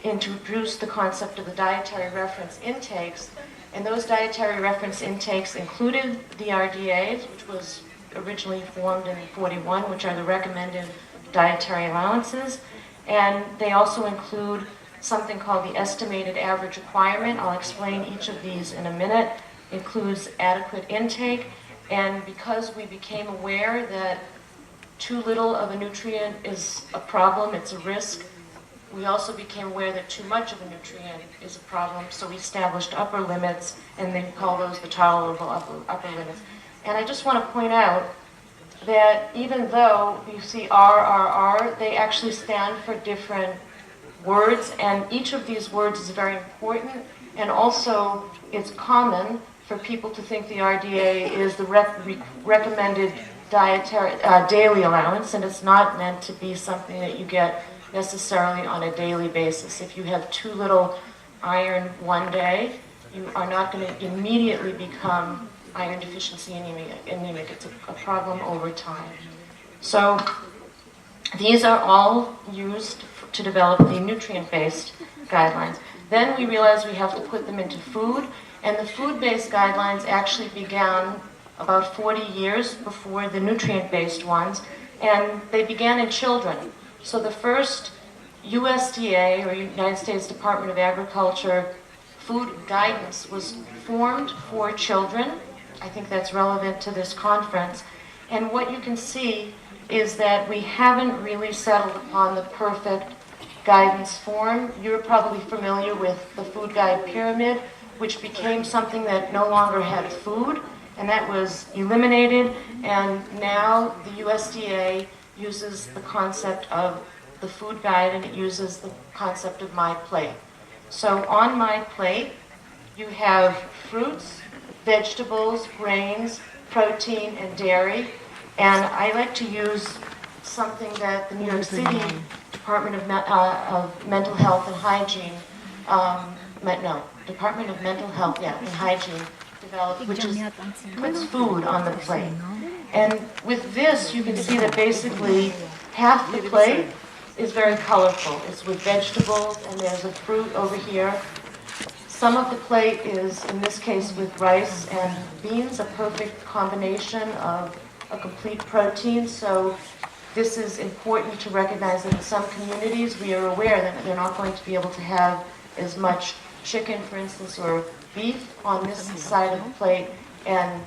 introduced the concept of the dietary reference intakes, and those dietary reference intakes included the RDAs, which was originally formed in 41, which are the recommended dietary allowances, and they also include something called the estimated average requirement. I'll explain each of these in a minute. It includes adequate intake, and because we became aware that too little of a nutrient is a problem, it's a risk, we also became aware that too much of a nutrient is a problem, so we established upper limits, and they call those the tolerable upper limits. And I just want to point out that even though you see RRR, they actually stand for different words, and each of these words is very important, and also it's common for people to think the RDA is the recommended dietary daily allowance, and it's not meant to be something that you get necessarily on a daily basis. If you have too little iron one day, you are not going to immediately become iron deficiency anemic. It's a problem over time. So these are all used to develop the nutrient-based guidelines. Then we realized we have to put them into food, and the food-based guidelines actually began about 40 years before the nutrient-based ones, and they began in children. So the first USDA, or United States Department of Agriculture, food guidance was formed for children. I think that's relevant to this conference. And what you can see is that we haven't really settled upon the perfect guidance form. You're probably familiar with the food guide pyramid, which became something that no longer had food, And that was eliminated, and now the USDA uses the concept of the food guide, and it uses the concept of My Plate. So on My Plate, you have fruits, vegetables, grains, protein, and dairy. And I like to use something that the New York City Department of Mental Health and Hygiene, Department of Mental Health, and Hygiene developed, which is puts food on the plate. And with this, you can see that basically half the plate is very colorful. It's with vegetables, and there's a fruit over here. Some of the plate is, in this case, with rice and beans, a perfect combination of a complete protein. So this is important to recognize that in some communities, we are aware that they're not going to be able to have as much chicken, for instance, or beef on this side of the plate. And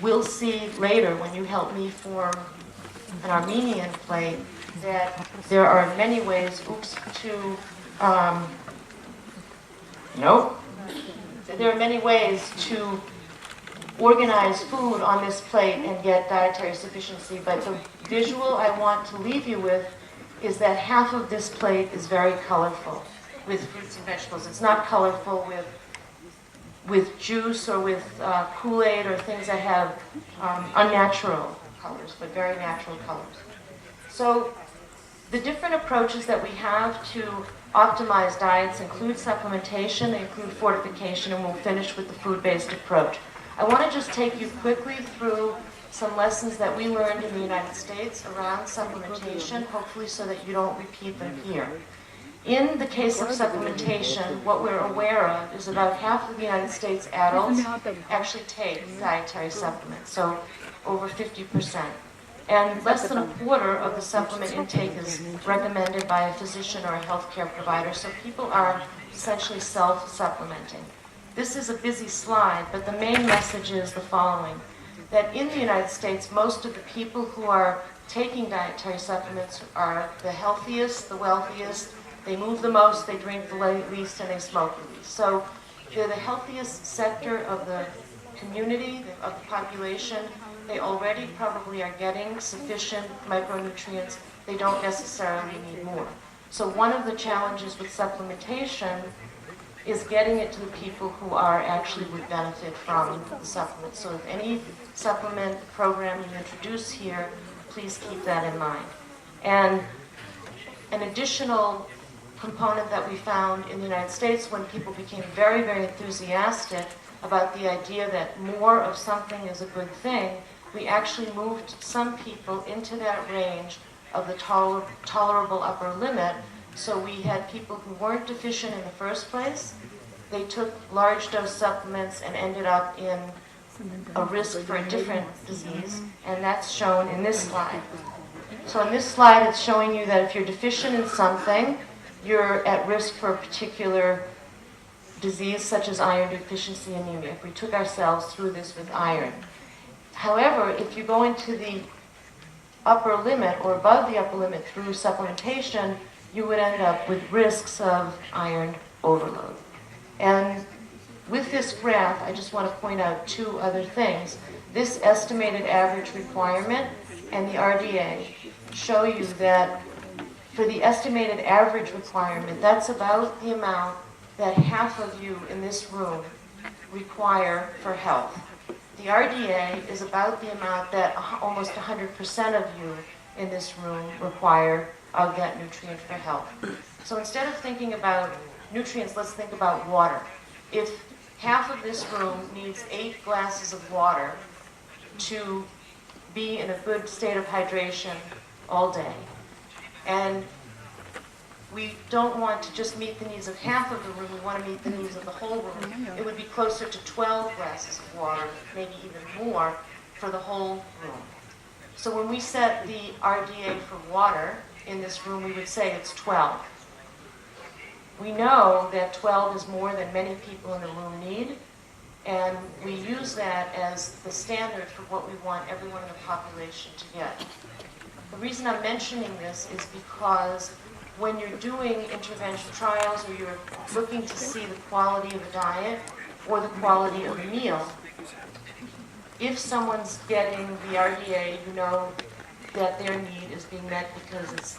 we'll see later, when you help me form an Armenian plate, that there are many ways, there are many ways to organize food on this plate and get dietary sufficiency. But the visual I want to leave you with is that half of this plate is very colorful with fruits and vegetables. It's not colorful with juice or with Kool-Aid or things that have unnatural colors, but very natural colors. So the different approaches that we have to optimize diets include supplementation, they include fortification, and we'll finish with the food-based approach. I want to just take you quickly through some lessons that we learned in the United States around supplementation, hopefully so that you don't repeat them here. In the case of supplementation, what we're aware of is about half of the United States adults actually take dietary supplements, so over 50%. And less than a quarter of the supplement intake is recommended by a physician or a healthcare provider, so people are essentially self-supplementing. This is a busy slide, but the main message is the following, that in the United States, most of the people who are taking dietary supplements are the healthiest, the wealthiest, they move the most, they drink the least, and they smoke the least. So they're the healthiest sector of the community, of the population. They already probably are getting sufficient micronutrients. They don't necessarily need more. So one of the challenges with supplementation is getting it to the people who are actually would benefit from the supplement. So if any supplement program you introduce here, please keep that in mind. And an additional component that we found in the United States when people became very, very enthusiastic about the idea that more of something is a good thing, we actually moved some people into that range of the tolerable upper limit. So we had people who weren't deficient in the first place. They took large dose supplements and ended up in a risk for a different disease, and that's shown in this slide. So in this slide, it's showing you that if you're deficient in something, you're at risk for a particular disease such as iron deficiency anemia. If we took ourselves through this with iron. However, if you go into the upper limit or above the upper limit through supplementation, you would end up with risks of iron overload. And with this graph, I just want to point out two other things. This estimated average requirement and the RDA show you that for the estimated average requirement, that's about the amount that half of you in this room require for health. The RDA is about the amount that almost 100% of you in this room require of that nutrient for health. So instead of thinking about nutrients, let's think about water. If half of this room needs 8 glasses of water to be in a good state of hydration all day, and we don't want to just meet the needs of half of the room, we want to meet the needs of the whole room. It would be closer to 12 glasses of water, maybe even more, for the whole room. So when we set the RDA for water in this room, we would say it's 12. We know that 12 is more than many people in the room need, and we use that as the standard for what we want everyone in the population to get. The reason I'm mentioning this is because when you're doing intervention trials or you're looking to see the quality of a diet or the quality of a meal, if someone's getting the RDA, you know that their need is being met because it's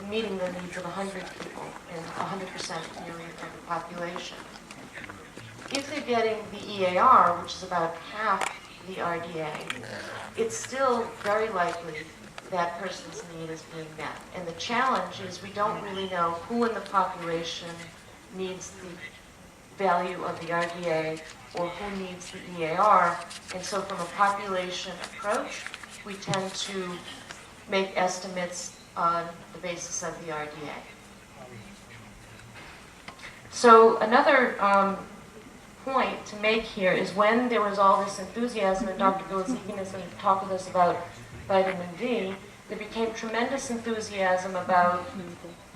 meeting the needs of 100 people in 100% nearly of the population. If they're getting the EAR, which is about half the RDA, it's still very likely that person's need is being met. And the challenge is we don't really know who in the population needs the value of the RDA or who needs the EAR. And so from a population approach, we tend to make estimates on the basis of the RDA. So another point to make here is when there was all this enthusiasm, and Dr. Bilazikian is going to talk with us about vitamin D, there became tremendous enthusiasm about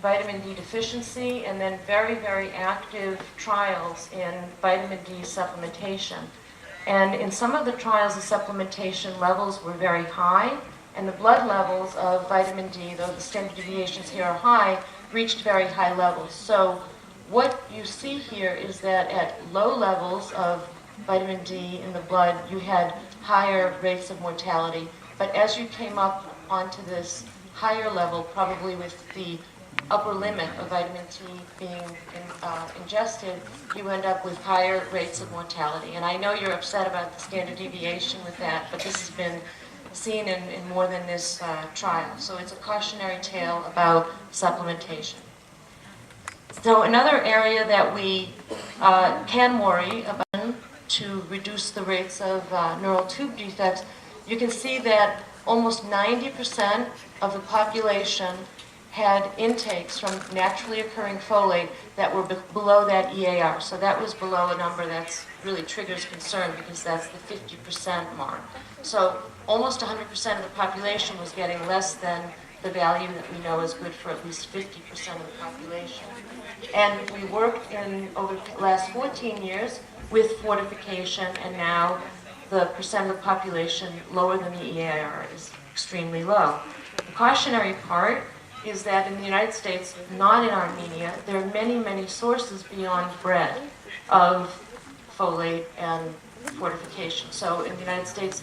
vitamin D deficiency and then very, very active trials in vitamin D supplementation. And in some of the trials, the supplementation levels were very high, and the blood levels of vitamin D, though the standard deviations here are high, reached very high levels. So what you see here is that at low levels of vitamin D in the blood, you had higher rates of mortality. But as you came up onto this higher level, probably with the upper limit of vitamin D being ingested, you end up with higher rates of mortality. And I know you're upset about the standard deviation with that, but this has been seen in more than this trial. So it's a cautionary tale about supplementation. So another area that we can worry about to reduce the rates of neural tube defects, you can see that almost 90% of the population had intakes from naturally occurring folate that were below that EAR. So that was below a number that really triggers concern because that's the 50% mark. So almost 100% of the population was getting less than the value that we know is good for at least 50% of the population. And we worked in over the last 14 years with fortification, and now the percent of the population lower than the EAR is extremely low. The cautionary part is that in the United States, not in Armenia, there are many, many sources beyond bread of folate and fortification. So in the United States,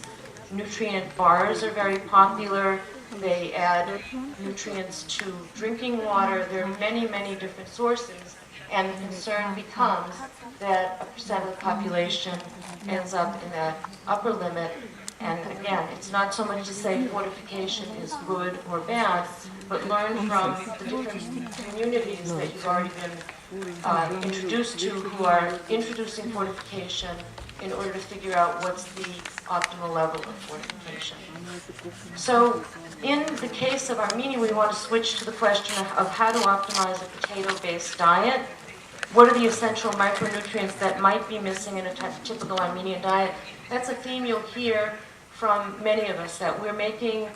nutrient bars are very popular. They add nutrients to drinking water. There are many, many different sources, and the concern becomes that a percent of the population ends up in that upper limit. And again, it's not so much to say fortification is good or bad, but learn from the different communities that you've already been introduced to who are introducing fortification in order to figure out what's the optimal level of fortification. So in the case of Armenia, we want to switch to the question of how to optimize a potato-based diet. What are the essential micronutrients that might be missing in a typical Armenian diet? That's a theme you'll hear from many of us, that we're making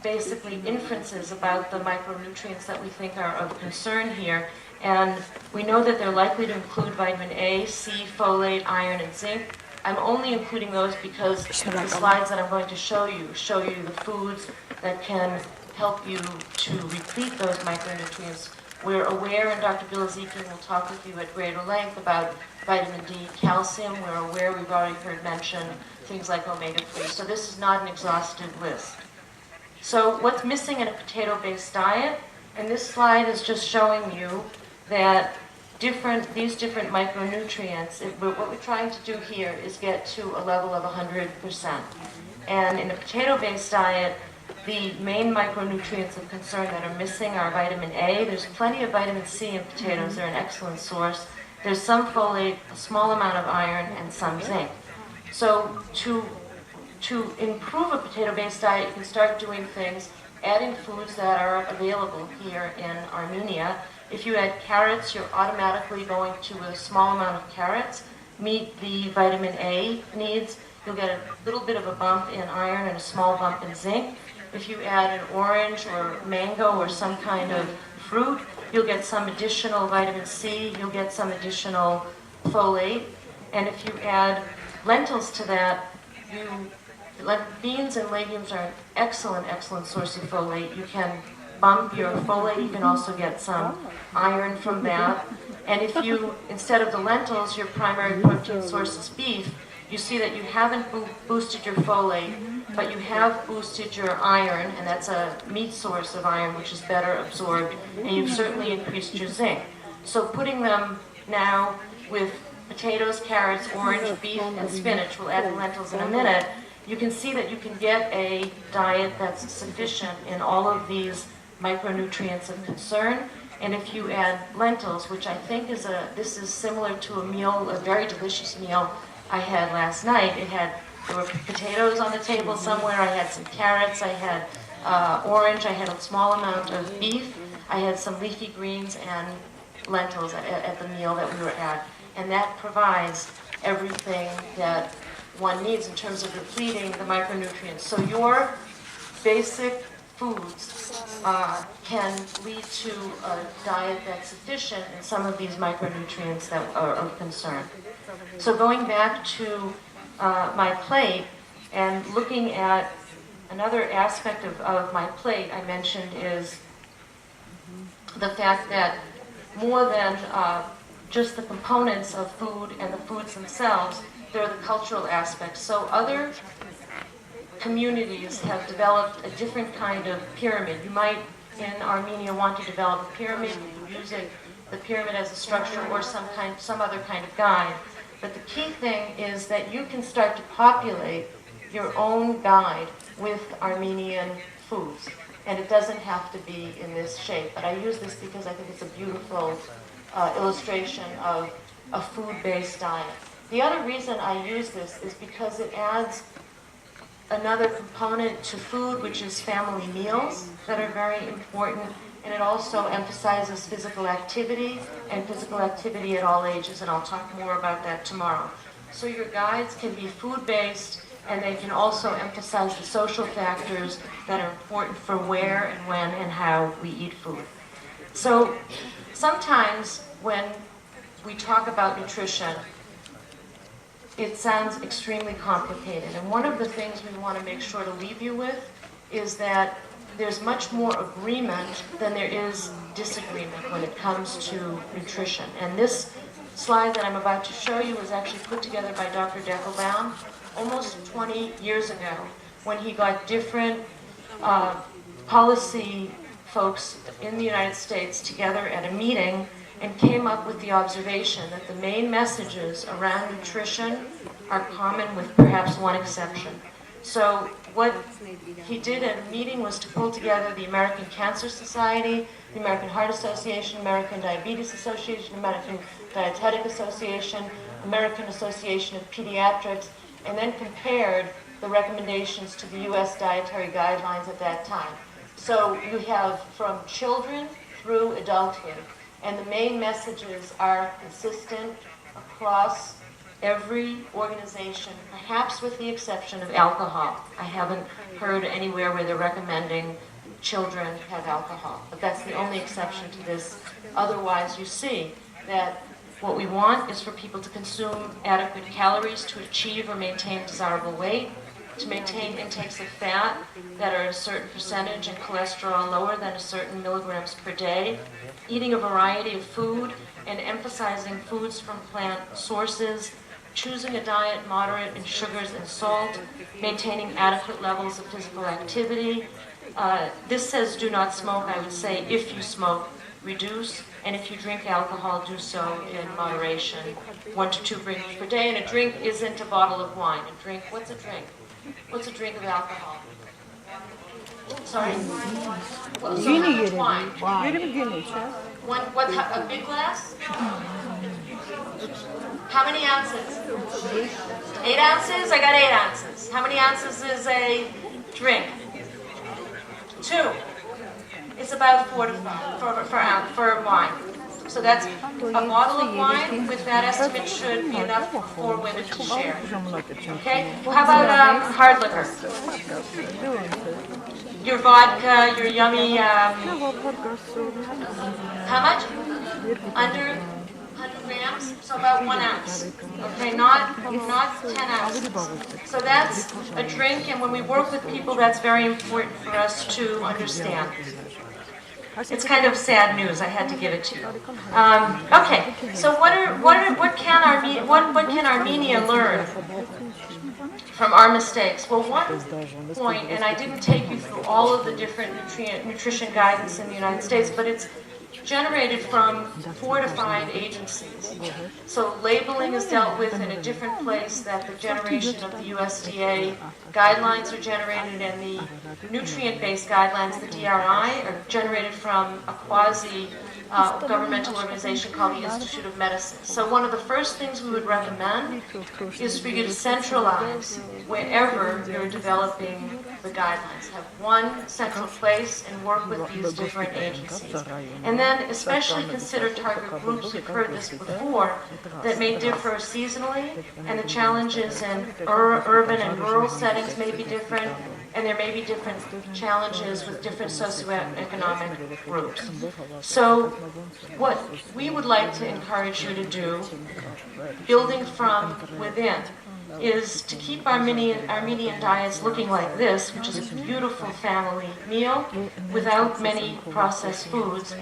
basically inferences about the micronutrients that we think are of concern here. And we know that they're likely to include vitamin A, C, folate, iron, and zinc. I'm only including those because the slides that I'm going to show you the foods that can help you to replete those micronutrients. We're aware, and Dr. Bilazikian will talk with you at greater length about vitamin D, calcium. We're aware, we've already heard mention things like omega-3. So this is not an exhaustive list. So what's missing in a potato-based diet? And this slide is just showing you that these different micronutrients, what we're trying to do here is get to a level of 100%. And in a potato-based diet, the main micronutrients of concern that are missing are vitamin A. There's plenty of vitamin C in potatoes. They're an excellent source. There's some folate, a small amount of iron, and some zinc. So to improve a potato-based diet, you can start doing things, adding foods that are available here in Armenia. If you add carrots, you're automatically going to, with a small amount of carrots, meet the vitamin A needs. You'll get a little bit of a bump in iron and a small bump in zinc. If you add an orange or mango or some kind of fruit, you'll get some additional vitamin C, you'll get some additional folate. And if you add lentils to that, beans and legumes are an excellent, excellent source of folate. You can bump your folate, you can also get some iron from that. And if you, instead of the lentils, your primary protein source is beef, you see that you haven't boosted your folate, but you have boosted your iron, and that's a meat source of iron, which is better absorbed, and you've certainly increased your zinc. So putting them now with potatoes, carrots, orange, beef, and spinach, we'll add the lentils in a minute, you can see that you can get a diet that's sufficient in all of these micronutrients of concern. And if you add lentils, which I think this is similar to a meal, a very delicious meal I had last night. There were potatoes on the table somewhere, I had some carrots, I had orange, I had a small amount of beef, I had some leafy greens and lentils at the meal that we were at. And that provides everything that one needs in terms of depleting the micronutrients. So your basic foods can lead to a diet that's sufficient in some of these micronutrients that are of concern. So going back to my plate and looking at another aspect of my plate I mentioned is the fact that more than just the components of food and the foods themselves, there are the cultural aspects. So other communities have developed a different kind of pyramid. You might, in Armenia, want to develop a pyramid. You use the pyramid as a structure or some other kind of guide. But the key thing is that you can start to populate your own guide with Armenian foods. And it doesn't have to be in this shape. But I use this because I think it's a beautiful illustration of a food-based diet. The other reason I use this is because it adds another component to food, which is family meals that are very important, and it also emphasizes physical activity and physical activity at all ages, and I'll talk more about that tomorrow. So your guides can be food-based, and they can also emphasize the social factors that are important for where and when and how we eat food. So sometimes when we talk about nutrition, it sounds extremely complicated. And one of the things we want to make sure to leave you with is that there's much more agreement than there is disagreement when it comes to nutrition. And this slide that I'm about to show you was actually put together by Dr. Deckelbaum almost 20 years ago when he got different policy folks in the United States together at a meeting and came up with the observation that the main messages around nutrition are common with perhaps one exception. So what he did at a meeting was to pull together the American Cancer Society, the American Heart Association, American Diabetes Association, American Dietetic Association, American Association of Pediatrics, and then compared the recommendations to the U.S. dietary guidelines at that time. So you have from children through adulthood, and the main messages are consistent across every organization, perhaps with the exception of alcohol. I haven't heard anywhere where they're recommending children have alcohol, but that's the only exception to this. Otherwise, you see that what we want is for people to consume adequate calories to achieve or maintain desirable weight, to maintain intakes of fat that are a certain percentage and cholesterol lower than a certain milligrams per day, eating a variety of food and emphasizing foods from plant sources, choosing a diet moderate in sugars and salt, maintaining adequate levels of physical activity. This says do not smoke. I would say if you smoke, reduce, and if you drink alcohol, do so in moderation, 1 to 2 drinks per day. And a drink isn't a bottle of wine. A drink, what's a drink? What's a drink of alcohol? Sorry? Well, so how much wine? A big glass? How many ounces? 8 ounces? I got 8 ounces. How many ounces is a drink? 2. It's about 4 to 5 for wine. So that's a bottle of wine with that estimate should be enough for 4 women to share. Okay? Well, how about hard liquor? Your vodka, your yummy, how much? Under 100 grams? So about 1 ounce. Okay, not 10 ounces. So that's a drink, and when we work with people, that's very important for us to understand. it's kind of sad news. I had to give it to you. Okay, so what can Armenia learn from our mistakes? Well, one point, and I didn't take you through all of the different nutrition guidance in the United States, but it's generated from 4 to 5 agencies. So labeling is dealt with in a different place that the generation of the USDA guidelines are generated, and the nutrient-based guidelines, the DRI, are generated from a quasi-governmental organization called the Institute of Medicine. So one of the first things we would recommend is for you to centralize wherever you're developing the guidelines. Have one central place and work with these different agencies. And then especially consider target groups, we've heard this before, that may differ seasonally, and the challenges in urban and rural settings may be different, and there may be different challenges with different socioeconomic groups. So what we would like to encourage you to do, building from within, is to keep Armenian diets looking like this, which is a beautiful family meal without many processed foods.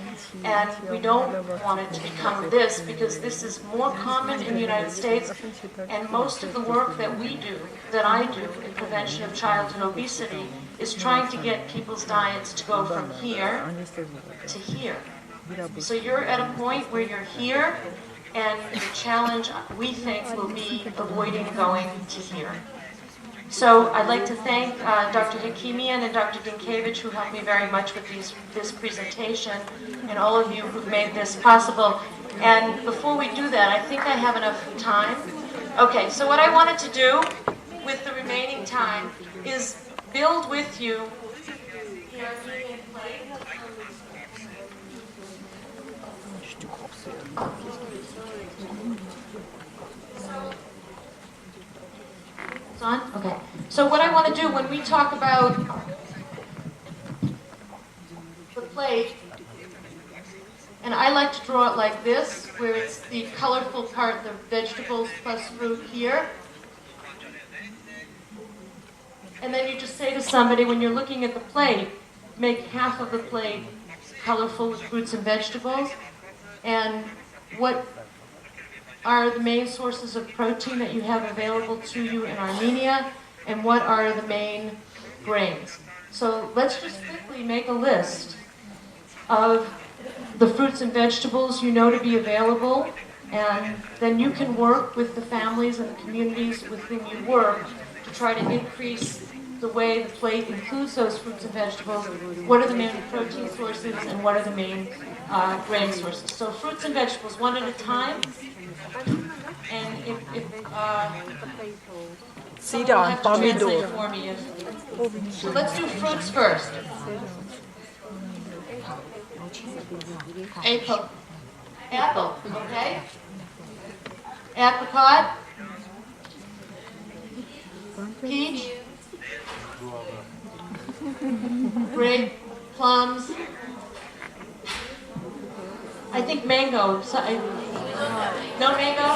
And we don't want it to become this, because this is more common in the United States, and most of the work that we do, that I do in prevention of childhood obesity, is trying to get people's diets to go from here to here. So you're at a point where you're here, and the challenge, we think, will be avoiding going to here. So I'd like to thank Dr. Hakimian and Dr. Dinkiewicz, who helped me very much with this presentation, and all of you who've made this possible. And before we do that, I think I have enough time. Okay, so what I wanted to do with the remaining time is build with you the Armenian plate. It's on? Okay. So what I want to do when we talk about the plate, and I like to draw it like this, where it's the colorful part, the vegetables plus fruit here. And then you just say to somebody, when you're looking at the plate, make half of the plate colorful with fruits and vegetables. And what are the main sources of protein that you have available to you in Armenia, and what are the main grains? So let's just quickly make a list of the fruits and vegetables you know to be available, and then you can work with the families and the communities with whom you work to try to increase the way the plate includes those fruits and vegetables. What are the main protein sources, and what are the main grain sources? So fruits and vegetables, one at a time. And if someone will have to translate for me. So let's do fruits first. Apple, okay? Apricot. Peach. Grape, plums. I think mango. No mango?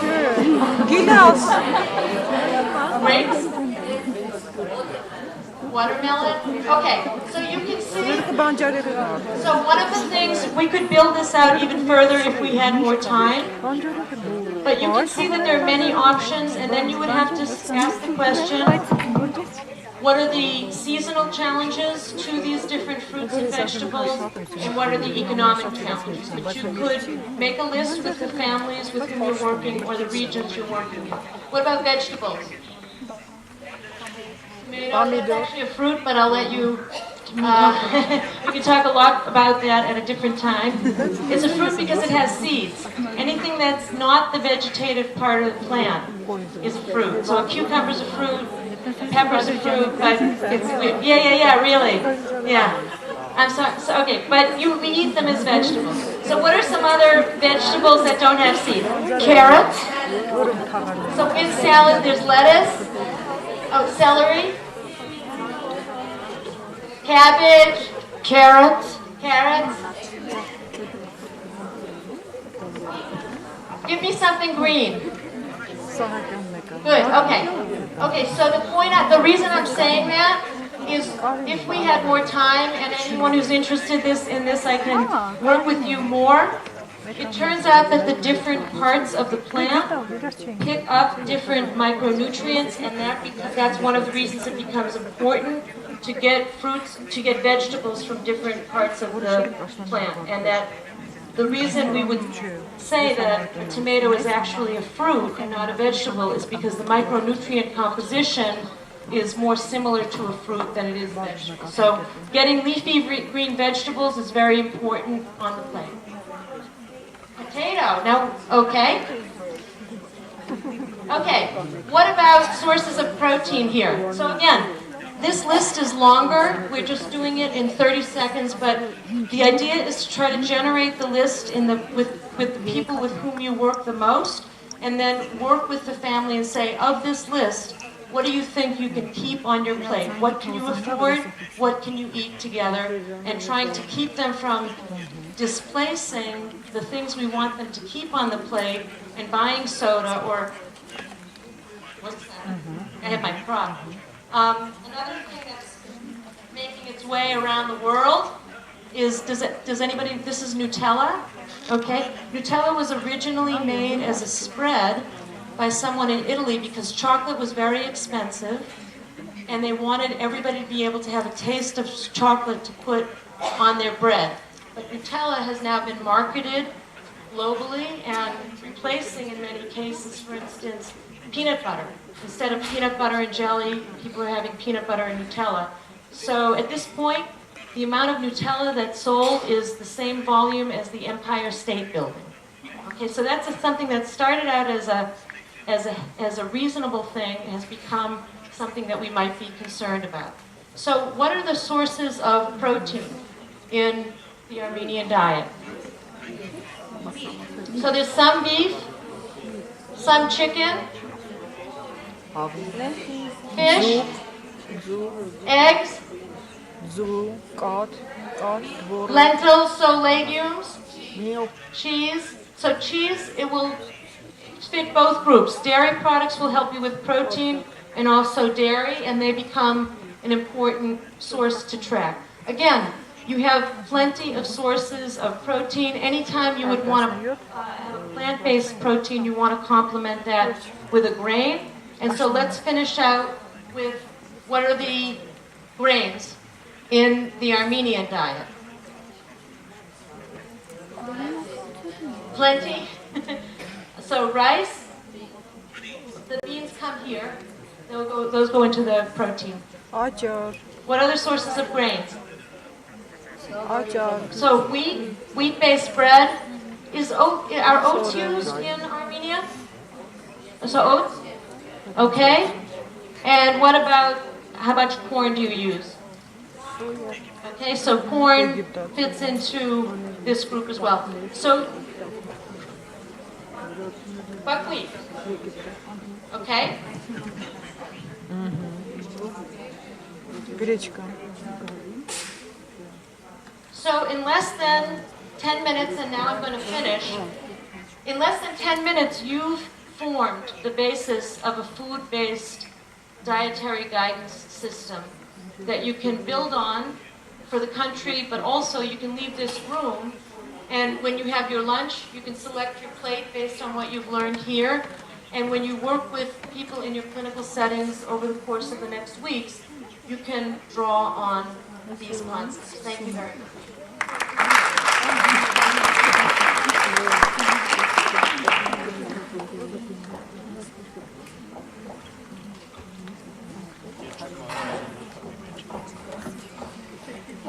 Grapes? Watermelon? Okay, so you can see. So one of the things, we could build this out even further if we had more time. But you can see that there are many options, and then you would have to ask the question, what are the seasonal challenges to these different fruits and vegetables, and what are the economic challenges? But you could make a list with the families with whom you're working or the regions you're working in. What about vegetables? Tomato, that's actually a fruit, but I'll let you, we can talk a lot about that at a different time. It's a fruit because it has seeds. Anything that's not the vegetative part of the plant is a fruit. So a cucumber is a fruit, pepper's a fruit, but it's weird. Yeah, really. Yeah. I'm sorry. So, okay, but we eat them as vegetables. So what are some other vegetables that don't have seeds? Carrots. So in salad, there's lettuce. Oh, celery. Cabbage. Carrots. Give me something green. Good, okay. Okay, so the reason I'm saying that is if we had more time, and anyone who's interested in this, I can work with you more. It turns out that the different parts of the plant pick up different micronutrients, and that's one of the reasons it becomes important to get fruits, to get vegetables from different parts of the plant. And that the reason we would say that a tomato is actually a fruit and not a vegetable is because the micronutrient composition is more similar to a fruit than it is a vegetable. So getting leafy green vegetables is very important on the plate. Potato. Now, okay. Okay, what about sources of protein here? So again, this list is longer. We're just doing it in 30 seconds, but the idea is to try to generate the list with the people with whom you work the most, and then work with the family and say, of this list, what do you think you can keep on your plate? What can you afford? What can you eat together? And trying to keep them from displacing the things we want them to keep on the plate and buying soda or, what's that? I have my prop. Another thing that's making its way around the world is, does anybody, this is Nutella, okay? Nutella was originally made as a spread by someone in Italy because chocolate was very expensive and they wanted everybody to be able to have a taste of chocolate to put on their bread. But Nutella has now been marketed globally and replacing in many cases, for instance, peanut butter. Instead of peanut butter and jelly, people are having peanut butter and Nutella. So at this point, the amount of Nutella that's sold is the same volume as the Empire State Building. Okay, so that's something that started out as a reasonable thing and has become something that we might be concerned about. So what are the sources of protein in the Armenian diet? So there's some beef, some chicken, fish, eggs, lentils, so legumes, cheese. So cheese, it will fit both groups. Dairy products will help you with protein and also dairy, and they become an important source to track. Again, you have plenty of sources of protein. Anytime you would want to have a plant-based protein, you want to complement that with a grain. And so let's finish out with what are the grains in the Armenian diet. Plenty. So rice, the beans come here. Those go into the protein. What other sources of grains? So wheat-based bread. Are oats used in Armenia? So oats? Okay. And what about, how much corn do you use? Okay, so corn fits into this group as well. So buckwheat. Okay. So in less than 10 minutes, and now I'm going to finish, in less than 10 minutes you've formed the basis of a food-based dietary guidance system that you can build on for the country, but also you can leave this room, and when you have your lunch, you can select your plate based on what you've learned here, and when you work with people in your clinical settings over the course of the next weeks, you can draw on these concepts. Thank you very much.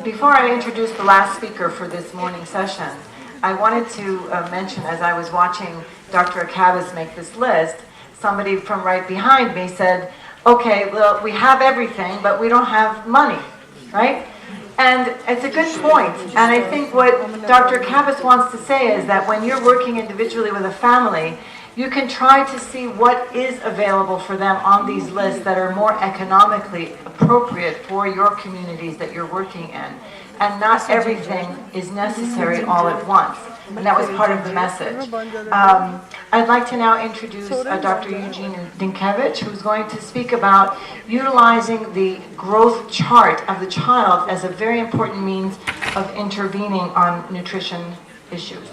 Before I introduce the last speaker for this morning session, I wanted to mention, as I was watching Dr. Akabas make this list, somebody from right behind me said, okay, well, we have everything, but we don't have money, right? And it's a good point. And I think what Dr. Akabas wants to say is that when you're working individually with a family, you can try to see what is available for them on these lists that are more economically appropriate for your communities that you're working in. And not everything is necessary all at once. and that was part of the message. I'd like to now introduce Dr. Eugene Dinkevich, who's going to speak about utilizing the growth chart of the child as a very important means of intervening on nutrition issues.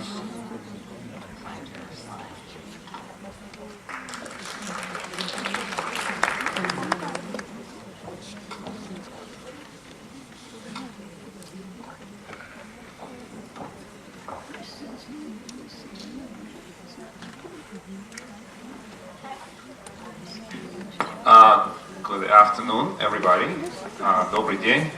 Good afternoon, everybody. Добрый день.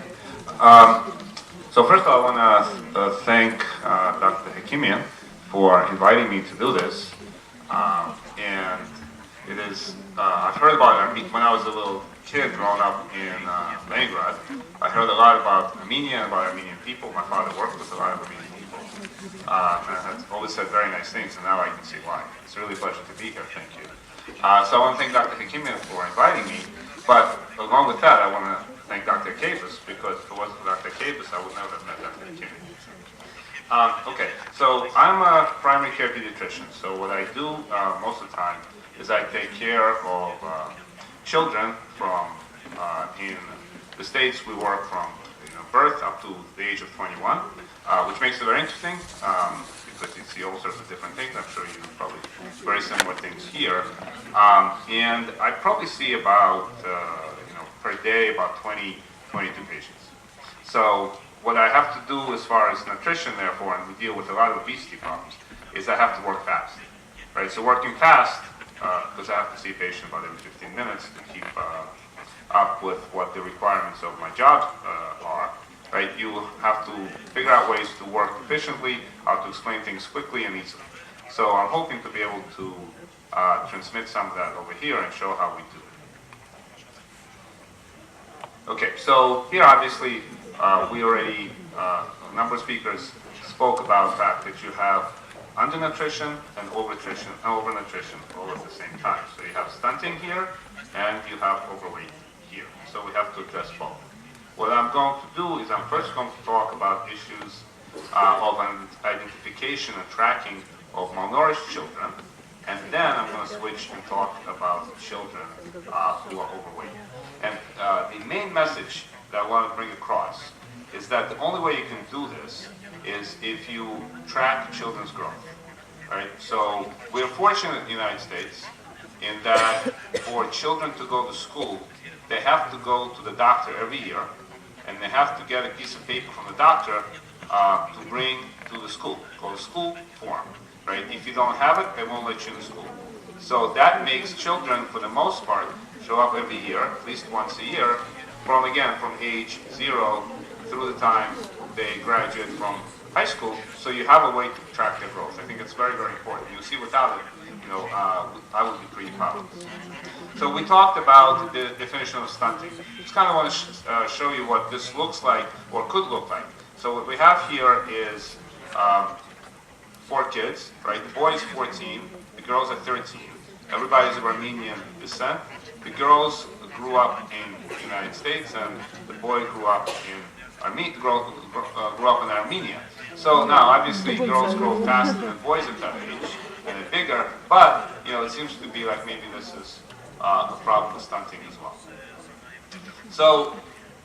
So first of all, I want to thank Dr. Hakimian for inviting me to do this. And it is, I've heard about it when I was a little kid growing up in Leningrad. I heard a lot about Armenia and about Armenian people. My father worked with a lot of Armenian people. And has always said very nice things, and now I can see why. It's a really pleasure to be here. Thank you. So I want to thank Dr. Hakimian for inviting me, but along with that, I want to thank Dr. Kapis, because if it wasn't for Dr. Kapis, I would never have met Dr. Hakimian. Okay, so I'm a primary care pediatrician, so what I do most of the time is I take care of children from, in the States, we work from birth up to the age of 21, which makes it very interesting. Because you see all sorts of different things. I'm sure you probably very similar things here. And I probably see about, per day, about 20, 22 patients. So what I have to do as far as nutrition, therefore, and we deal with a lot of obesity problems, is I have to work fast. Right? So working fast, because I have to see a patient about every 15 minutes to keep up with what the requirements of my job are. Right? You have to figure out ways to work efficiently, how to explain things quickly and easily. So I'm hoping to be able to transmit some of that over here and show how we do it. Okay, so here obviously we already, a number of speakers spoke about the fact that you have undernutrition and overnutrition all at the same time. So you have stunting here and you have overweight here. So we have to address both. What I'm going to do is I'm first going to talk about issues of identification and tracking of malnourished children, and then I'm going to switch and talk about children who are overweight. And the main message that I want to bring across is that the only way you can do this is if you track children's growth. Right? So we're fortunate in the United States in that for children to go to school, they have to go to the doctor every year, and they have to get a piece of paper from the doctor to bring to the school, called a school form, right? If you don't have it, they won't let you in the school. So that makes children, for the most part, show up every year, at least once a year, from age 0 through the time they graduate from high school, so you have a way to track their growth. I think it's very, very important. You see, without it, I would be pretty powerless. So we talked about the definition of stunting. Just kind of want to show you what this looks like, or could look like. So what we have here is 4 kids, right? The boy is 14, the girls are 13. Everybody's of Armenian descent. The girls grew up in the United States, and the boy grew up in Armenia. So now, obviously, girls grow faster than boys at that age, and they're bigger, but, it seems to be like maybe this is a problem with stunting as well. So,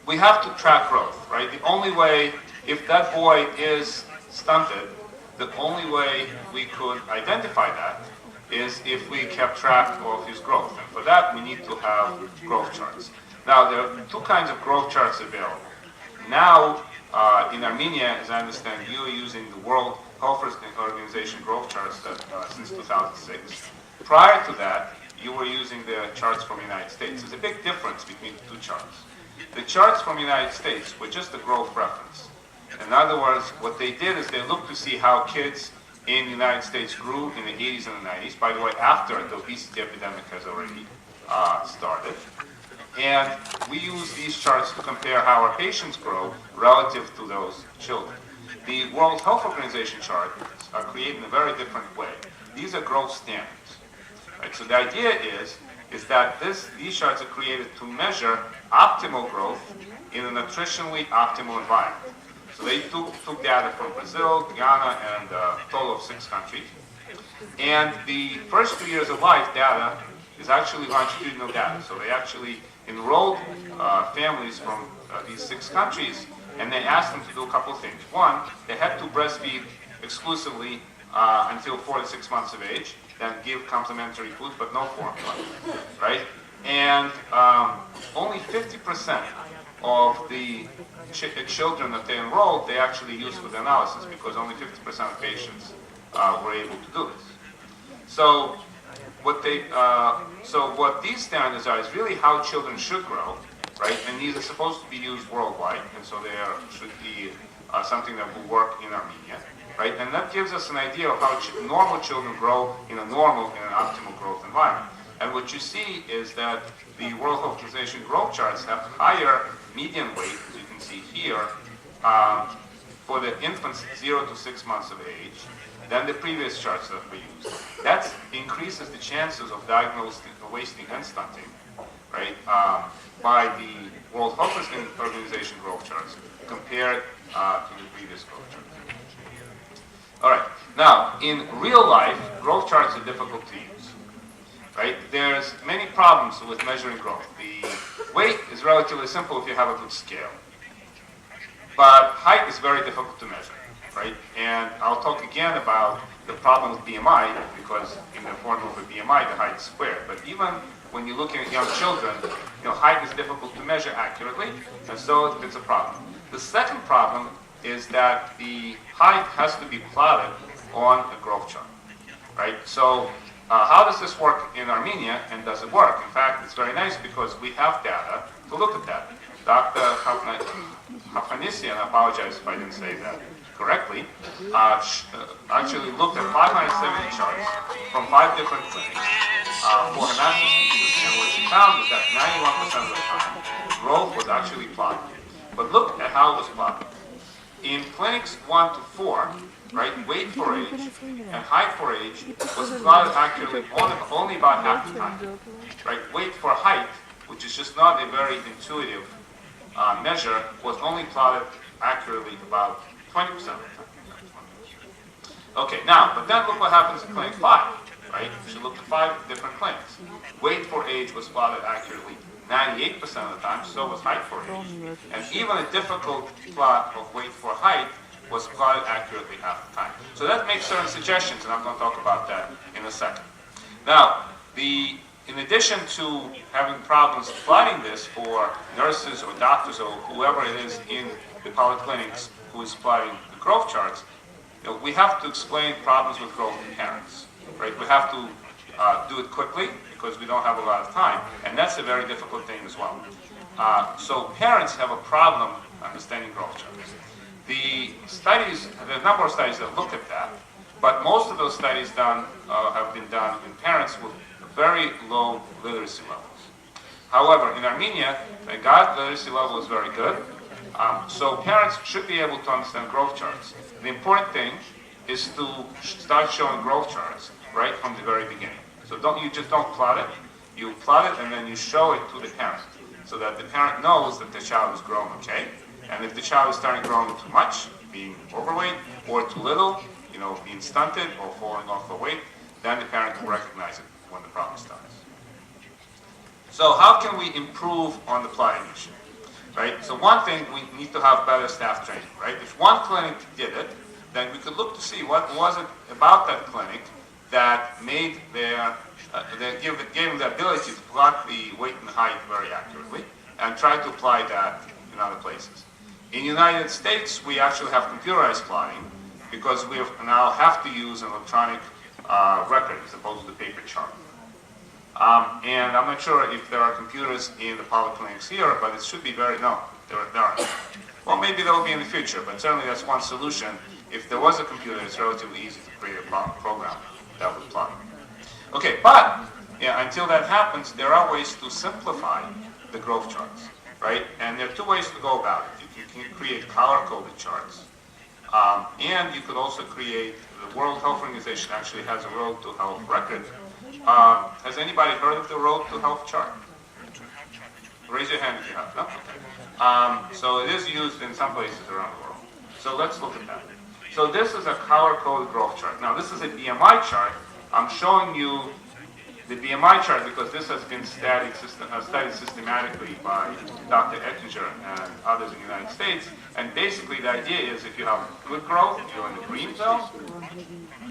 we have to track growth, right? The only way, if that boy is stunted, the only way we could identify that is if we kept track of his growth. And for that, we need to have growth charts. Now, there are 2 kinds of growth charts available. Now, in Armenia, as I understand, you are using the World Health Organization growth charts since 2006. Prior to that, you were using the charts from the United States. There's a big difference between the 2 charts. The charts from the United States were just a growth reference. In other words, what they did is they looked to see how kids in the United States grew in the 80s and the 90s. By the way, after the obesity epidemic has already started. And we use these charts to compare how our patients grow relative to those children. The World Health Organization charts are created in a very different way. These are growth standards. Right? So the idea is that these charts are created to measure optimal growth in a nutritionally optimal environment. So they took data from Brazil, Guyana, and a total of 6 countries. And the first 2 years of life data is actually longitudinal data. So they actually enrolled families from these 6 countries, and they asked them to do a couple of things. One, they had to breastfeed exclusively until 4 to 6 months of age, then give complementary foods, but no formula, right? And only 50% of the children that they enrolled, they actually used for the analysis, because only 50% of patients were able to do this. So what these standards are is really how children should grow, right? And these are supposed to be used worldwide, and so they should be something that will work in Armenia, right? And that gives us an idea of how normal children grow in an optimal growth environment. And what you see is that the World Health Organization growth charts have higher median weight, as you can see here, for the infants 0 to 6 months of age than the previous charts that we used. That increases the chances of diagnosing wasting and stunting, right, by the World Health Organization growth charts compared to the previous growth charts. All right. Now, in real life, growth charts are difficult to use, right? There's many problems with measuring growth. The weight is relatively simple if you have a good scale, but height is very difficult to measure, right? And I'll talk again about the problem with BMI, because in the formula for BMI, the height is squared. But even when you're looking at young children, height is difficult to measure accurately, and so it's a problem. The second problem is that the height has to be plotted on a growth chart, right? So how does this work in Armenia, and does it work? In fact, it's very nice because we have data to look at that. Dr. Hafnisian, I apologize if I didn't say that correctly, actually looked at 570 charts from 5 different clinics for analysis, and what she found is that 91% of the time, growth was actually plotted. But look at how it was plotted. In clinics 1 to 4, right, weight for age and height for age was plotted accurately only about half the time. Right, weight for height, which is just not a very intuitive measure, was only plotted accurately about 20% of the time. Okay, now, but then look what happens in clinic 5, right? She looked at 5 different clinics. Weight for age was plotted accurately 98% of the time, so was height for age. And even a difficult plot of weight for height was plotted accurately half the time. So that makes certain suggestions, and I'm going to talk about that in a second. Now, in addition to having problems plotting this for nurses or doctors or whoever it is in the polyclinics who is plotting the growth charts, we have to explain problems with growth to parents, right? We have to do it quickly because we don't have a lot of time, and that's a very difficult thing as well. So parents have a problem understanding growth charts. The studies, there are a number of studies that look at that, but most of those studies have been done in parents with very low literacy levels. However, in Armenia, the literacy level is very good, so parents should be able to understand growth charts. The important thing is to start showing growth charts right from the very beginning. So you just don't plot it, you plot it and then you show it to the parent, so that the parent knows that the child is growing okay. And if the child is starting growing too much, being overweight, or too little, being stunted or falling off the weight, then the parent will recognize it when the problem starts. So how can we improve on the plotting issue, right? So one thing, we need to have better staff training, right? If one clinic did it, then we could look to see what was it about that clinic that made gave them the ability to plot the weight and height very accurately, and try to apply that in other places. In the United States, we actually have computerized plotting because we now have to use an electronic record as opposed to the paper chart. And I'm not sure if there are computers in the polyclinics here, but it should be there aren't. Well, maybe there will be in the future, but certainly that's one solution. If there was a computer, it's relatively easy to create a program that would plot. Okay, but until that happens, there are ways to simplify the growth charts, right? And there are 2 ways to go about it. You can create color-coded charts, and you could also create, the World Health Organization actually has a Road to Health record. Has anybody heard of the Road to Health chart? Raise your hand if you have. No? Okay. So it is used in some places around the world. So let's look at that. So this is a color-coded growth chart. Now this is a BMI chart. I'm showing you the BMI chart because this has been studied systematically by Dr. Ettinger and others in the United States. And basically the idea is if you have good growth, you're in the green zone.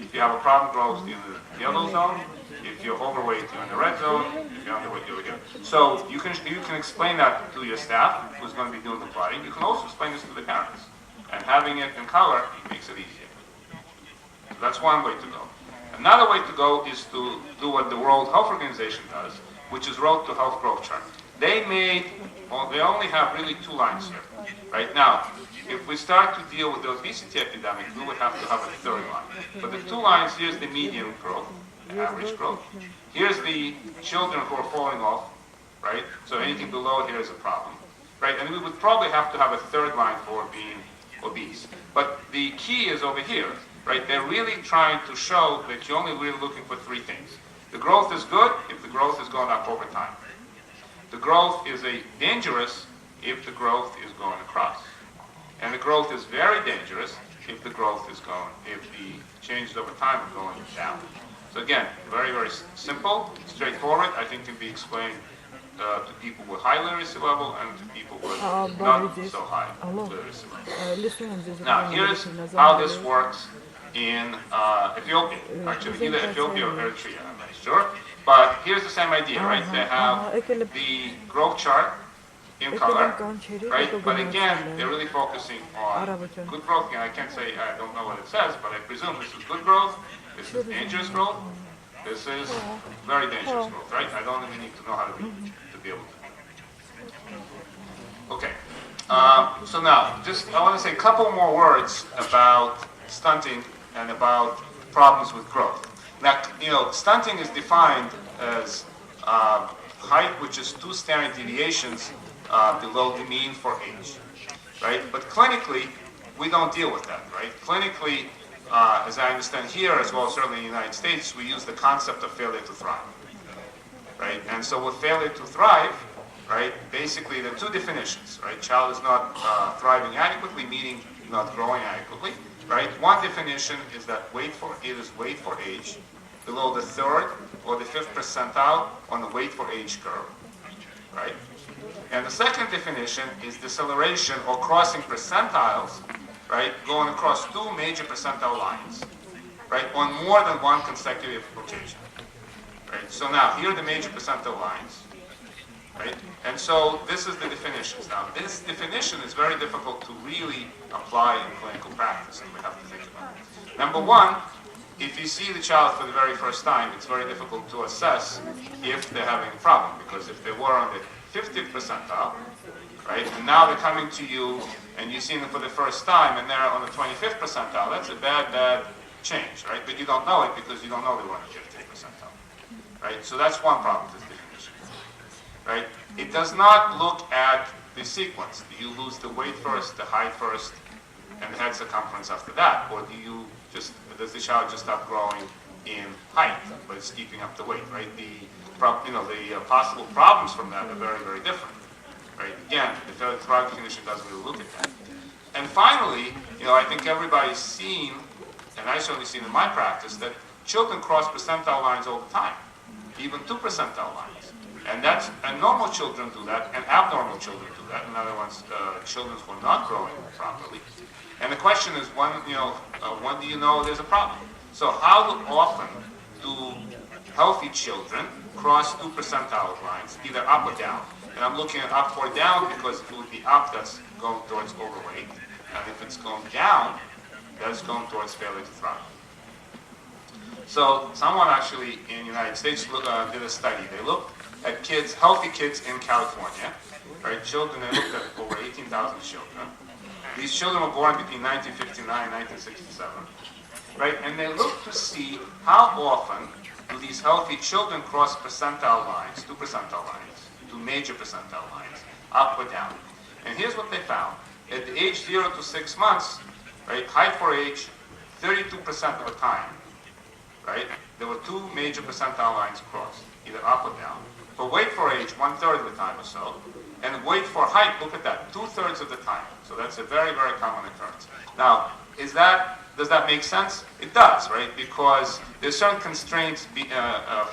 If you have a problem growth, you're in the yellow zone. If you're overweight, you're in the red zone. If you're underweight, you're here. So you can explain that to your staff who's going to be doing the plotting. You can also explain this to the parents. And having it in color makes it easier. So that's one way to go. Another way to go is to do what the World Health Organization does, which is Road to Health Growth Chart. They only have really 2 lines here. Right now, if we start to deal with the obesity epidemic, we would have to have a 3rd line. But the 2 lines, here's the median growth, average growth. Here's the children who are falling off, right? So anything below here is a problem, right? And we would probably have to have a 3rd line for being obese. But the key is over here, right? They're really trying to show that you're only really looking for 3 things. The growth is good if the growth is going up over time. The growth is dangerous if the growth is going across. And the growth is very dangerous if the changes over time are going down. So again, very, very simple, straightforward. I think can be explained to people with high literacy level and to people with not so high literacy level. Now, here's how this works in Ethiopia. Actually, either Ethiopia or Eritrea, I'm not sure. But here's the same idea, right? They have the growth chart in color, right? But again, they're really focusing on good growth. And I can't say, I don't know what it says, but I presume this is good growth, this is dangerous growth, this is very dangerous growth, right? I don't even need to know how to read to be able to. Okay. So now, I want to say a couple more words about stunting and about problems with growth. Now, stunting is defined as height, which is 2 standard deviations below the mean for age, right? But clinically, we don't deal with that, right? Clinically, as I understand here, as well as certainly in the United States, we use the concept of failure to thrive, right? And so with failure to thrive, right, basically there are 2 definitions, right? Child is not thriving adequately, meaning not growing adequately, right? One definition is that weight for age below the 3rd or the 5th percentile on the weight for age curve, right? And the second definition is deceleration or crossing percentiles, right, going across 2 major percentile lines, right, on more than one consecutive occasion, right? So now, here are the major percentile lines, right? And so this is the definitions. Now, this definition is very difficult to really apply in clinical practice, and we have to think about it. Number one, if you see the child for the very first time, it's very difficult to assess if they're having a problem, because if they were on the 50th percentile, right, and now they're coming to you and you see them for the first time and they're on the 25th percentile, that's a bad change, right? But you don't know it because you don't know they were on the 50th percentile, right? So that's one problem with this definition, right? It does not look at the sequence. Do you lose the weight first, the height first, and the head circumference after that? Or does the child just stop growing in height, but it's keeping up the weight, right? The possible problems from that are very, very different, right? Again, the failure to thrive definition doesn't really look at that. And finally, I think everybody's seen, and I've certainly seen in my practice, that children cross percentile lines all the time, even 2 percentile lines. And normal children do that, and abnormal children do that. In other words, children who are not growing properly. And the question is, when do you know there's a problem? So how often do healthy children cross 2 percentile lines, either up or down? And I'm looking at up or down because if it would be up, that's going towards overweight. And if it's going down, that's going towards failure to thrive. So someone actually in the United States did a study. They looked at healthy kids in California, right? Children, they looked at over 18,000 children. These children were born between 1959 and 1967, right? And they looked to see how often do these healthy children cross percentile lines, 2 percentile lines, 2 major percentile lines, up or down. And here's what they found. At the age 0 to 6 months, right, height for age, 32% of the time, right, there were 2 major percentile lines crossed, either up or down. For weight for age, 1/3 of the time or so. and wait for height, look at that, 2/3 of the time. So that's a very, very common occurrence. Now, does that make sense? It does, right? Because there's certain constraints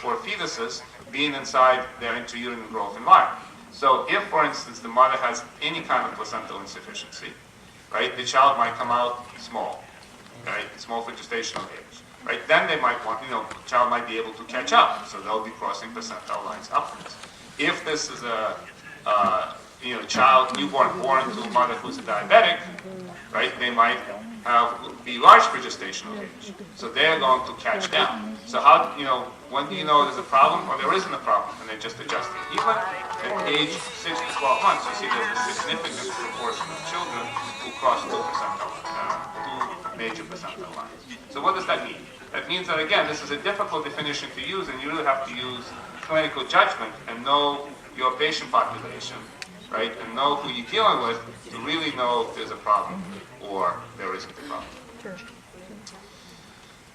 for fetuses being inside their intrauterine growth environment. So if, for instance, the mother has any kind of placental insufficiency, right, the child might come out small, right, small for gestational age, right? Then they might want, the child might be able to catch up, so they'll be crossing placental lines upwards. If this is a child, newborn born to a mother who's a diabetic, right, they might be large for gestational age, so they're going to catch down. So how, when do you know there's a problem or there isn't a problem, and they're just adjusting? Even at age 6 to 12 months, you see there's a significant proportion of children who cross two major percentile lines. So what does that mean? That means that, again, this is a difficult definition to use, and you really have to use clinical judgment and know your patient population, right, and know who you're dealing with to really know if there's a problem or there isn't a problem.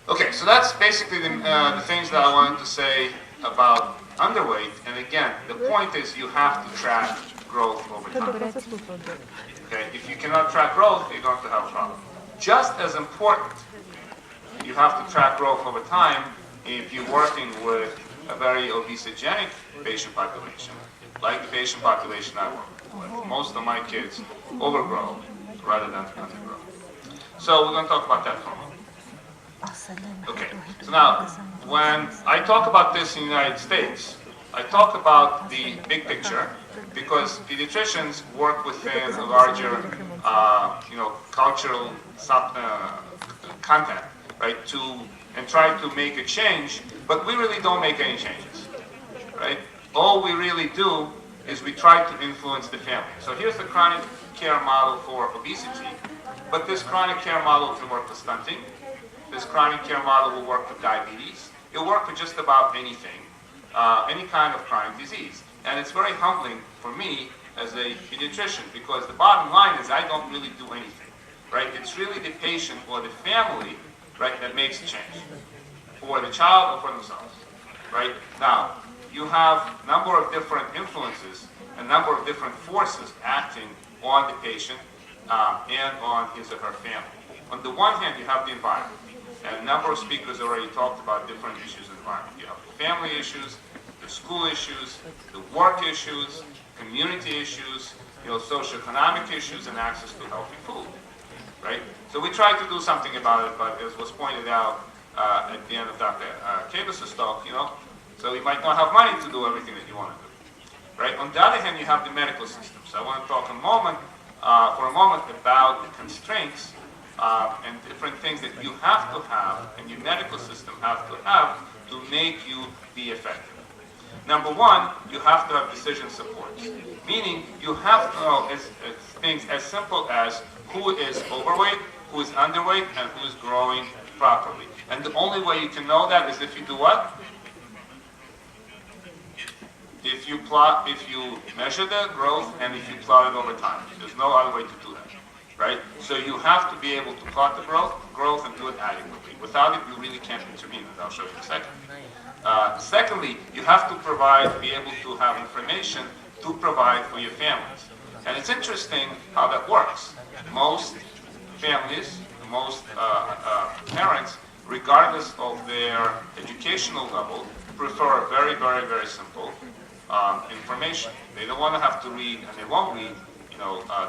Okay, so that's basically the things that I wanted to say about underweight. And again, the point is you have to track growth over time. Okay, if you cannot track growth, you're going to have a problem. Just as important, you have to track growth over time if you're working with a very obesogenic patient population, like the patient population I work with. Most of my kids overgrow rather than undergrow. So we're going to talk about that for a moment. Okay, so now, when I talk about this in the United States, I talk about the big picture because pediatricians work within a larger, cultural content, right, and try to make a change, but we really don't make any changes, right? All we really do is we try to influence the family. So here's the chronic care model for obesity, but this chronic care model can work with stunting. This chronic care model will work with diabetes. It'll work with just about anything, any kind of chronic disease. And it's very humbling for me as a pediatrician because the bottom line is I don't really do anything, right? It's really the patient or the family, right, that makes a change for the child or for themselves, right? Now, you have a number of different influences, a number of different forces acting on the patient and on his or her family. On the one hand, you have the environment. And a number of speakers already talked about different issues in the environment. You have the family issues, the school issues, the work issues, community issues, socioeconomic issues, and access to healthy food, right? So we tried to do something about it, but as was pointed out at the end of Dr. Kavis's talk, so you might not have money to do everything that you want to do, right? On the other hand, you have the medical system. So I want to talk for a moment about the constraints and different things that you have to have and your medical system have to make you be effective. Number one, you have to have decision support, meaning you have to know things as simple as who is overweight, who is underweight, and who is growing properly. And the only way you can know that is if you do what? If you measure the growth and if you plot it over time. There's no other way to do that, right? So you have to be able to plot the growth and do it adequately. Without it, you really can't intervene, as I'll show you in a second. Secondly, you have to be able to have information to provide for your families. And it's interesting how that works. Most families, most parents, regardless of their educational level, prefer very, very, very simple information. They don't want to have to read, and they won't read,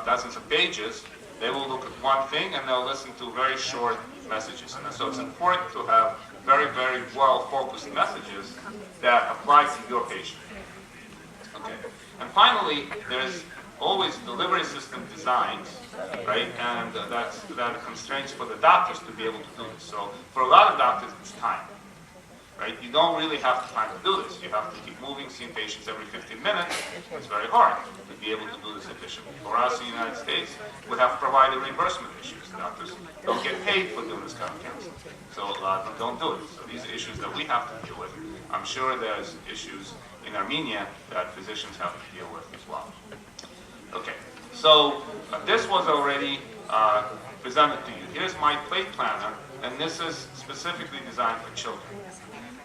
dozens of pages. They will look at one thing and they'll listen to very short messages. And so it's important to have very, very well-focused messages that apply to your patient. Okay. And finally, there's always delivery system designs, right? And that constraints for the doctors to be able to do this. So for a lot of doctors, it's time, right? You don't really have the time to do this. You have to keep moving, seeing patients every 15 minutes. It's very hard to be able to do this efficiently. For us in the United States, we have provider reimbursement issues. Doctors don't get paid for doing this kind of counseling. So a lot of them don't do it. So these are issues that we have to deal with. I'm sure there's issues in Armenia that physicians have to deal with as well. Okay, so this was already presented to you. Here's my plate planner, and this is specifically designed for children,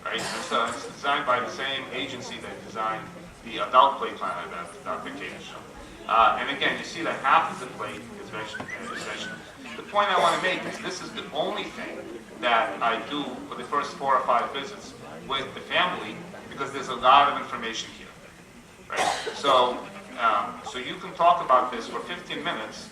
right? And so it's designed by the same agency that designed the adult plate plan that the case show. And again, you see that half of the plate is vegetables. The point I want to make is this is the only thing that I do for the first 4 or 5 visits with the family, because there's a lot of information here, right? So, so you can talk about this for 15 minutes,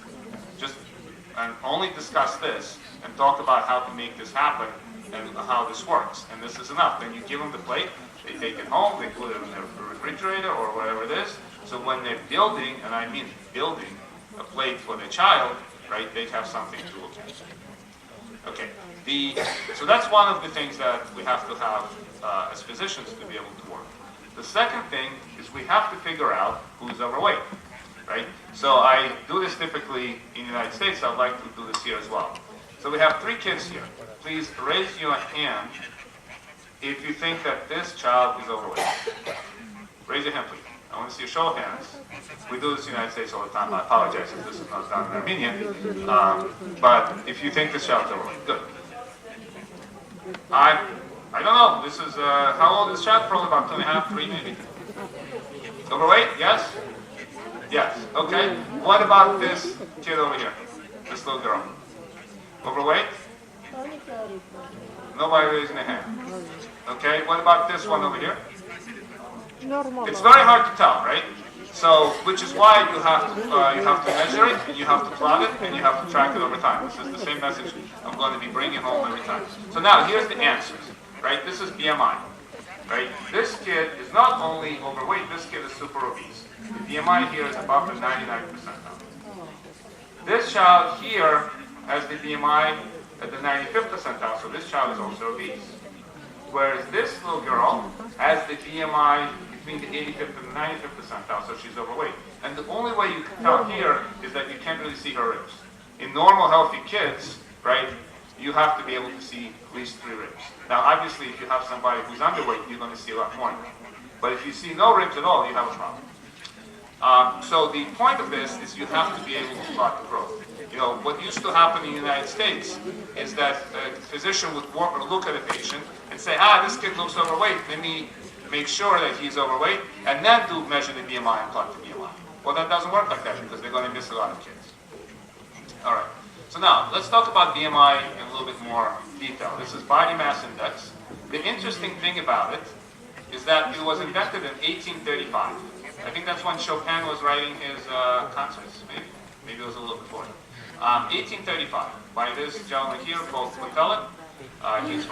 and only discuss this, and talk about how to make this happen, and how this works, and this is enough. Then you give them the plate, they take it home, they put it in their refrigerator or whatever it is, so when they're building, and I mean building, a plate for their child, right, they have something to look at. Okay, so that's one of the things that we have to have as physicians to be able to work. The second thing is we have to figure out who's overweight, right? So I do this typically in the United States. I'd like to do this here as well. So we have 3 kids here. Please raise your hand if you think that this child is overweight. Raise your hand, please. I want to see a show of hands. We do this in the United States all the time. I apologize if this is not done in Armenia. But if you think this child is overweight, good. I don't know. This is, how old is this child? Probably about 2.5, 3 maybe. Overweight? Yes? Yes. Okay. What about this kid over here? This little girl? Overweight? Nobody raising a hand. Okay. What about this one over here? It's very hard to tell, right? So, which is why you have to measure it, and you have to plot it, and you have to track it over time. This is the same message I'm going to be bringing home every time. So now, here's the answers, right? This is BMI, right? This kid is not only overweight, this kid is super obese. The BMI here is above the 99th percentile. This child here has the BMI at the 95th percentile, so this child is also obese. Whereas this little girl has the BMI between the 85th and the 95th percentile, so she's overweight. And the only way you can tell here is that you can't really see her ribs. In normal, healthy kids, right, you have to be able to see at least 3 ribs. Now, obviously, if you have somebody who's underweight, you're going to see a lot more. But if you see no ribs at all, you have a problem. So the point of this is you have to be able to plot the growth. You know, what used to happen in the United States is that a physician would look at a patient and say, this kid looks overweight, let me make sure that he's overweight, and then measure the BMI and plot the BMI. Well, that doesn't work like that because they're going to miss a lot of kids. All right, so now let's talk about BMI in a little bit more detail. This is body mass index. The interesting thing about it is that it was invented in 1835. I think that's when Chopin was writing his concerts, maybe it was a little before. 1835, by this gentleman here called Quintelet. He's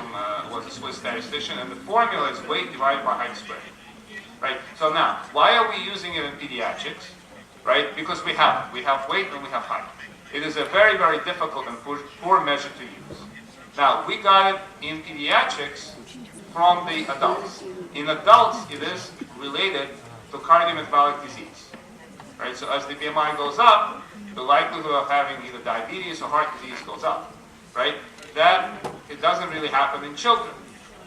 was a Swiss statistician, and the formula is weight divided by height squared. Right? So now, why are we using it in pediatrics? Right? Because we have weight and we have height. It is a very, very difficult and poor measure to use. Now, we got it in pediatrics from the adults. In adults, it is related to cardiometabolic disease. Right? So as the BMI goes up, the likelihood of having either diabetes or heart disease goes up. Right? That it doesn't really happen in children.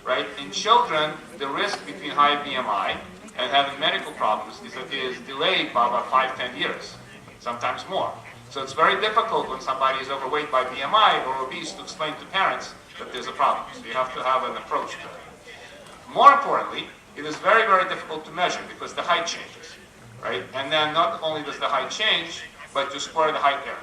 Right? In children, the risk between high BMI and having medical problems is delayed by about 5-10 years, sometimes more. So it's very difficult when somebody is overweight by BMI or obese to explain to parents that there's a problem. So you have to have an approach to it. More importantly, it is very, very difficult to measure because the height changes. Right? And then not only does the height change, but you square the height error.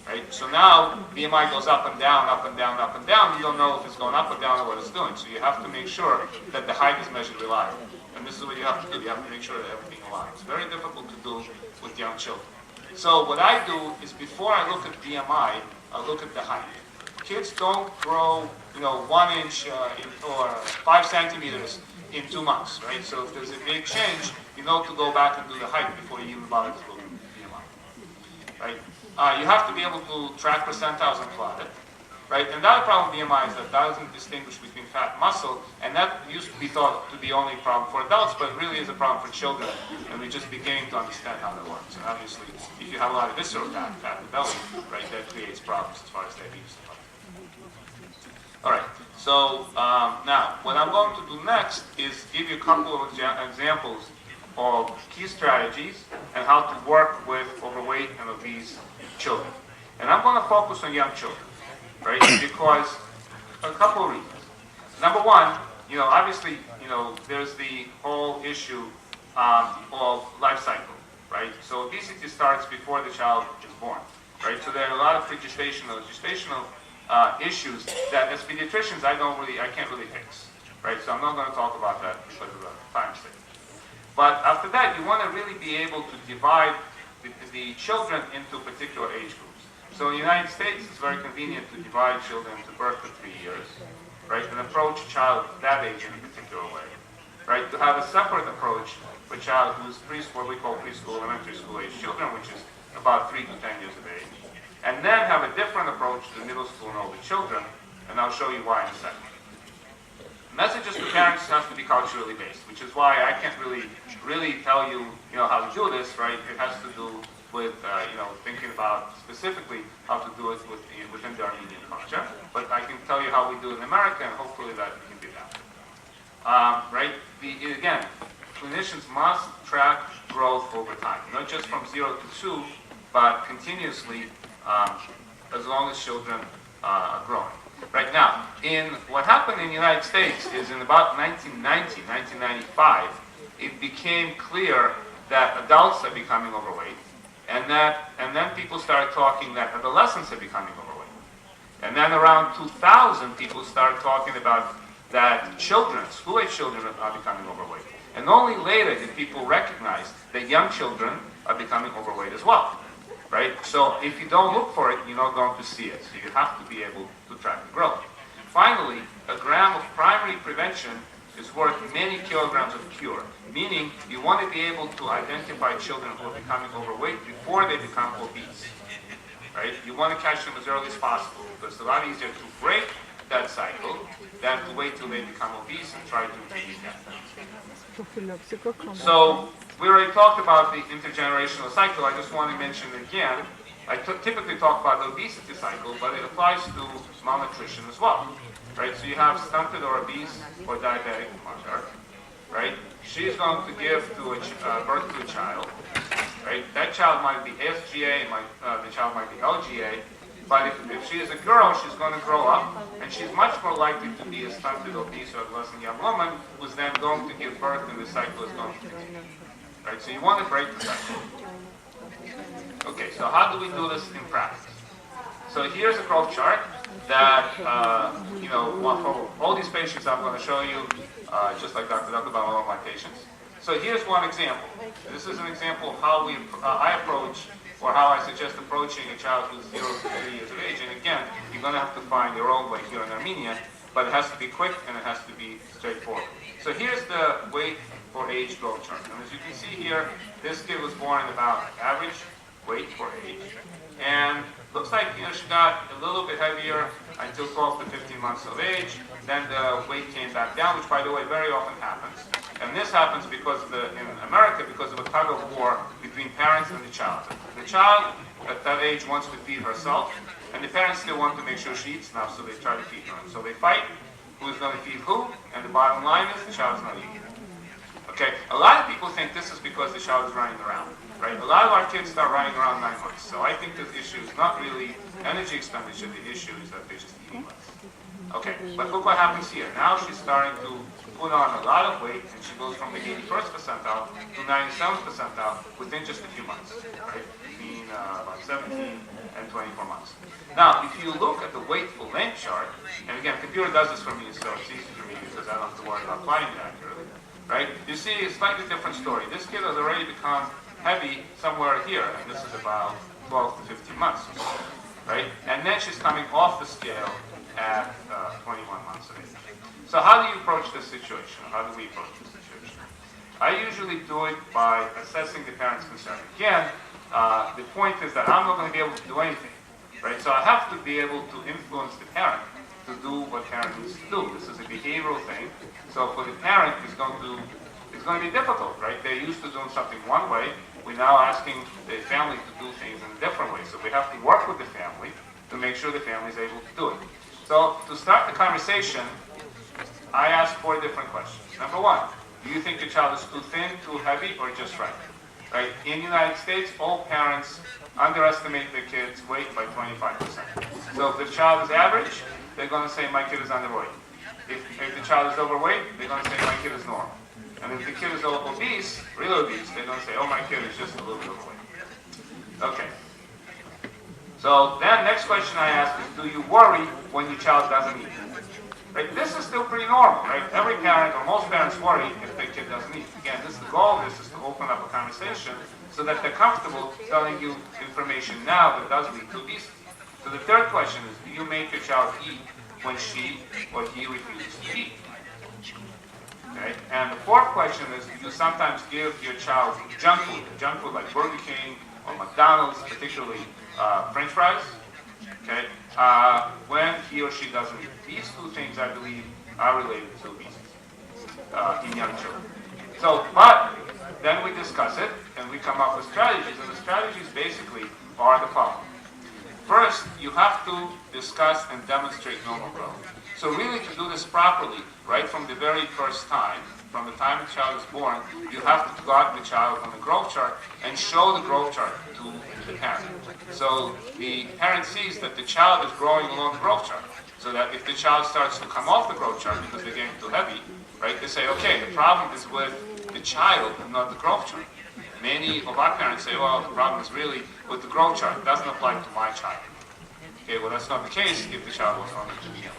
Right? So now BMI goes up and down, up and down, up and down. You don't know if it's going up or down or what it's doing. So you have to make sure that the height is measured reliably. And this is what you have to do. You have to make sure that everything aligns. It's very difficult to do with young children. So what I do is before I look at BMI, I look at the height. Kids don't grow, 1 inch or 5 centimeters in 2 months, right? So if there's a big change, you know to go back and do the height before you even bother to look at BMI, right? You have to be able to track percentiles and plot it, right? And the other problem with BMI is that it doesn't distinguish between fat and muscle, and that used to be thought to be only a problem for adults, but it really is a problem for children, and we're just beginning to understand how that works. And obviously, if you have a lot of visceral fat in the belly, right, that creates problems as far as diabetes. All right, so now, what I'm going to do next is give you a couple of examples of key strategies and how to work with overweight and obese children. And I'm going to focus on young children, right? Because a couple of reasons. Number one, obviously, there's the whole issue of life cycle, right? So obesity starts before the child is born, right? So there are a lot of gestational issues that as pediatricians I can't really fix, right? So I'm not going to talk about that because of the time sake. But after that, you want to really be able to divide the children into particular age groups. So in the United States, it's very convenient to divide children into birth to 3 years, right? And approach a child that age in a particular way, right? To have a separate approach for a child who's what we call preschool, elementary school age children, which is about 3 to 10 years of age. And then have a different approach to middle school and older children, and I'll show you why in a second. Messages to parents has to be culturally based, which is why I can't really tell you, how to do this, right? It has to do with, thinking about specifically how to do it within the Armenian culture. But I can tell you how we do it in America, and hopefully that can be done. Right? Again, clinicians must track growth over time, not just from 0 to 2, but continuously as long as children are growing. Right now, what happened in the United States is in about 1990, 1995, it became clear that adults are becoming overweight, and then people started talking that adolescents are becoming overweight. And then around 2000, people started talking about that school-age children are becoming overweight. And only later did people recognize that young children are becoming overweight as well. Right? So if you don't look for it, you're not going to see it. So you have to be able to track the growth. Finally, a gram of primary prevention is worth many kilograms of cure, meaning you want to be able to identify children who are becoming overweight before they become obese. Right? You want to catch them as early as possible because it's a lot easier to break that cycle than to wait till they become obese and try to beat them. So we already talked about the intergenerational cycle. I just want to mention again, I typically talk about the obesity cycle, but it applies to malnutrition as well. Right? So you have stunted or obese or diabetic mother, right? She's going to give birth to a child, right? That child might be SGA, the child might be LGA, but if she is a girl, she's going to grow up, and she's much more likely to be a stunted, obese, or adolescent young woman who's then going to give birth, and the cycle is going to continue. Right? So you want to break the cycle. Okay, so how do we do this in practice? So here's a growth chart that, for all these patients I'm going to show you, just like Dr. Duck about all of my patients. So here's one example. This is an example of how I approach, or how I suggest approaching a child who's 0 to 3 years of age. And again, you're going to have to find your own way here in Armenia, but it has to be quick and it has to be straightforward. So here's the weight for age growth chart. And as you can see here, this kid was born at about average weight for age. And looks like she got a little bit heavier until 12 to 15 months of age. Then the weight came back down, which by the way very often happens. And this happens because in America because of a tug of war between parents and the child. The child at that age wants to feed herself, and the parents still want to make sure she eats enough, so they try to feed her. So they fight who's going to feed who, and the bottom line is the child's not eating. Okay, a lot of people think this is because the child is running around, right? A lot of our kids start running around 9 months, so I think this issue is not really energy expenditure, the issue is that they're just eating less. Okay, but look what happens here. Now she's starting to put on a lot of weight, and she goes from the 81st percentile to 97th percentile within just a few months, right? Between about 17 and 24 months. Now, if you look at the weight for length chart, and again, computer does this for me, so it's easy for me because I don't have to worry about finding it accurately, right? You see a slightly different story. This kid has already become heavy somewhere here, and this is about 12 to 15 months, right? And then she's coming off the scale at 21 months of age. So how do you approach this situation? How do we approach this situation? I usually do it by assessing the parent's concern. Again, the point is that I'm not going to be able to do anything, right? So I have to be able to influence the parent to do what parent needs to do. This is a behavioral thing. So for the parent, it's going to be difficult, right? They're used to doing something one way. We're now asking the family to do things in a different way. So we have to work with the family to make sure the family is able to do it. So to start the conversation, I ask 4 different questions. Number 1, do you think your child is too thin, too heavy, or just right? Right? In the United States, all parents underestimate their kids' weight by 25%. So if the child is average, they're going to say my kid is underweight. If the child is overweight, they're going to say my kid is normal. And if the kid is obese, really obese, they're going to say, oh, my kid is just a little bit overweight. Okay. So then next question I ask is, do you worry when your child doesn't eat? Right? This is still pretty normal, right? Every parent or most parents worry if their kid doesn't eat. Again, this is the goal of this is to open up a conversation so that they're comfortable telling you information now that does lead to obesity. So the third question is, do you make your child eat when she or he refuses to eat? Okay? And the fourth question is, do you sometimes give your child junk food like Burger King or McDonald's, particularly French fries, okay, when he or she doesn't eat? These two things, I believe, are related to obesity in young children. So, but then we discuss it and we come up with strategies, and the strategies basically are the following. First, you have to discuss and demonstrate normal growth. So really, to do this properly, right from the very first time, from the time the child is born, you have to plot the child on the growth chart and show the growth chart to the parent. So the parent sees that the child is growing along the growth chart. So that if the child starts to come off the growth chart because they're getting too heavy, right, they say, okay, the problem is with the child and not the growth chart. Many of our parents say, well, the problem is really with the growth chart. It doesn't apply to my child. Okay, well, that's not the case if the child was on the meal.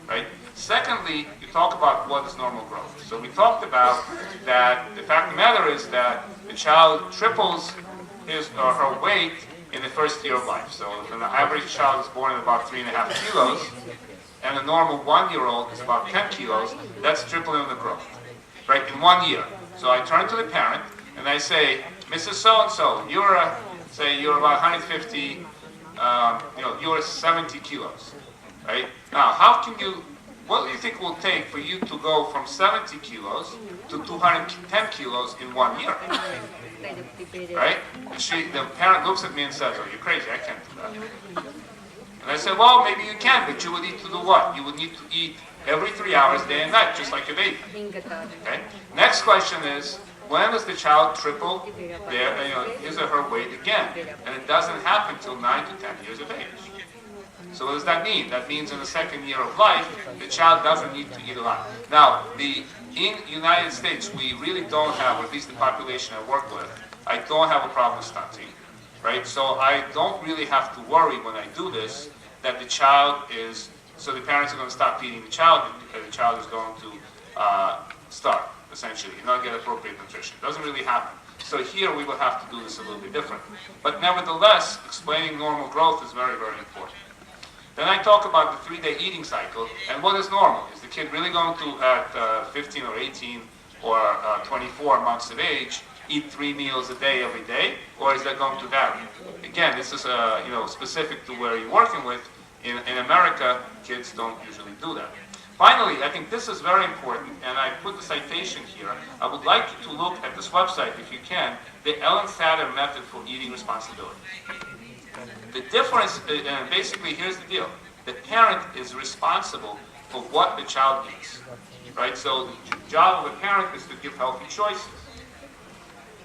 Right? Secondly, you talk about what is normal growth. So we talked about that the fact of the matter is that the child triples his or her weight in the first year of life. So if an average child is born at about 3.5 kilos, and a normal 1-year-old is about 10 kilos, that's tripling the growth, right, in 1 year. So I turn to the parent and I say, Mrs. So-and-so, you're about 150, you're 70 kilos, right? Now, what do you think it will take for you to go from 70 kilos to 210 kilos in 1 year? Right? The parent looks at me and says, oh, you're crazy, I can't do that. And I said, well, maybe you can, but you would need to do what? You would need to eat every 3 hours, day and night, just like a baby. Okay? Next question is, when does the child triple his or her weight again? And it doesn't happen till 9 to 10 years of age. So what does that mean? That means in the second year of life, the child doesn't need to eat a lot. Now, in United States, we really don't have, or at least the population I work with, I don't have a problem with stunting, right? So I don't really have to worry when I do this that the child is, so the parents are going to stop feeding the child because the child is going to starve, essentially, and not get appropriate nutrition. It doesn't really happen. So here we will have to do this a little bit different. But nevertheless, explaining normal growth is very, very important. Then I talk about the 3-day eating cycle, and what is normal? Is the kid really going to, at 15 or 18 or 24 months of age, eat 3 meals a day every day, or is that going to vary? Again, this is specific to where you're working with. In America, kids don't usually do that. Finally, I think this is very important, and I put the citation here. I would like you to look at this website, if you can, the Ellen Satter method for eating responsibility. The difference, and basically here's the deal. The parent is responsible for what the child eats, right? So the job of a parent is to give healthy choices.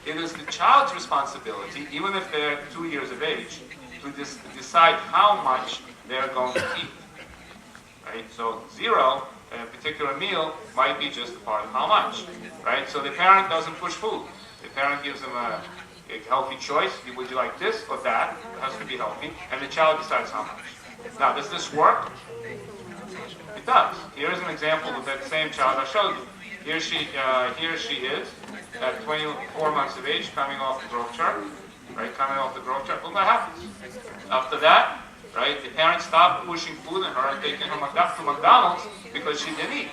It is the child's responsibility, even if they're 2 years of age, to decide how much they're going to eat, right? So 0, a particular meal, might be just a part of how much, right? So the parent doesn't push food. The parent gives them a healthy choice. Would you like this or that? It has to be healthy. And the child decides how much. Now, does this work? It does. Here's an example of that same child I showed you. Here she is at 24 months of age, coming off the growth chart. Right, coming off the growth chart. Look what happens. After that, right, the parents stopped pushing food in her and taking her to McDonald's because she didn't eat.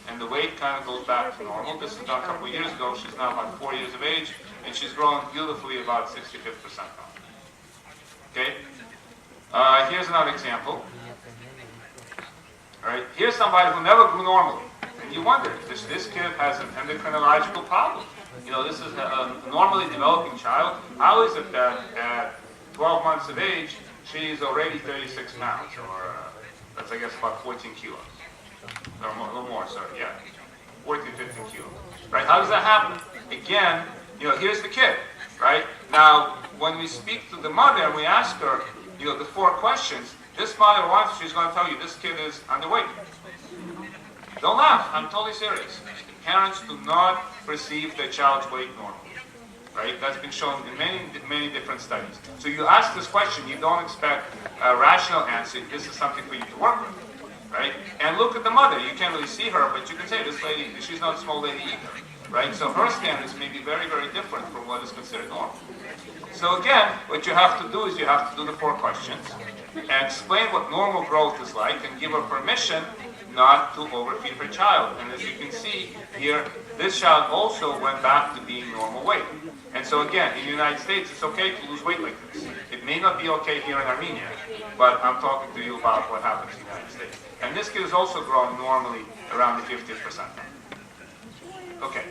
And the weight kind of goes back to normal. This is done a couple of years ago. She's now about 4 years of age, and she's growing beautifully about 65th percentile. Okay? Here's another example. All right, here's somebody who never grew normally. And you wonder, this kid has an endocrinological problem. This is a normally developing child. How is it that at 12 months of age, she's already 36 pounds, or that's, I guess, about 14 kilos. Or a little more, sorry, yeah. 14, 15 kilos. Right, how does that happen? Again, here's the kid, right? Now, when we speak to the mother and we ask her, the 4 questions, this mother she's going to tell you this kid is underweight. Don't laugh, I'm totally serious. Parents do not perceive their child's weight normally. Right? That's been shown in many different studies. So you ask this question, you don't expect a rational answer. This is something for you to work with. Right? And look at the mother. You can't really see her, but you can say this lady, she's not a small lady either. Right? So her standards may be very, very different from what is considered normal. So again, what you have to do is you have to do the 4 questions and explain what normal growth is like and give her permission not to overfeed her child. And as you can see here, this child also went back to being normal weight. And so again, in the United States, it's okay to lose weight like this. It may not be okay here in Armenia, but I'm talking to you about what happens in the United States. And this kid is also growing normally around the 50th percentile. Okay.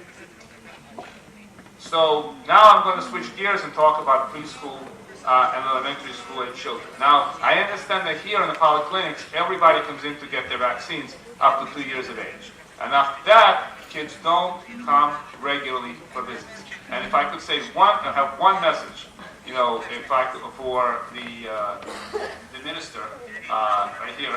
So now I'm going to switch gears and talk about preschool and elementary school age children. Now, I understand that here in the polyclinics, everybody comes in to get their vaccines up to 2 years of age. And after that, kids don't come regularly for visits. And if I could say have one message, if I could, for the minister right here,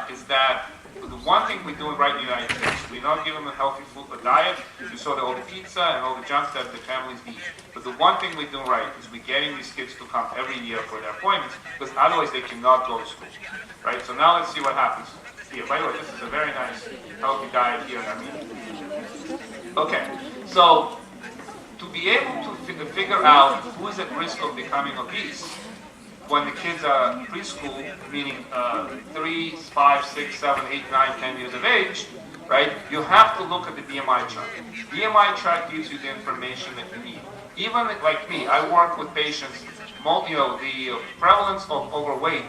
is that the one thing we're doing right in the United States, we're not giving them a healthy food diet. You saw all the pizza and all the junk that the families eat. But the one thing we're doing right is we're getting these kids to come every year for their appointments, because otherwise they cannot go to school. Right? So now let's see what happens here. By the way, this is a very nice healthy diet here in Armenia. Okay, so to be able to figure out who is at risk of becoming obese when the kids are preschool, meaning 3, 5, 6, 7, 8, 9, 10 years of age, right, you have to look at the BMI chart. BMI chart gives you the information that you need. Even like me, I work with patients, the prevalence of overweight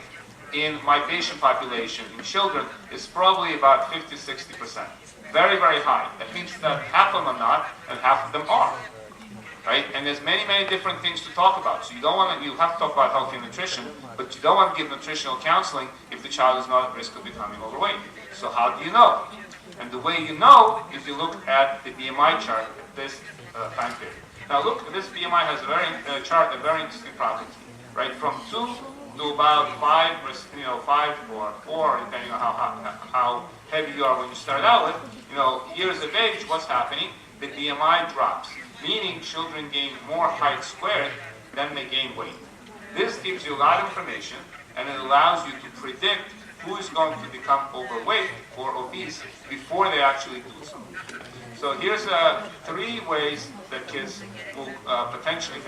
in my patient population, in children, is probably about 50-60%. Very, very high. That means that half of them are not, and half of them are. Right? And there's many different things to talk about. So you have to talk about healthy nutrition, but you don't want to give nutritional counseling if the child is not at risk of becoming overweight. So how do you know? And the way you know is you look at the BMI chart at this time period. Now look, this BMI has a very interesting property. Right? From 2 to about 5, 5 or 4, depending on how heavy you are when you start out with, years of age, what's happening? The BMI drops. Meaning children gain more height squared than they gain weight. This gives you a lot of information, and it allows you to predict who is going to become overweight or obese before they actually do so. So here's 3 ways that kids will potentially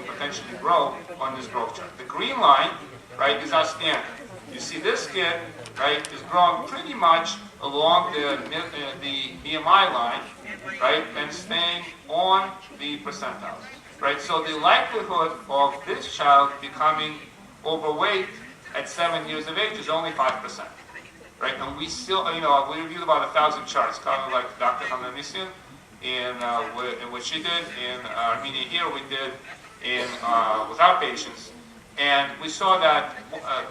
grow on this growth chart. The green line, right, is our standard. You see this kid, right, is growing pretty much along the BMI line, right, and staying on the percentiles, right? So the likelihood of this child becoming overweight at 7 years of age is only 5%, right? And we still, we reviewed about 1,000 charts, kind of like Dr. Malnutrition in what she did in Armenia. Here we did with our patients, and we saw that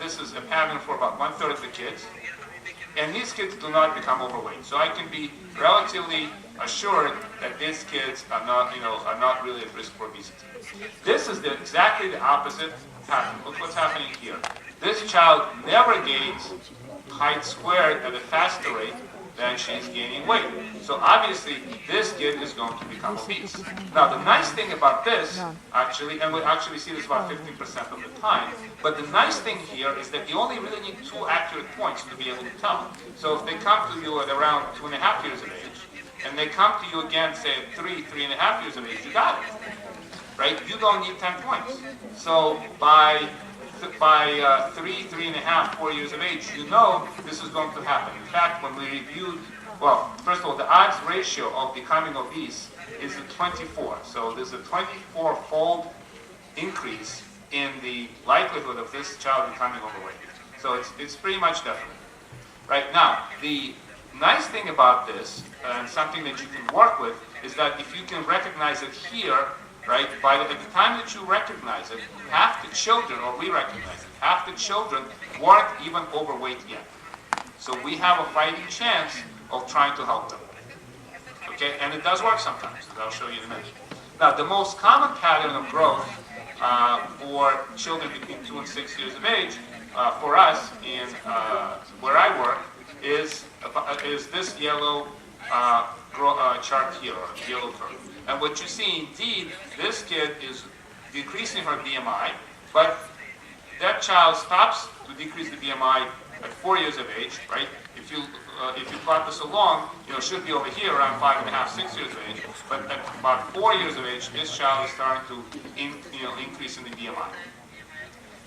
this is a pattern for about 1/3 of the kids. And these kids do not become overweight. So I can be relatively assured that these kids are not really at risk for obesity. This is exactly the opposite pattern. Look what's happening here. This child never gains height squared at a faster rate than she's gaining weight. So obviously, this kid is going to become obese. Now, the nice thing about this, actually, and we actually see this about 15% of the time, but the nice thing here is that you only really need 2 accurate points to be able to tell. So if they come to you at around 2.5 years of age, and they come to you again, say at 3.5 years of age, you got it. Right? You don't need 10 points. So by 3.5, 4 years of age, you know this is going to happen. In fact, when we reviewed, well, first of all, the odds ratio of becoming obese is at 24. So there's a 24-fold increase in the likelihood of this child becoming overweight. So it's pretty much definite. Right now, the nice thing about this, and something that you can work with, is that if you can recognize it here, right, at the time that you recognize it, half the children, or we recognize it, half the children weren't even overweight yet. So we have a fighting chance of trying to help them. Okay, and it does work sometimes, as I'll show you in a minute. Now, the most common pattern of growth for children between 2 and 6 years of age, for us in where I work, is is this yellow chart here, or yellow curve. And what you see, indeed, this kid is decreasing her BMI, but that child stops to decrease the BMI at 4 years of age, right? If you plot this along, it should be over here around 5.5, 6 years of age, but at about 4 years of age, this child is starting to increase in the BMI.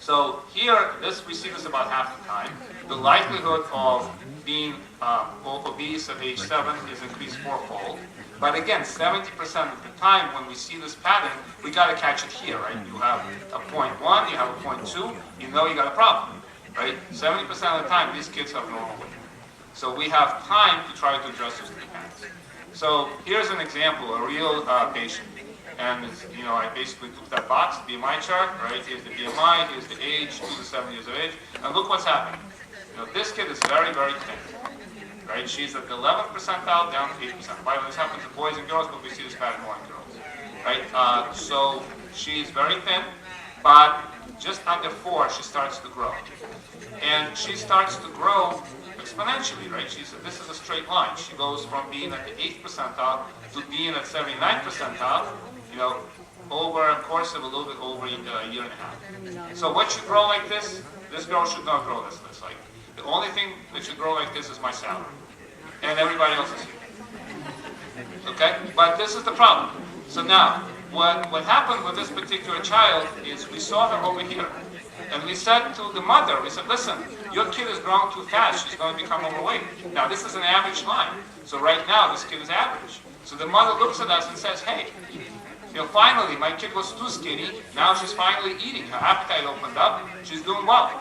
So here, we see this about half the time. The likelihood of being obese at age 7 is increased fourfold. But again, 70% of the time when we see this pattern, we got to catch it here, right? You have a 0.1, you have a 0.2, you know you got a problem, right? 70% of the time, these kids have normal weight. So we have time to try to address those parents. So here's an example, a real patient. And I basically took that box, BMI chart, right? Here's the BMI, here's the age, 2 to 7 years of age, and look what's happening. This kid is very, very thin, right? She's at the 11th percentile, down to 8%. By the way, this happens to boys and girls, but we see this pattern more in girls, right? So she's very thin, but just under 4, she starts to grow. And she starts to grow exponentially, right? This is a straight line. She goes from being at the 8th percentile to being at 79th percentile, over a course of a little bit over a year and a half. So what should grow like this girl should not grow this. Like, the only thing that should grow like this is my salary. And everybody else is here. Okay? But this is the problem. So now, what happened with this particular child is we saw her over here. And we said to the mother, we said, listen, your kid is growing too fast. She's going to become overweight. Now, this is an average line. So right now, this kid is average. So the mother looks at us and says, hey, finally, my kid was too skinny. Now she's finally eating. Her appetite opened up. She's doing well.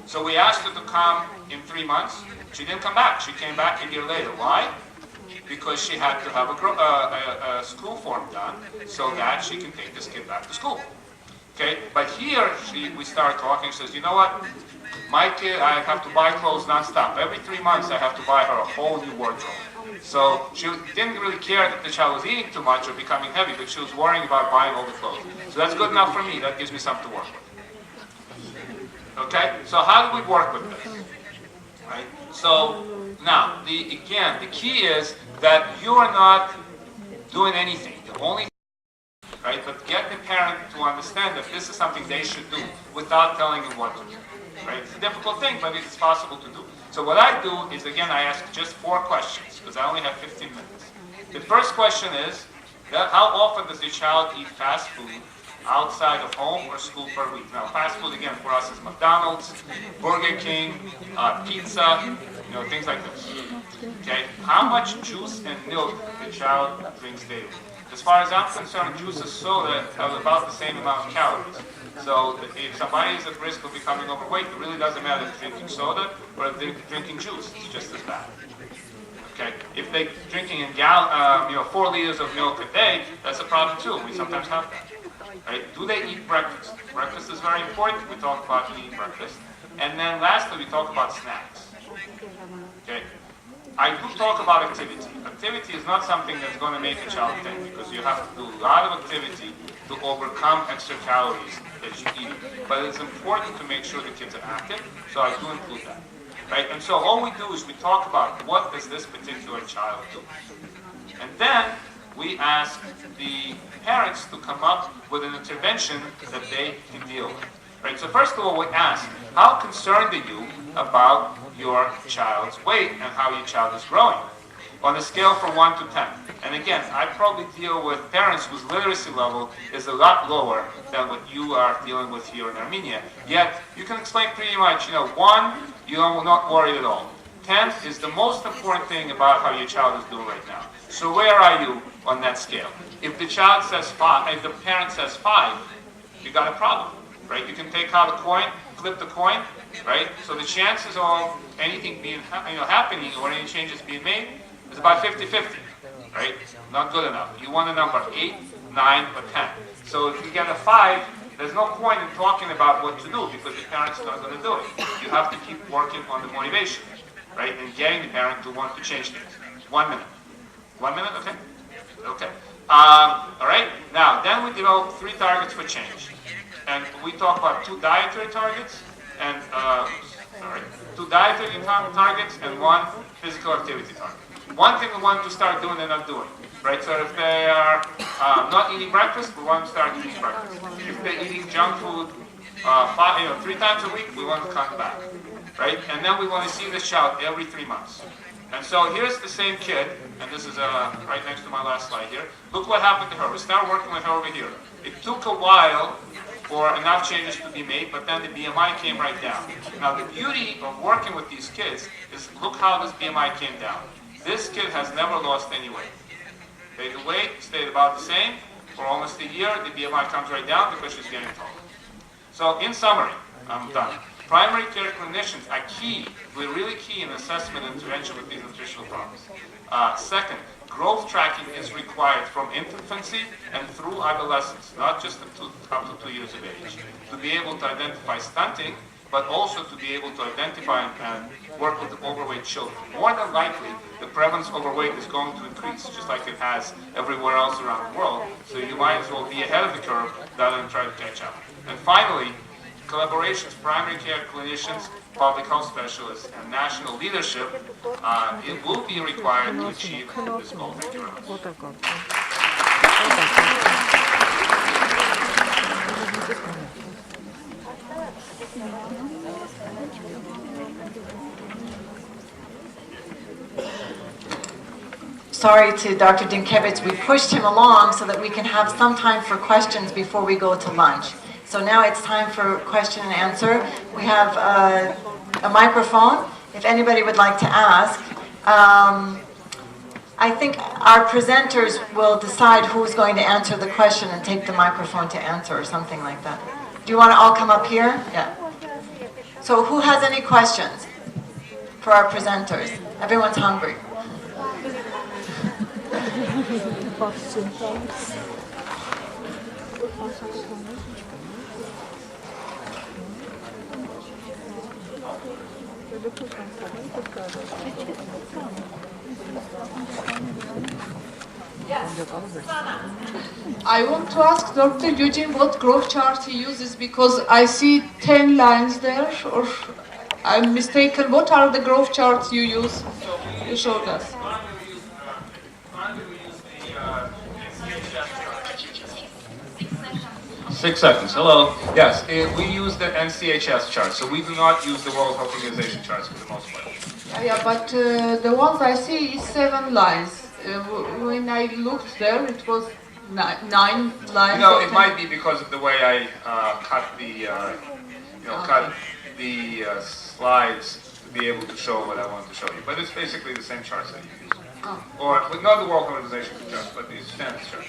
So we asked her to come in 3 months. She didn't come back. She came back a year later. Why? Because she had to have a school form done so that she can take this kid back to school. Okay, but here we started talking. She says, you know what? My kid, I have to buy clothes nonstop. Every 3 months, I have to buy her a whole new wardrobe. So she didn't really care that the child was eating too much or becoming heavy, but she was worrying about buying all the clothes. So that's good enough for me. That gives me something to work with. Okay? So how do we work with this? Right? So now, the key is that you are not doing anything. The only right? But get the parent to understand that this is something they should do without telling them what to do. Right? It's a difficult thing, but it's possible to do. So what I do is, again, I ask just 4 questions, because I only have 15 minutes. The first question is, how often does your child eat fast food outside of home or school per week? Now, fast food, again, for us is McDonald's, Burger King, pizza, things like this. Okay? How much juice and milk the child drinks daily? As far as I'm concerned, juice and soda have about the same amount of calories. So if somebody is at risk of becoming overweight, it really doesn't matter if they're drinking soda or if they're drinking juice. It's just as bad. Okay? If they're drinking 4 liters of milk a day, that's a problem too. We sometimes have that. Right? Do they eat breakfast? Breakfast is very important. We talk about eating breakfast. And then lastly, we talk about snacks. Okay? I do talk about activity. Activity is not something that's going to make a child thin, because you have to do a lot of activity to overcome extra calories that you eat. But it's important to make sure the kids are active, so I do include that. Right? And so all we do is we talk about what does this particular child do. And then we ask the parents to come up with an intervention that they can deal with. Right? So first of all, we ask, how concerned are you about your child's weight and how your child is growing? On a scale from 1 to 10. And again, I probably deal with parents whose literacy level is a lot lower than what you are dealing with here in Armenia. Yet, you can explain pretty much, 1, you're not worried at all. 10 is the most important thing about how your child is doing right now. So where are you on that scale? If the child says 5, if the parent says 5, you got a problem, right? You can take out a coin, flip the coin, right? So the chances of anything being happening or any changes being made is about 50-50, right? Not good enough. You want a number 8, 9, or 10. So if you get a 5, there's no point in talking about what to do because the parent's not going to do it. You have to keep working on the motivation, right? And getting the parent to want to change things. 1 minute. 1 minute, okay? Okay. All right. Now, then we develop 3 targets for change. And we talk about 2 dietary targets and all right? 2 dietary targets and 1 physical activity target. One thing we want to start doing they're not doing, right? So if they are not eating breakfast, we want to start eating breakfast. If they're eating junk food 3 times a week, we want to cut back, right? And then we want to see this child every 3 months. And so here's the same kid, and this is right next to my last slide here. Look what happened to her. We started working with her over here. It took a while for enough changes to be made, but then the BMI came right down. Now the beauty of working with these kids is look how this BMI came down. This kid has never lost any weight. The weight stayed about the same for almost a year. The BMI comes right down because she's getting taller. So in summary, I'm done. Primary care clinicians are key. We're really key in assessment and intervention with these nutritional problems. Second, growth tracking is required from infancy and through adolescence, not just up to 2 years of age, to be able to identify stunting, but also to be able to identify and work with overweight children. More than likely, the prevalence of overweight is going to increase, just like it has everywhere else around the world. So you might as well be ahead of the curve rather than try to catch up. And finally, collaborations, primary care clinicians, public health specialists, and national leadership, it will be required to achieve this goal. Thank you very much. Sorry to Dr. Dinkevich, we pushed him along so that we can have some time for questions before we go to lunch. So now it's time for question and answer. We have a microphone, if anybody would like to ask. I think our presenters will decide who's going to answer the question and take the microphone to answer or something like that. Do you want to all come up here? Yeah. So who has any questions for our presenters? Everyone's hungry. I want to ask Dr. Eugene what growth chart he uses because I see 10 lines there, or I'm mistaken. What are the growth charts you use? You showed us. 6 seconds. Hello. Yes, we use the NCHS chart, so we do not use the World Health Organization charts for the most part. Yeah, but the ones I see is 7 lines. When I looked there, it was 9 lines. You know, it might be because of the way I cut the slides to be able to show what I wanted to show you. But it's basically the same charts that you use, or not the World Health Organization charts, but these standard charts.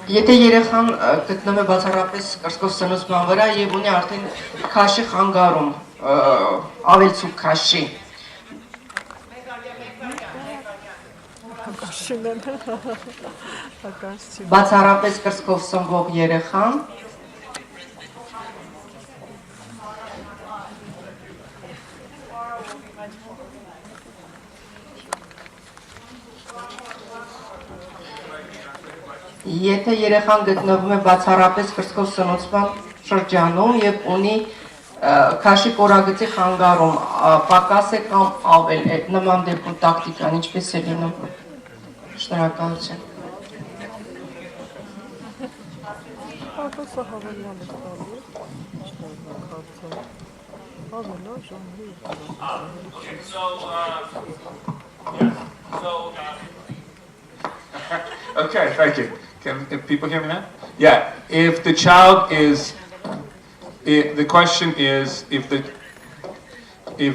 Եթե երեխան գտնվում է բացառապես կրծքով սնուցման վրա եւ ունի արդեն քաշի խանգարում, ավելցուկ քաշի, բացառապես կրծքով սնվող երեխան, Եթե երեխան գտնվում է բացառապես կրծքով սնուցման շրջանում եւ ունի քաշի կորագծի խանգարում, պակաս է կամ ավել է, նման դեպքում տակտիկան ինչպես է լինում։ Շնորհակալություն։ Okay, thank you. Can people hear me now? Yeah. If the child is, the question is if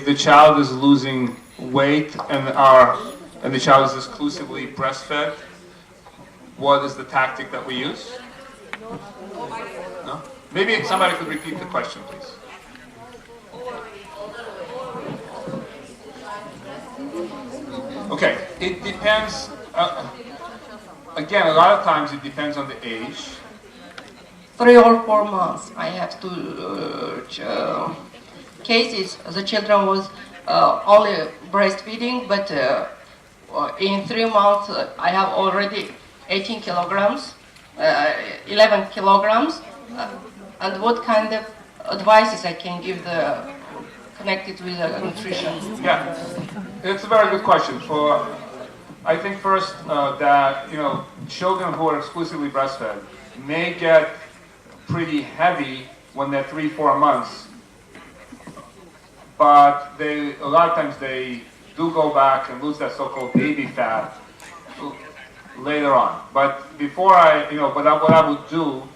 the child is losing weight and the child is exclusively breastfed, what is the tactic that we use? No? Maybe somebody could repeat the question, please. Okay, it depends. Again, a lot of times it depends on the age. 3 or 4 months, I have to cases. The children was only breastfeeding, but in 3 months I have already 18 kilograms, 11 kilograms, and what kind of advices I can give connected with nutrition? Yeah, it's a very good question. I think first that children who are exclusively breastfed may get pretty heavy when they're 3-4 months, but a lot of times they do go back and lose that so-called baby fat later on. But before what I would do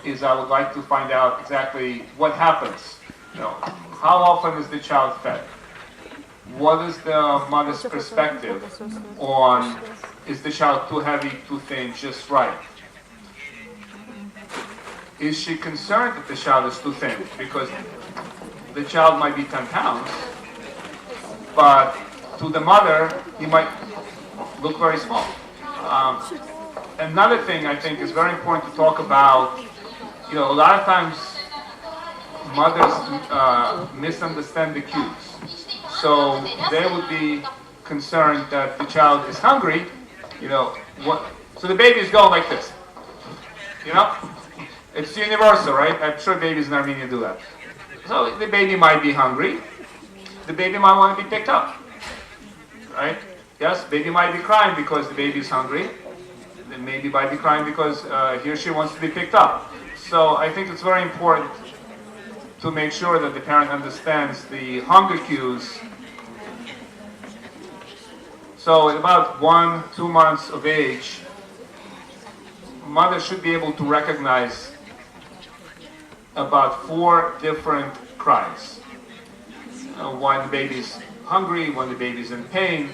is I would like to find out exactly what happens. How often is the child fed? What is the mother's perspective on, is the child too heavy, too thin, just right? Is she concerned that the child is too thin? Because the child might be 10 pounds, but to the mother, he might look very small. Another thing I think is very important to talk about, a lot of times mothers misunderstand the cues. So they would be concerned that the child is hungry, so the baby is going like this, It's universal, right? I'm sure babies in Armenia do that. So the baby might be hungry. The baby might want to be picked up, right? Yes, baby might be crying because the baby is hungry. Then maybe might be crying because he or she wants to be picked up. So I think it's very important to make sure that the parent understands the hunger cues. So at about 1-2 months of age, mother should be able to recognize about 4 different cries. When the baby's hungry, when the baby's in pain,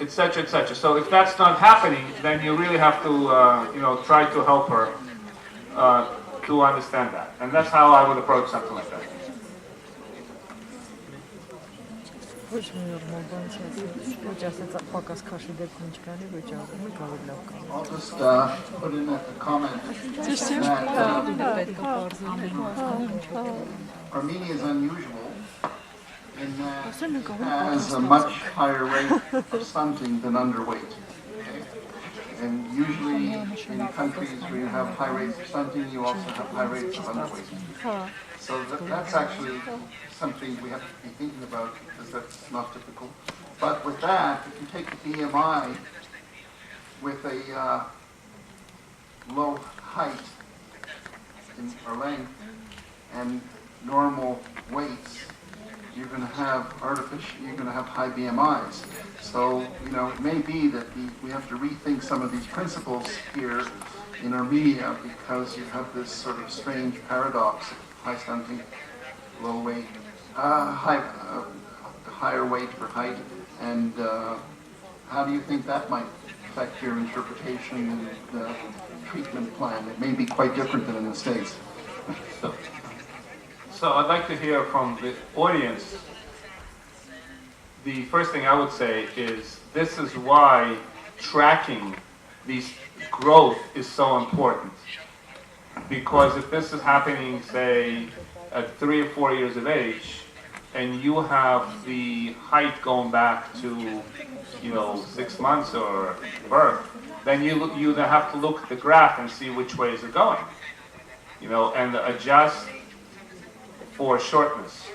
etc., etc. So if that's not happening, then you really have to, try to help her to understand that. And that's how I would approach something like that. I'll just put in a comment that Armenia is unusual in that it has a much higher rate of stunting than underweight. Okay? And usually in countries where you have high rates of stunting, you also have high rates of underweight. So that's actually something we have to be thinking about because that's not typical. But with that, if you take the BMI with a low height or length and normal weights, you're going to have high BMIs. So, it may be that we have to rethink some of these principles here in Armenia because you have this sort of strange paradox of high stunting, low weight, higher weight for height, and how do you think that might affect your interpretation and the treatment plan? It may be quite different than in the States. So I'd like to hear from the audience. The first thing I would say is this is why tracking these growth is so important. Because if this is happening, say, at 3 or 4 years of age, and you have the height going back to, 6 months or birth, then you have to look at the graph and see which way is it going, and adjust for shortness.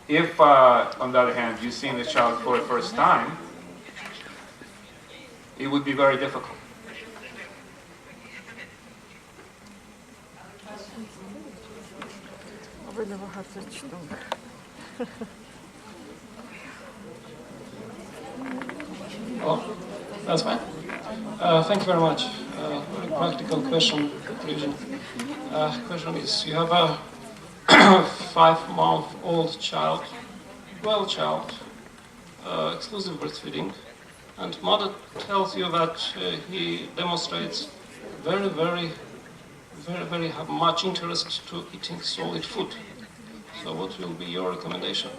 If, on the other hand, you've seen the child for the first time, it would be very difficult. Oh, that's fine. Thank you very much. Very practical question. Question is, you have a 5-month-old child, exclusive breastfeeding, and mother tells you that he demonstrates very much interest to eating solid food. So what will be your recommendation?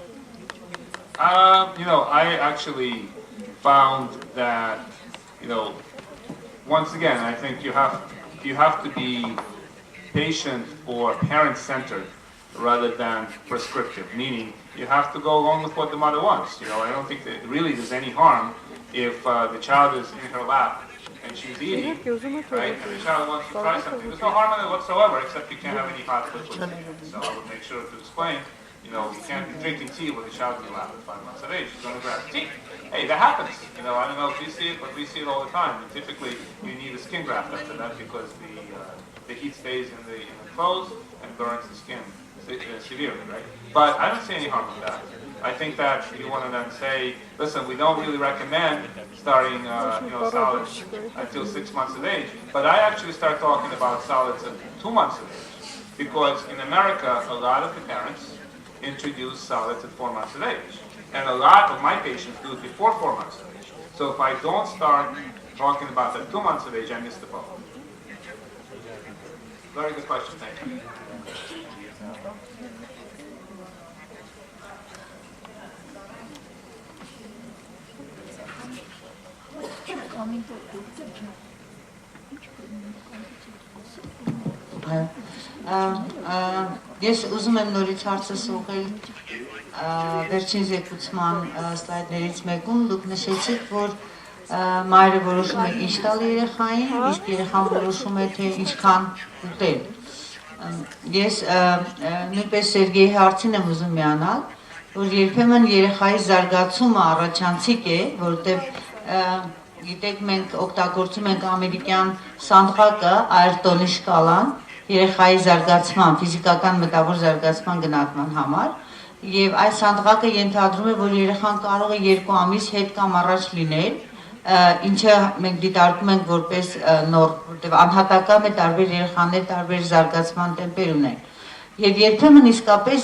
I actually found that, once again, I think you have to be patient or parent-centered rather than prescriptive, meaning you have to go along with what the mother wants. I don't think that really there's any harm if the child is in her lap and she's eating, right, and the child wants to try something, there's no harm in it whatsoever, except you can't have any hot liquids. So I would make sure to explain, you can't be drinking tea with a child in your lap at 5 months of age. She's going to grab tea. Hey, that happens. I don't know if you see it, but we see it all the time. And typically, you need a skin graft after that because the heat stays in the clothes and burns the skin severely, right? But I don't see any harm with that. I think that you want to then say, listen, we don't really recommend starting, solids until 6 months of age. But I actually start talking about solids at 2 months of age because in America, a lot of the parents introduce solids at 4 months of age. And a lot of my patients do it before 4 months of age. So if I don't start talking about that 2 months of age, I miss the boat. Very good question, thank you. Ես ուզում եմ նորից հարցս ուղղել վերջին զեկուցման սլայդներից մեկում դուք նշեցիք, որ մայրը որոշում է ինչ տալ երեխային, իսկ երեխան որոշում է թե ինչքան ուտել։ Ես նույնպես Սերգեյի հարցին եմ ուզում միանալ, որ երբեմն երեխայի զարգացումը առաջանցիկ է, որովհետև գիտեք մենք օգտագործում ենք ամերիկյան սանդղակը, Այրտոնի շկալան, երեխայի զարգացման, ֆիզիկական մտավոր զարգացման գնահատման համար, եւ այս սանդղակը ենթադրում է, որ երեխան կարող է 2 ամիս հետ կամ առաջ լինել, ինչը մենք դիտարկում ենք որպես նոր, որտեղ անհատական է տարբեր երեխաներ տարբեր զարգացման տեմպեր ունեն։ Եվ երբեմն իսկապես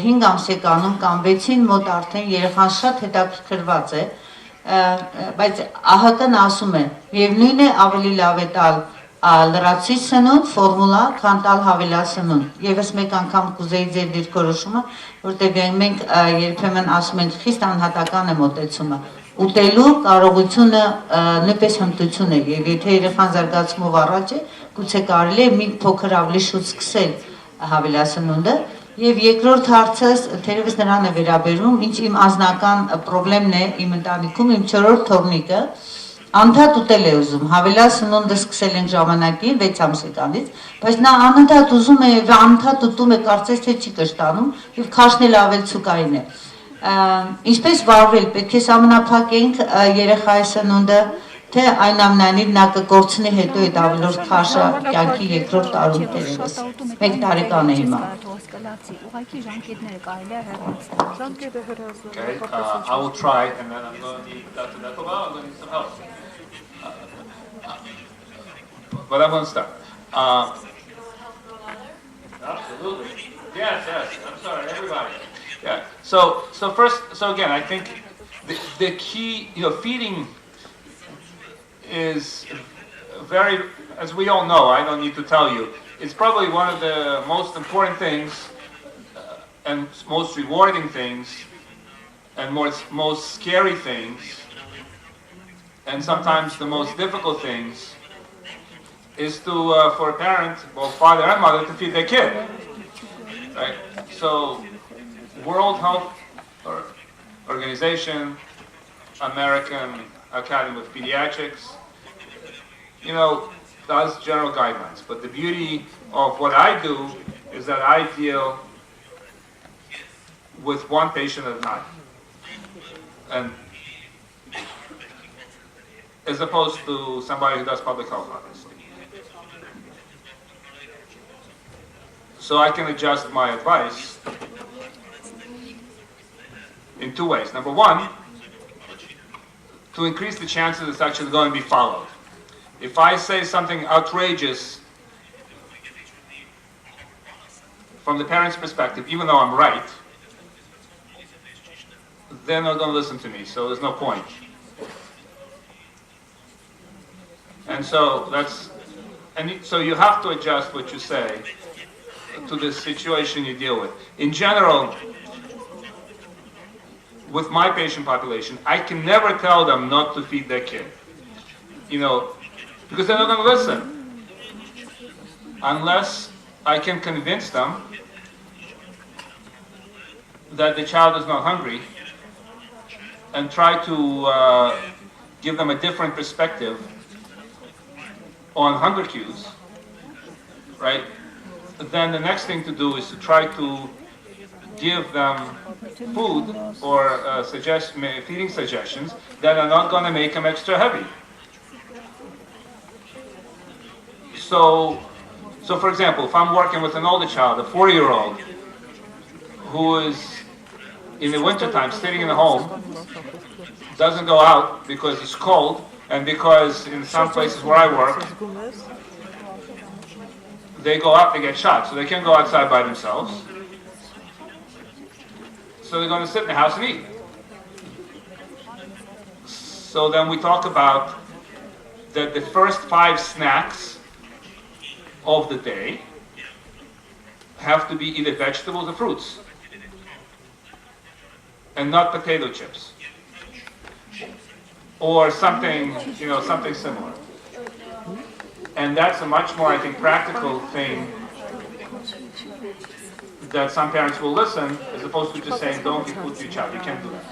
5 ամսեկանում կամ 6-ին մոտ արդեն երեխան շատ հետաքրքրված է, բայց ԱՀԿ-ն ասում է, միևնույն է ավելի լավ է տալ լրացուցիչ սնունդ, ֆորմուլա, քան տալ հավելյալ սնունդ։ Եվս մեկ անգամ կուզեի ձեր դիրքորոշումը, որտեղ մենք երբեմն ասում ենք խիստ անհատական է մոտեցումը։ Ուտելու կարողությունը նույնպես հմտություն է, եւ եթե երեխան զարգացումով առաջ է, գուցե կարելի է մի փոքր ավելի շուտ սկսել հավելյալ սնունդը։ Եվ երկրորդ հարցս թերևս նրան է վերաբերում, ինչ իմ անձնական խնդրեմն է իմ ընտանիքում, իմ 4-րդ թոռնիկը անդադ ուտել է ուզում, հավելյալ սնունդը սկսել ենք ժամանակին 6 ամսեկանից, բայց նա անընդհատ ուզում է եւ անընդհատ ուտում է, կարծես թե չի կշտանում եւ քաշն էլ ավելցուկային է։ Ինչպես վարվել, պետք է սահմանափակենք երեխայի սնունդը, թե այնուամենայնիվ նա կկորցնի հետո այդ ավելորդ քաշը կյանքի երկրորդ տարում տերևս։ 1 տարեկան է հիմա։ Okay, I will try, and then I'm going to need Dr. Nekova, I'm going to need some help. But I'm going to start. Absolutely. Yes, I'm sorry, everybody. Yeah. So again, I think the key, feeding is very, as we all know, I don't need to tell you, it's probably one of the most important things and most rewarding things and most scary things and sometimes the most difficult things is to for a parent, both father and mother, to feed their kid. Right? So World Health Organization, American Academy of Pediatrics, does general guidelines. But the beauty of what I do is that I deal with one patient at a time. And as opposed to somebody who does public health, obviously. So I can adjust my advice in 2 ways. Number one, to increase the chances it's actually going to be followed. If I say something outrageous from the parent's perspective, even though I'm right, they're not going to listen to me, so there's no point. And so so you have to adjust what you say to the situation you deal with. In general, with my patient population, I can never tell them not to feed their kid, because they're not going to listen unless I can convince them that the child is not hungry and try to give them a different perspective on hunger cues, right? Then the next thing to do is to try to give them food or feeding suggestions that are not going to make them extra heavy. So for example, if I'm working with an older child, a 4-year-old, who is in the wintertime sitting in the home, doesn't go out because it's cold, and because in some places where I work, they go out, they get shot, so they can't go outside by themselves. So they're going to sit in the house and eat. So then we talk about that the first 5 snacks of the day have to be either vegetables or fruits, and not potato chips, or something, something similar. And that's a much more, I think, practical thing that some parents will listen, as opposed to just saying, don't give food to your child. You can't do that.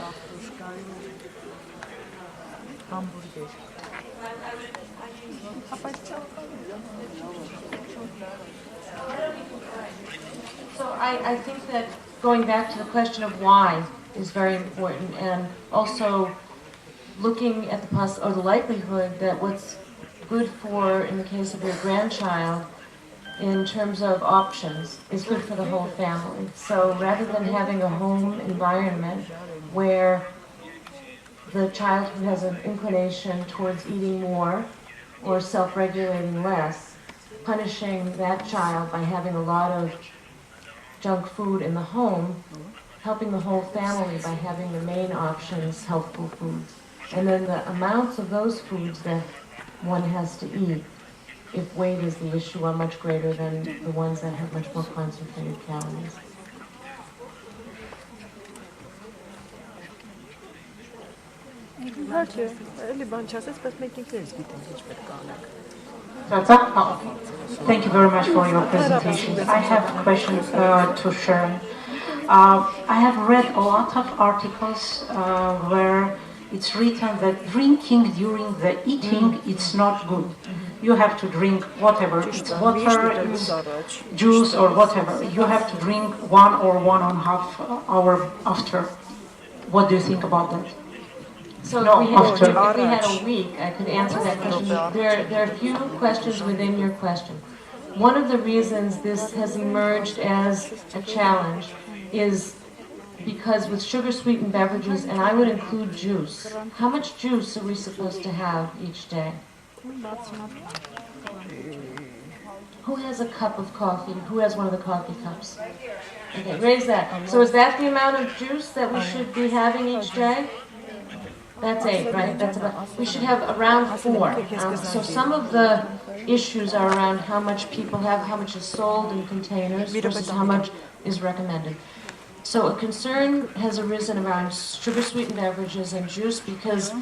So I think that going back to the question of why is very important, and also looking at the likelihood that what's good for, in the case of your grandchild, in terms of options, is good for the whole family. So rather than having a home environment where the child who has an inclination towards eating more or self-regulating less, punishing that child by having a lot of junk food in the home, helping the whole family by having the main options, healthful foods. And then the amounts of those foods that one has to eat, if weight is the issue, are much greater than the ones that have much more concentrated calories. Thank you very much for your presentation. I have questions to Sharon. I have read a lot of articles where it's written that drinking during the eating it's not good. You have to drink whatever, it's water, it's juice or whatever. You have to drink 1 or 1.5 hour after. What do you think about that? So No, if we after. had a week, I could answer that question. There are a few questions within your question. One of the reasons this has emerged as a challenge is because with sugar-sweetened beverages, and I would include juice, how much juice are we supposed to have each day? Who has a cup of coffee? Who has one of the coffee cups? Okay, raise that. So is that the amount of juice that we should be having each day? That's 8, right? That's about. We should have around 4. So some of the issues are around how much people have, how much is sold in containers versus how much is recommended. So a concern has arisen around sugar-sweetened beverages and juice because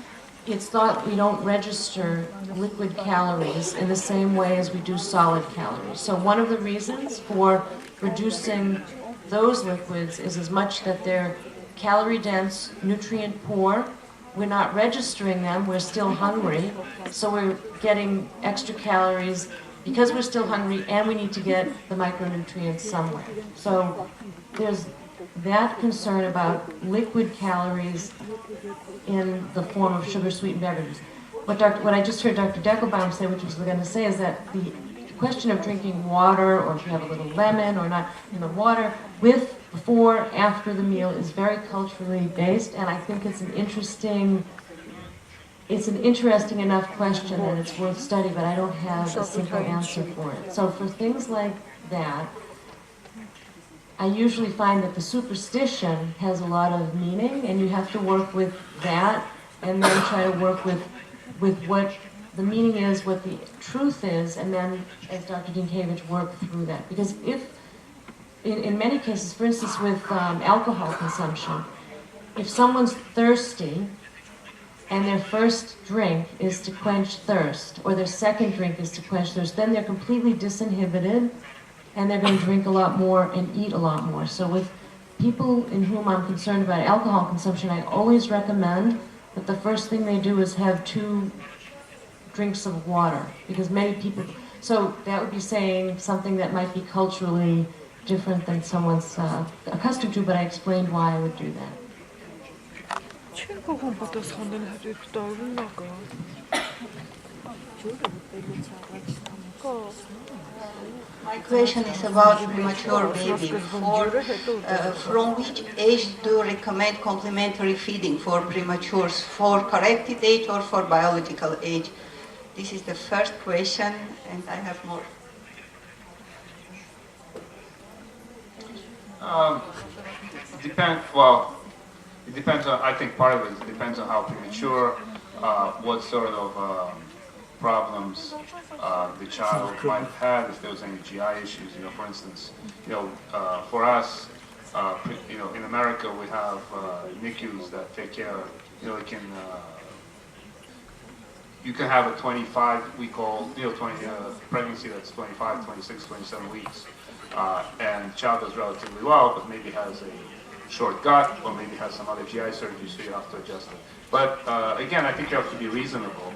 it's thought we don't register liquid calories in the same way as we do solid calories. So one of the reasons for reducing those liquids is as much that they're calorie-dense, nutrient-poor. We're not registering them, we're still hungry, so we're getting extra calories because we're still hungry and we need to get the micronutrients somewhere. So there's that concern about liquid calories in the form of sugar-sweetened beverages. What I just heard Dr. Deckelbaum say, which I was going to say, is that the question of drinking water, or if you have a little lemon or not in the water, with, before, after the meal is very culturally based, and I think it's an interesting enough question that it's worth study, but I don't have a simple answer for it. So for things like that, I usually find that the superstition has a lot of meaning, and you have to work with that, and then try to work with what the meaning is, what the truth is, and then, as Dr. Dinkiewicz, work through that. Because if, in many cases, for instance with alcohol consumption, if someone's thirsty, and their first drink is to quench thirst, or their second drink is to quench thirst, then they're completely disinhibited, and they're going to drink a lot more and eat a lot more. So with people in whom I'm concerned about alcohol consumption, I always recommend that the first thing they do is have 2 drinks of water, because many people, so that would be saying something that might be culturally different than someone's accustomed to, but I explained why I would do that. My question is about premature baby. From which age do you recommend complementary feeding for prematures? For corrected age or for biological age? This is the first question, and I have more. It depends on, I think part of it depends on how premature, what sort of problems the child might have had, if there was any GI issues, for instance, for us, in America we have NICUs that take care of, you can have a 25-week-old, pregnancy that's 25, 26, 27 weeks, and child does relatively well, but maybe has a short gut, or maybe has some other GI surgery, so you have to adjust it. But again, I think you have to be reasonable.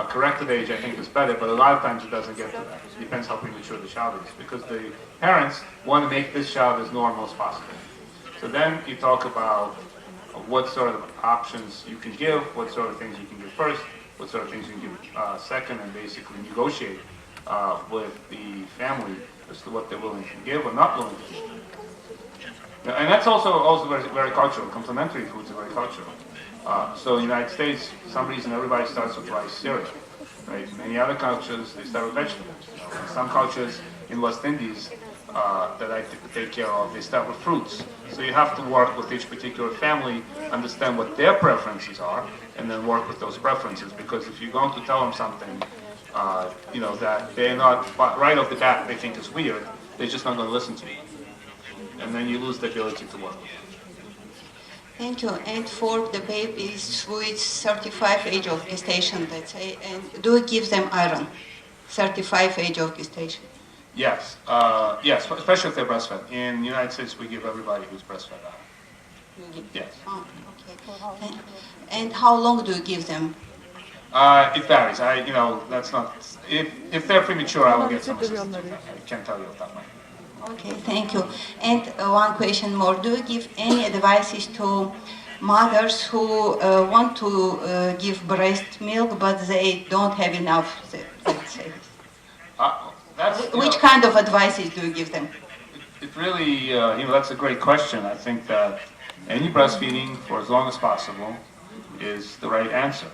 Corrected age, I think, is better, but a lot of times it doesn't get to that. It depends how premature the child is, because the parents want to make this child as normal as possible. So then you talk about what sort of options you can give, what sort of things you can give first, what sort of things you can give second, and basically negotiate with the family as to what they're willing to give or not willing to give. And that's also very, very cultural. Complementary foods are very cultural. So in the United States, for some reason everybody starts with rice cereal, right? Many other cultures, they start with vegetables. In some cultures in West Indies that I take care of, they start with fruits. So you have to work with each particular family, understand what their preferences are, and then work with those preferences. Because if you're going to tell them something, that they're not, right off the bat, they think is weird, they're just not going to listen to you. And then you lose the ability to work with them. Thank you. And for the babies with 35 age of gestation, let's say, and do you give them iron? 35 age of gestation. Yes, yes, especially if they're breastfed. In the United States, we give everybody who's breastfed iron. Yes. Oh, okay. And how long do you give them? It varies. That's not. If they're premature, I will get some assistance. I can't tell you off that much. Okay, thank you. And one question more. Do you give any advices to mothers who want to give breast milk, but they don't have enough, let's say? Which kind of advices do you give them? It really, that's a great question. I think that any breastfeeding for as long as possible is the right answer.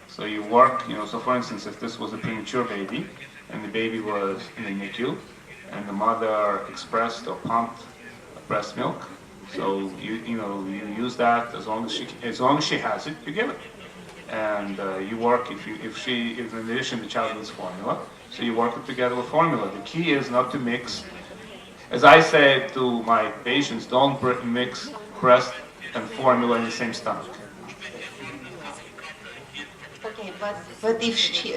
So you work, so for instance, if this was a premature baby and the baby was in the NICU, and the mother expressed or pumped breast milk, so you use that as long as she has it, you give it, and you work if in addition the child needs formula, so you work it together with formula. The key is not to mix. As I say to my patients, don't mix breast and formula in the same stomach. Okay, but if she.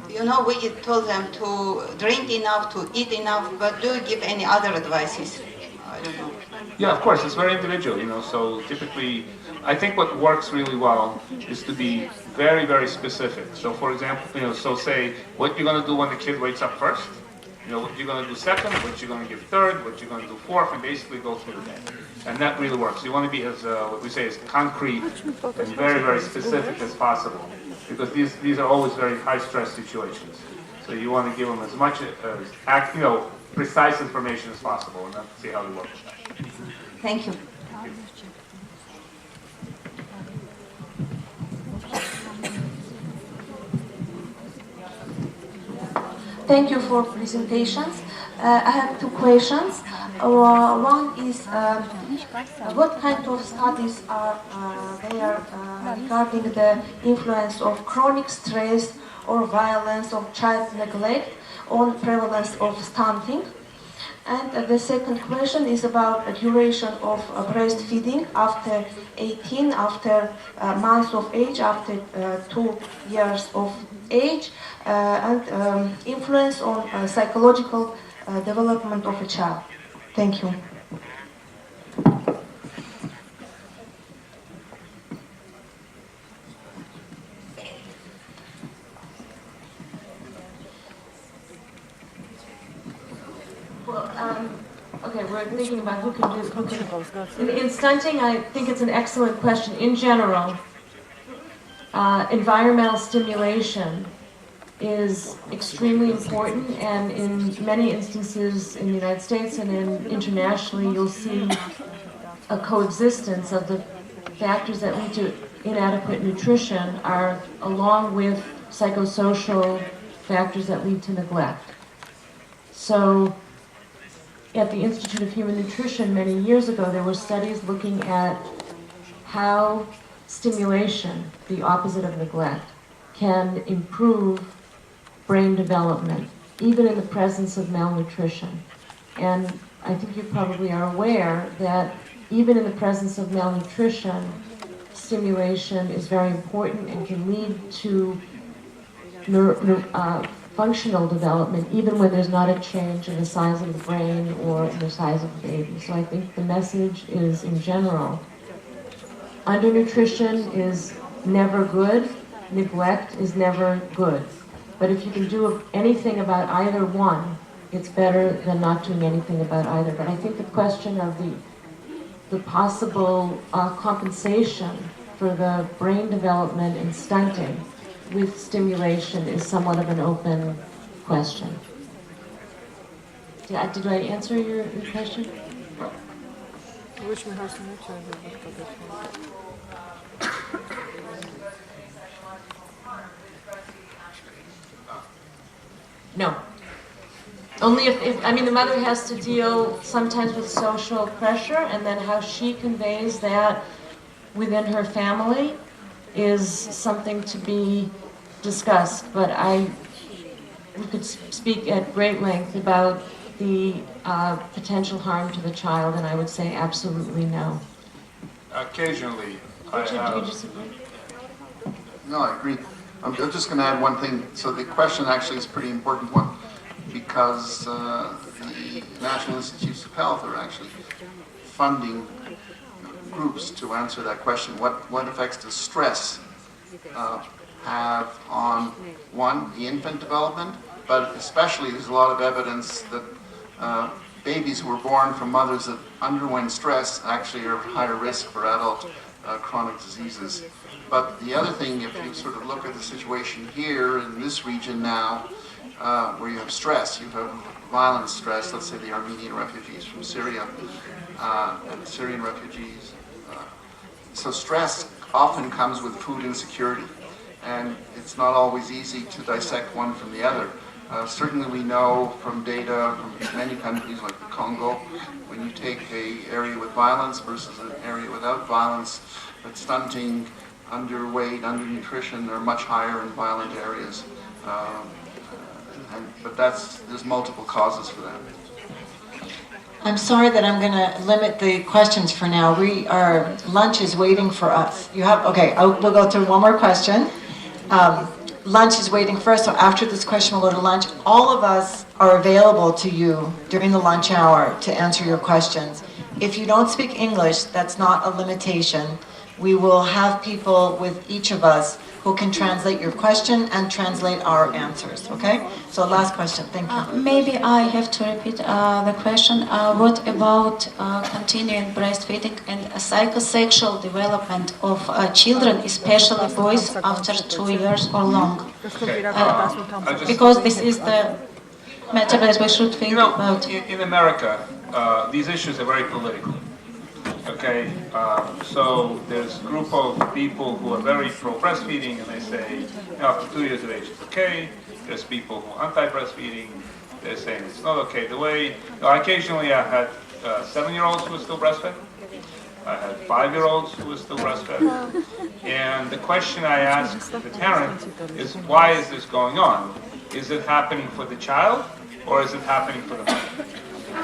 We told them to drink enough, to eat enough, but do you give any other advices? I don't know. Yeah, of course, it's very individual, so typically, I think what works really well is to be very, very specific. So for example, so say what you're going to do when the kid wakes up first, what you're going to do second, what you're going to give third, what you're going to do fourth, and basically go through the day. And that really works. You want to be as, what we say, as concrete and very, very specific as possible. Because these are always very high-stress situations. So you want to give them as much precise information as possible, and then see how they work with that. Thank you. Thank you for presentations. I have 2 questions. One is, what kind of studies are there regarding the influence of chronic stress or violence of child neglect on prevalence of stunting? And the second question is about the duration of breastfeeding after 18, after months of age, after 2 years of age, and influence on psychological development of a child. Thank you. Well, okay, we're thinking about who can. In stunting, I think it's an excellent question. In general, environmental stimulation is extremely important, and in many instances in the United States and internationally, you'll see a coexistence of the factors that lead to inadequate nutrition are along with psychosocial factors that lead to neglect. So at the Institute of Human Nutrition many years ago, there were studies looking at how stimulation, the opposite of neglect, can improve brain development, even in the presence of malnutrition. And I think you probably are aware that even in the presence of malnutrition, stimulation is very important and can lead to functional development, even when there's not a change in the size of the brain or in the size of the baby. So I think the message is, in general, undernutrition is never good, neglect is never good. But if you can do anything about either one, it's better than not doing anything about either. But I think the question of the possible compensation for the brain development and stunting with stimulation is somewhat of an open question. Did I answer your question? No. Only if, I mean, the mother has to deal sometimes with social pressure, and then how she conveys that within her family is something to be discussed. But we could speak at great length about the potential harm to the child, and I would say absolutely no. Occasionally, Do you disagree? No, I agree. I'm just going to add one thing. So the question actually is a pretty important one, because the National Institutes of Health are actually funding groups to answer that question. What effects does stress have on, one, the infant development, but especially there's a lot of evidence that babies who were born from mothers that underwent stress actually are higher risk for adult chronic diseases. But the other thing, if you sort of look at the situation here in this region now, where you have stress, you have violent stress, let's say the Armenian refugees from Syria and Syrian refugees. So stress often comes with food insecurity, and it's not always easy to dissect one from the other. Certainly we know from data from many countries like the Congo, when you take an area with violence versus an area without violence, that stunting, underweight, undernutrition are much higher in violent areas. But there's multiple causes for that. I'm sorry that I'm going to limit the questions for now. Our lunch is waiting for us. We'll go through one more question. Lunch is waiting for us, so after this question we'll go to lunch. All of us are available to you during the lunch hour to answer your questions. If you don't speak English, that's not a limitation. We will have people with each of us who can translate your question and translate our answers, okay? So last question, thank you. Maybe I have to repeat the question. What about continuing breastfeeding and psychosexual development of children, especially boys, after 2 years or long? Okay. Because this is the matter that we should think about. In America, these issues are very political. Okay, so there's a group of people who are very pro-breastfeeding, and they say, after 2 years of age it's okay. There's people who are anti-breastfeeding, they're saying it's not okay. Occasionally I had 7-year-olds who were still breastfed. I had 5-year-olds who were still breastfed. And the question I ask the parent is, why is this going on? Is it happening for the child, or is it happening for the mother?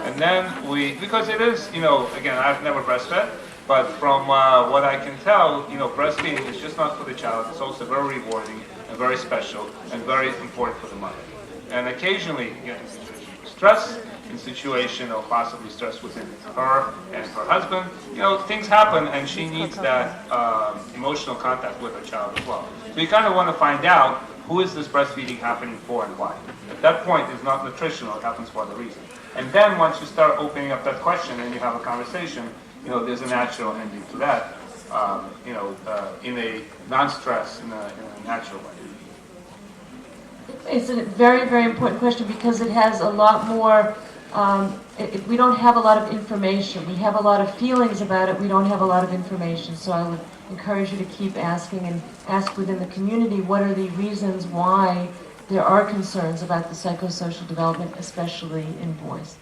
And then because it is, again, I've never breastfed, but from what I can tell, breastfeeding is just not for the child. It's also very rewarding and very special and very important for the mother. And occasionally, stress in situation or possibly stress within her and her husband, things happen, and she needs that emotional contact with her child as well. So you kind of want to find out, who is this breastfeeding happening for and why? At that point, it's not nutritional, it happens for other reasons. And then once you start opening up that question and you have a conversation, there's a natural ending to that, in a non-stress, in a natural way. It's a very, very important question because it has a lot more, we don't have a lot of information. We have a lot of feelings about it, we don't have a lot of information. So I would encourage you to keep asking and ask within the community what are the reasons why there are concerns about the psychosocial development, especially in boys.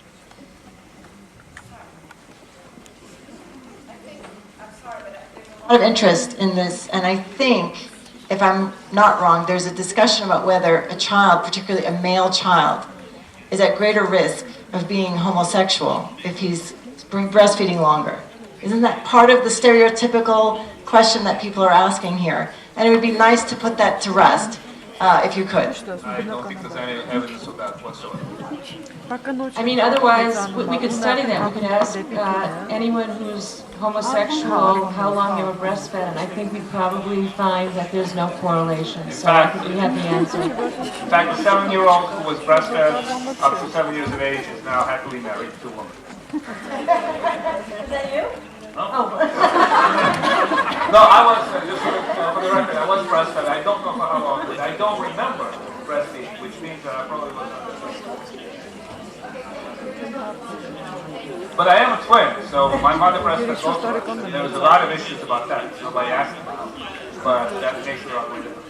A lot of interest in this, and I think, if I'm not wrong, there's a discussion about whether a child, particularly a male child, is at greater risk of being homosexual if he's breastfeeding longer. Isn't that part of the stereotypical question that people are asking here? And it would be nice to put that to rest, if you could. I don't think there's any evidence of that whatsoever. I mean, otherwise, we could study that. We could ask anyone who's homosexual how long they were breastfed, and I think we'd probably find that there's no correlation. So I think we have the answer. In fact, the 7-year-old who was breastfed up to 7 years of age is now happily married to a woman. Is that you? Oh. No, I was, just for the record, I was breastfed. I don't know for how long, but I don't remember breastfeeding, which means that I probably was under. But I am a twin, so my mother breastfed both of us. There was a lot of issues about that. Nobody asked about it, but that makes it a lot more difficult.